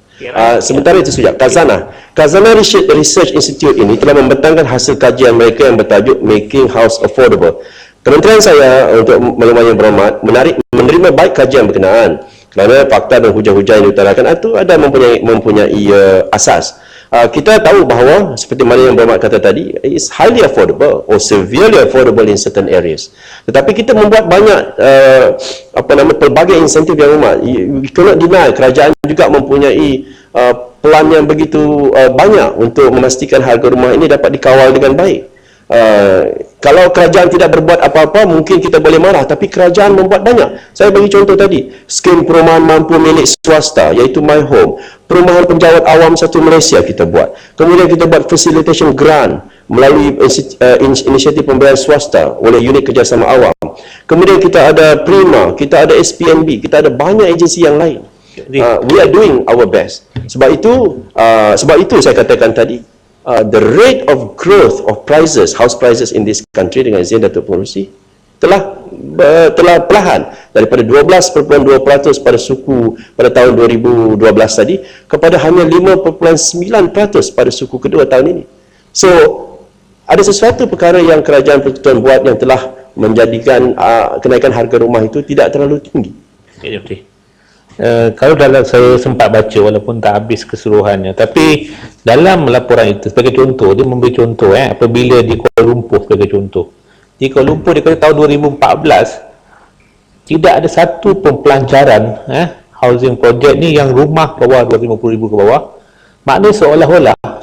Sementara itu saja, Khazanah Research Institute ini telah membentangkan hasil kajian mereka yang bertajuk Making House Affordable. Kementerian saya, untuk makluman yang berhormat, menerima baik kajian berkenaan, kerana fakta dan hujah-hujah yang diutarakan itu ada mempunyai asas. Kita tahu bahawa seperti mana Yang Berhormat kata tadi, is highly affordable or severely affordable in certain areas. Tetapi kita membuat banyak pelbagai insentif yang berhormat. We cannot deny kerajaan juga mempunyai pelan yang begitu banyak untuk memastikan harga rumah ini dapat dikawal dengan baik. Kalau kerajaan tidak berbuat apa-apa, mungkin kita boleh marah, tapi kerajaan membuat banyak. Saya bagi contoh tadi, skim perumahan mampu milik swasta, iaitu My Home, perumahan penjawat awam satu Malaysia kita buat. Kemudian kita buat facilitation grant melalui inisiatif pemberian swasta oleh unit kerjasama awam. Kemudian kita ada Prima, kita ada SPNB, kita ada banyak agensi yang lain. We are doing our best. Sebab itu saya katakan tadi, the rate of growth of prices, house prices in this country dengan izin Datuk Pengerusi telah perlahan daripada 12.2% pada suku pada tahun 2012 tadi kepada hanya 5.9% pada suku kedua tahun ini. So ada sesuatu perkara yang kerajaan Persekutuan buat yang telah menjadikan kenaikan harga rumah itu tidak terlalu tinggi. Kalau dalam saya sempat baca, walaupun tak habis keseluruhannya, tapi dalam laporan itu sebagai contoh, dia memberi contoh apabila di Kuala Lumpur sebagai contoh, di Kuala Lumpur dia kata tahun 2014 tidak ada satu pun pelancaran housing project ni yang rumah bawah 250,000 ke bawah. Maknanya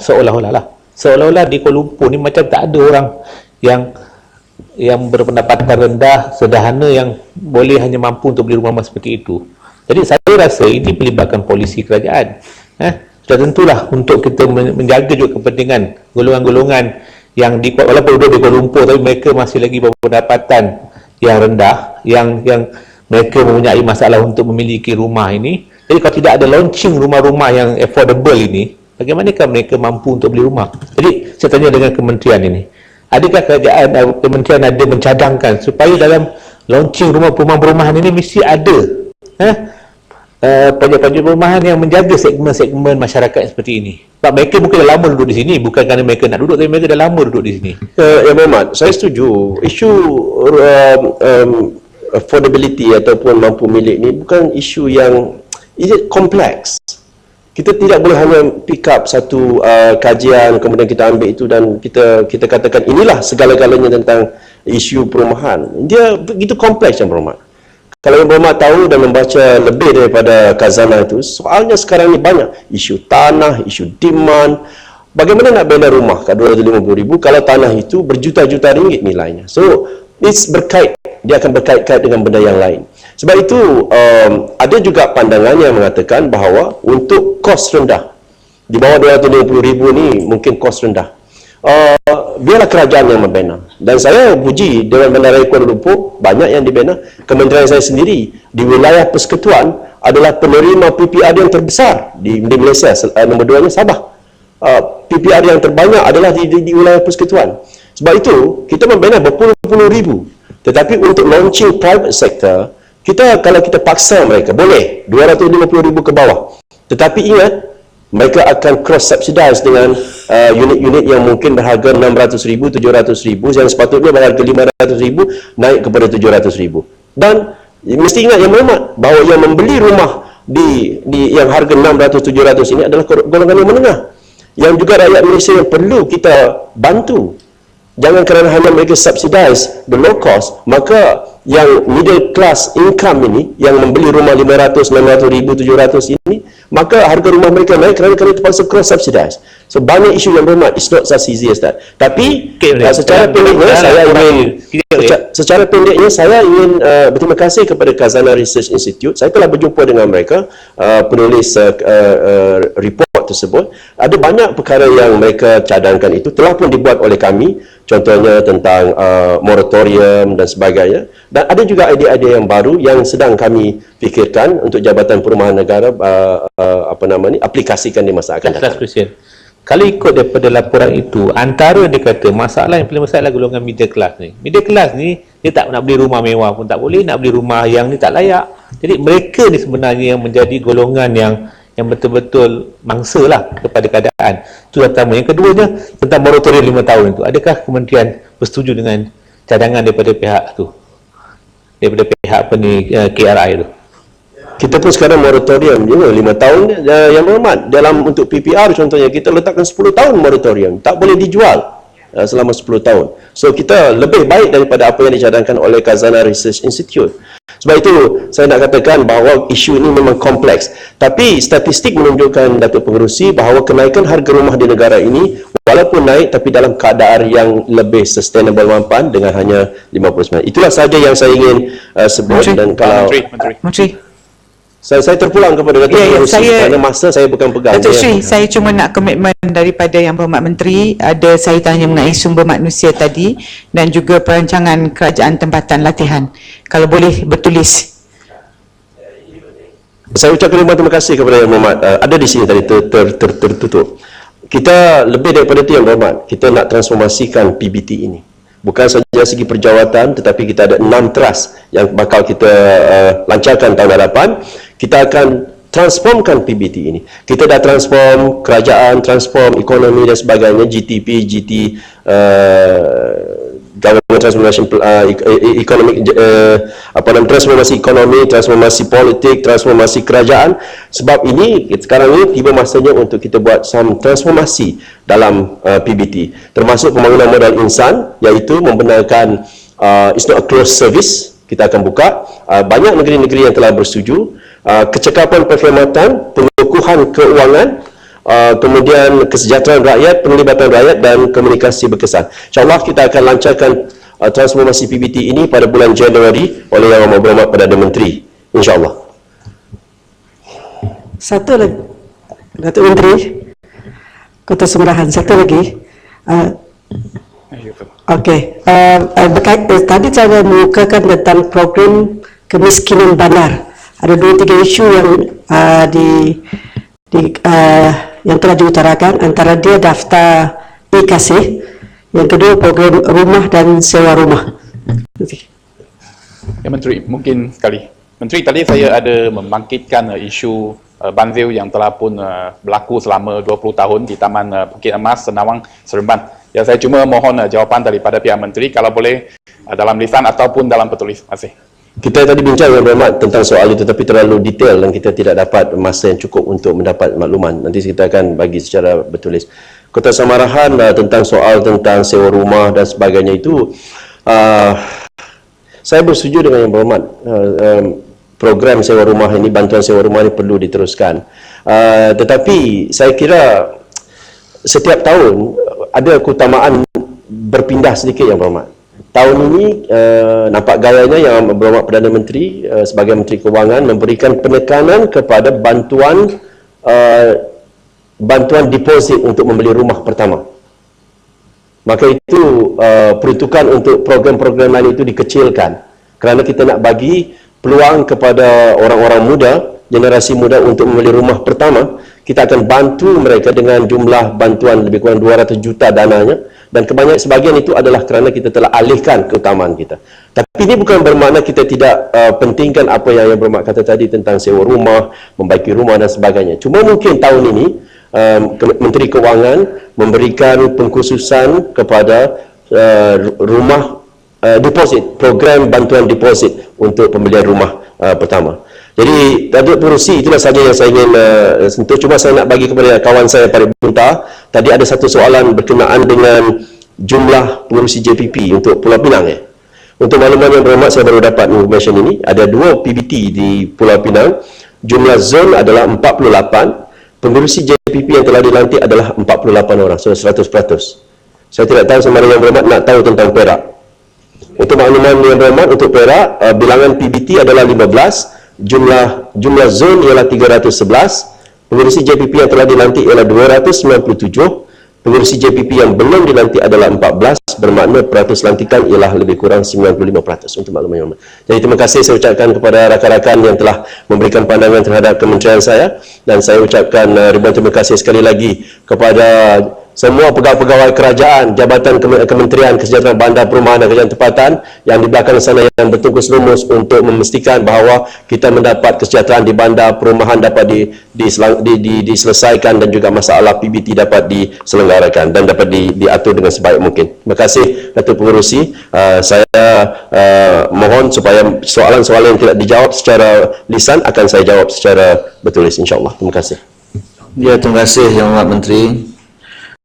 seolah-olah di Kuala Lumpur ni macam tak ada orang yang berpendapatan rendah, sederhana, yang boleh hanya mampu untuk beli rumah seperti itu. Jadi saya rasa ini melibatkan polisi kerajaan. Sudah tentulah untuk kita menjaga juga kepentingan golongan-golongan yang walaupun duduk di Kuala Lumpur tapi mereka masih lagi berpendapatan yang rendah, yang mereka mempunyai masalah untuk memiliki rumah ini. Jadi kalau tidak ada launching rumah-rumah yang affordable ini, bagaimanakah mereka mampu untuk beli rumah? Jadi saya tanya dengan kementerian ini, adakah kementerian ada mencadangkan supaya dalam launching perumahan-perumahan ini mesti ada projek-projek perumahan yang menjaga segmen-segmen masyarakat seperti ini. Sebab mereka mungkin dah lama duduk di sini, bukan kerana mereka nak duduk, tapi mereka dah lama duduk di sini. Yang Berhormat, saya setuju. Isu affordability ataupun mampu milik ni bukan isu yang kompleks. Kita tidak boleh hanya pick up satu kajian kemudian kita ambil itu dan kita katakan inilah segala-galanya tentang isu perumahan. Dia begitu kompleks yang berhormat. Kalau yang berhormat tahu dan membaca lebih daripada khazanah itu, soalnya sekarang ni banyak isu tanah, isu demand. Bagaimana nak bina rumah kat 250,000 kalau tanah itu berjuta-juta ringgit nilainya. So it's berkait, dia akan berkait-kait dengan benda yang lain. Sebab itu ada juga pandangan yang mengatakan bahawa untuk kos rendah, di bawah 250,000 ni mungkin kos rendah, biarlah kerajaan yang membina. Dan saya puji Dewan Bandaraya Kuala Lumpur, banyak yang dibina. Kementerian saya sendiri di wilayah persekutuan adalah penerima PPR yang terbesar di Malaysia. Nombor 2-nya Sabah. PPR yang terbanyak adalah di wilayah persekutuan. Sebab itu kita membina berpuluh-puluh ribu. Tetapi untuk launching private sector, kalau kita paksa mereka, boleh 250,000 ke bawah. Tetapi ingat, mereka akan cross subsidize dengan unit-unit yang mungkin berharga 600,000, 700,000, yang sepatutnya berharga 500,000 naik kepada 700,000. Dan mesti ingat yang berhormat bahawa yang membeli rumah di yang harga 600, 700 ini adalah golongan yang menengah, yang juga rakyat Malaysia yang perlu kita bantu. Jangan kerana hanya mereka subsidize the low cost, maka yang middle class income ini, yang membeli rumah 500, 600,000, 700 ini, maka harga rumah mereka naik kerana terpaksa cross subsidize. So banyak isu yang berhormat, it's not as easy as that. Tapi secara pendeknya saya ingin berterima kasih kepada Khazanah Research Institute. Saya telah berjumpa dengan mereka, penulis report tersebut. Ada banyak perkara yang mereka cadangkan itu telah pun dibuat oleh kami, contohnya tentang moratorium dan sebagainya. Dan ada juga idea-idea yang baru yang sedang kami fikirkan untuk Jabatan Perumahan Negara aplikasikan di masa akan datang. Kalau ikut daripada laporan itu, antara dia kata masalah yang paling besar adalah golongan middle class ni. Middle class ni, dia tak nak beli rumah mewah pun tak boleh, nak beli rumah yang ni tak layak. Jadi mereka ni sebenarnya yang menjadi golongan yang betul-betul mangsa lah kepada keadaan. Itu pertama. Yang keduanya, tentang moratorium 5 tahun itu. Adakah kementerian bersetuju dengan cadangan daripada pihak tu? Daripada pihak KRI tu? Kita pun sekarang moratorium 5 tahun yang berhormat. Dalam untuk PPR contohnya, kita letakkan 10 tahun moratorium. Tak boleh dijual selama 10 tahun. So kita lebih baik daripada apa yang dicadangkan oleh Khazanah Research Institute. Sebab itu saya nak katakan bahawa isu ini memang kompleks. Tapi statistik menunjukkan, Datuk Pengerusi, bahawa kenaikan harga rumah di negara ini walaupun naik tapi dalam keadaan yang lebih sustainable mampan dengan hanya 59. Itulah sahaja yang saya ingin sebut. Menteri. Dan kalau Menteri. Saya terpulang kepada Datuk Pengerusi kerana masa saya bukan pegang. Datuk Sri, saya cuma nak komitmen daripada Yang Berhormat Menteri. Ada saya tanya mengenai sumber manusia tadi dan juga perancangan kerajaan tempatan latihan. Kalau boleh bertulis. Saya ucapkan terima kasih kepada Yang Berhormat. Ada di sini tadi tertutup. Kita lebih daripada itu Yang Berhormat. Kita nak transformasikan PBT ini. Bukan saja segi perjawatan, tetapi kita ada 6 trust yang bakal kita lancarkan tahun hadapan. Kita akan transformkan PBT ini. Kita dah transform kerajaan, transform ekonomi dan sebagainya, GTP, Government Transformation, transformasi ekonomi, transformasi politik, transformasi kerajaan. Sebab ini, sekarang ini tiba masanya untuk kita buat transformasi dalam PBT. Termasuk pembangunan modal insan, iaitu membenarkan it's not a closed service. Kita akan buka. Banyak negeri-negeri yang telah bersetuju. Kecekapan perkhidmatan, pengukuhan keuangan, kemudian kesejahteraan rakyat, penglibatan rakyat dan komunikasi berkesan. InsyaAllah kita akan lancarkan transformasi PBT ini pada bulan Januari oleh Yang Berhormat Perdana Menteri. InsyaAllah. Satu lagi, Datuk Menteri, Kota Semerahan, satu lagi. Okey, tadi saya mengukakan tentang program kemiskinan bandar. Ada 2-3 isu yang yang telah diutarakan, antara dia daftar e-kasih, yang kedua program rumah dan sewa rumah. Ya Menteri, mungkin sekali. Menteri, tadi saya ada membangkitkan isu banzir yang telah pun berlaku selama 20 tahun di Taman Bukit Emas, Senawang, Seremban. Ya, saya cuma mohon jawapan daripada pihak Menteri, kalau boleh dalam lisan ataupun dalam tertulis. Terima kasih. Kita tadi bincang dengan berhormat tentang soal itu, tapi terlalu detail dan kita tidak dapat masa yang cukup untuk mendapat makluman. Nanti kita akan bagi secara bertulis. Kota Samarahan tentang soal tentang sewa rumah dan sebagainya itu, saya bersetuju dengan yang berhormat. Program sewa rumah ini, bantuan sewa rumah ini perlu diteruskan. Tetapi saya kira setiap tahun ada keutamaan berpindah sedikit yang berhormat. Tahun ini nampak gayanya yang berhormat Perdana Menteri sebagai Menteri Kewangan memberikan penekanan kepada bantuan deposit untuk membeli rumah pertama. Maka itu peruntukan untuk program-program lain itu dikecilkan kerana kita nak bagi peluang kepada orang-orang muda, generasi muda untuk membeli rumah pertama. Kita akan bantu mereka dengan jumlah bantuan lebih kurang 200 juta dananya, dan sebahagian itu adalah kerana kita telah alihkan keutamaan kita. Tapi ini bukan bermakna kita tidak pentingkan apa yang berhormat kata tadi tentang sewa rumah, membaiki rumah dan sebagainya. Cuma mungkin tahun ini Menteri Kewangan memberikan pengkhususan kepada rumah deposit, program bantuan deposit untuk pembelian rumah pertama. Jadi, Datuk Pengerusi, itulah saja yang saya ingin sentuh. Cuma saya nak bagi kepada kawan saya Parit Bunta. Tadi ada satu soalan berkenaan dengan jumlah pengerusi JPP untuk Pulau Pinang. Untuk makluman yang berhormat, saya baru dapat information ini. Ada 2 PBT di Pulau Pinang. Jumlah zon adalah 48. Pengerusi JPP yang telah dilantik adalah 48 orang, so 100%. Saya tidak tahu sama yang berhormat nak tahu tentang Perak. Untuk makluman yang berhormat, untuk Perak, bilangan PBT adalah 15. Jumlah zon ialah 311, pengerusi JPP yang telah dilantik ialah 297, pengerusi JPP yang belum dilantik adalah 14, bermakna peratus lantikan ialah lebih kurang 95% untuk makluman yang berhormat. Jadi terima kasih saya ucapkan kepada rakan-rakan yang telah memberikan pandangan terhadap kementerian saya, dan saya ucapkan ribuan terima kasih sekali lagi kepada semua pegawai-pegawai kerajaan, Jabatan Kementerian Kesejahteraan Bandar Perumahan dan Kerjaan Tempatan yang di belakang sana yang bertungkus lumus untuk memastikan bahawa kita mendapat kesejahteraan di bandar perumahan dapat diselesaikan dan juga masalah PBT dapat diselenggarakan dan dapat diatur dengan sebaik mungkin. Terima kasih Datuk Pengerusi. Saya mohon supaya soalan-soalan yang tidak dijawab secara lisan akan saya jawab secara bertulis, insyaAllah. Terima kasih. Ya, terima kasih Yang Berhormat Menteri.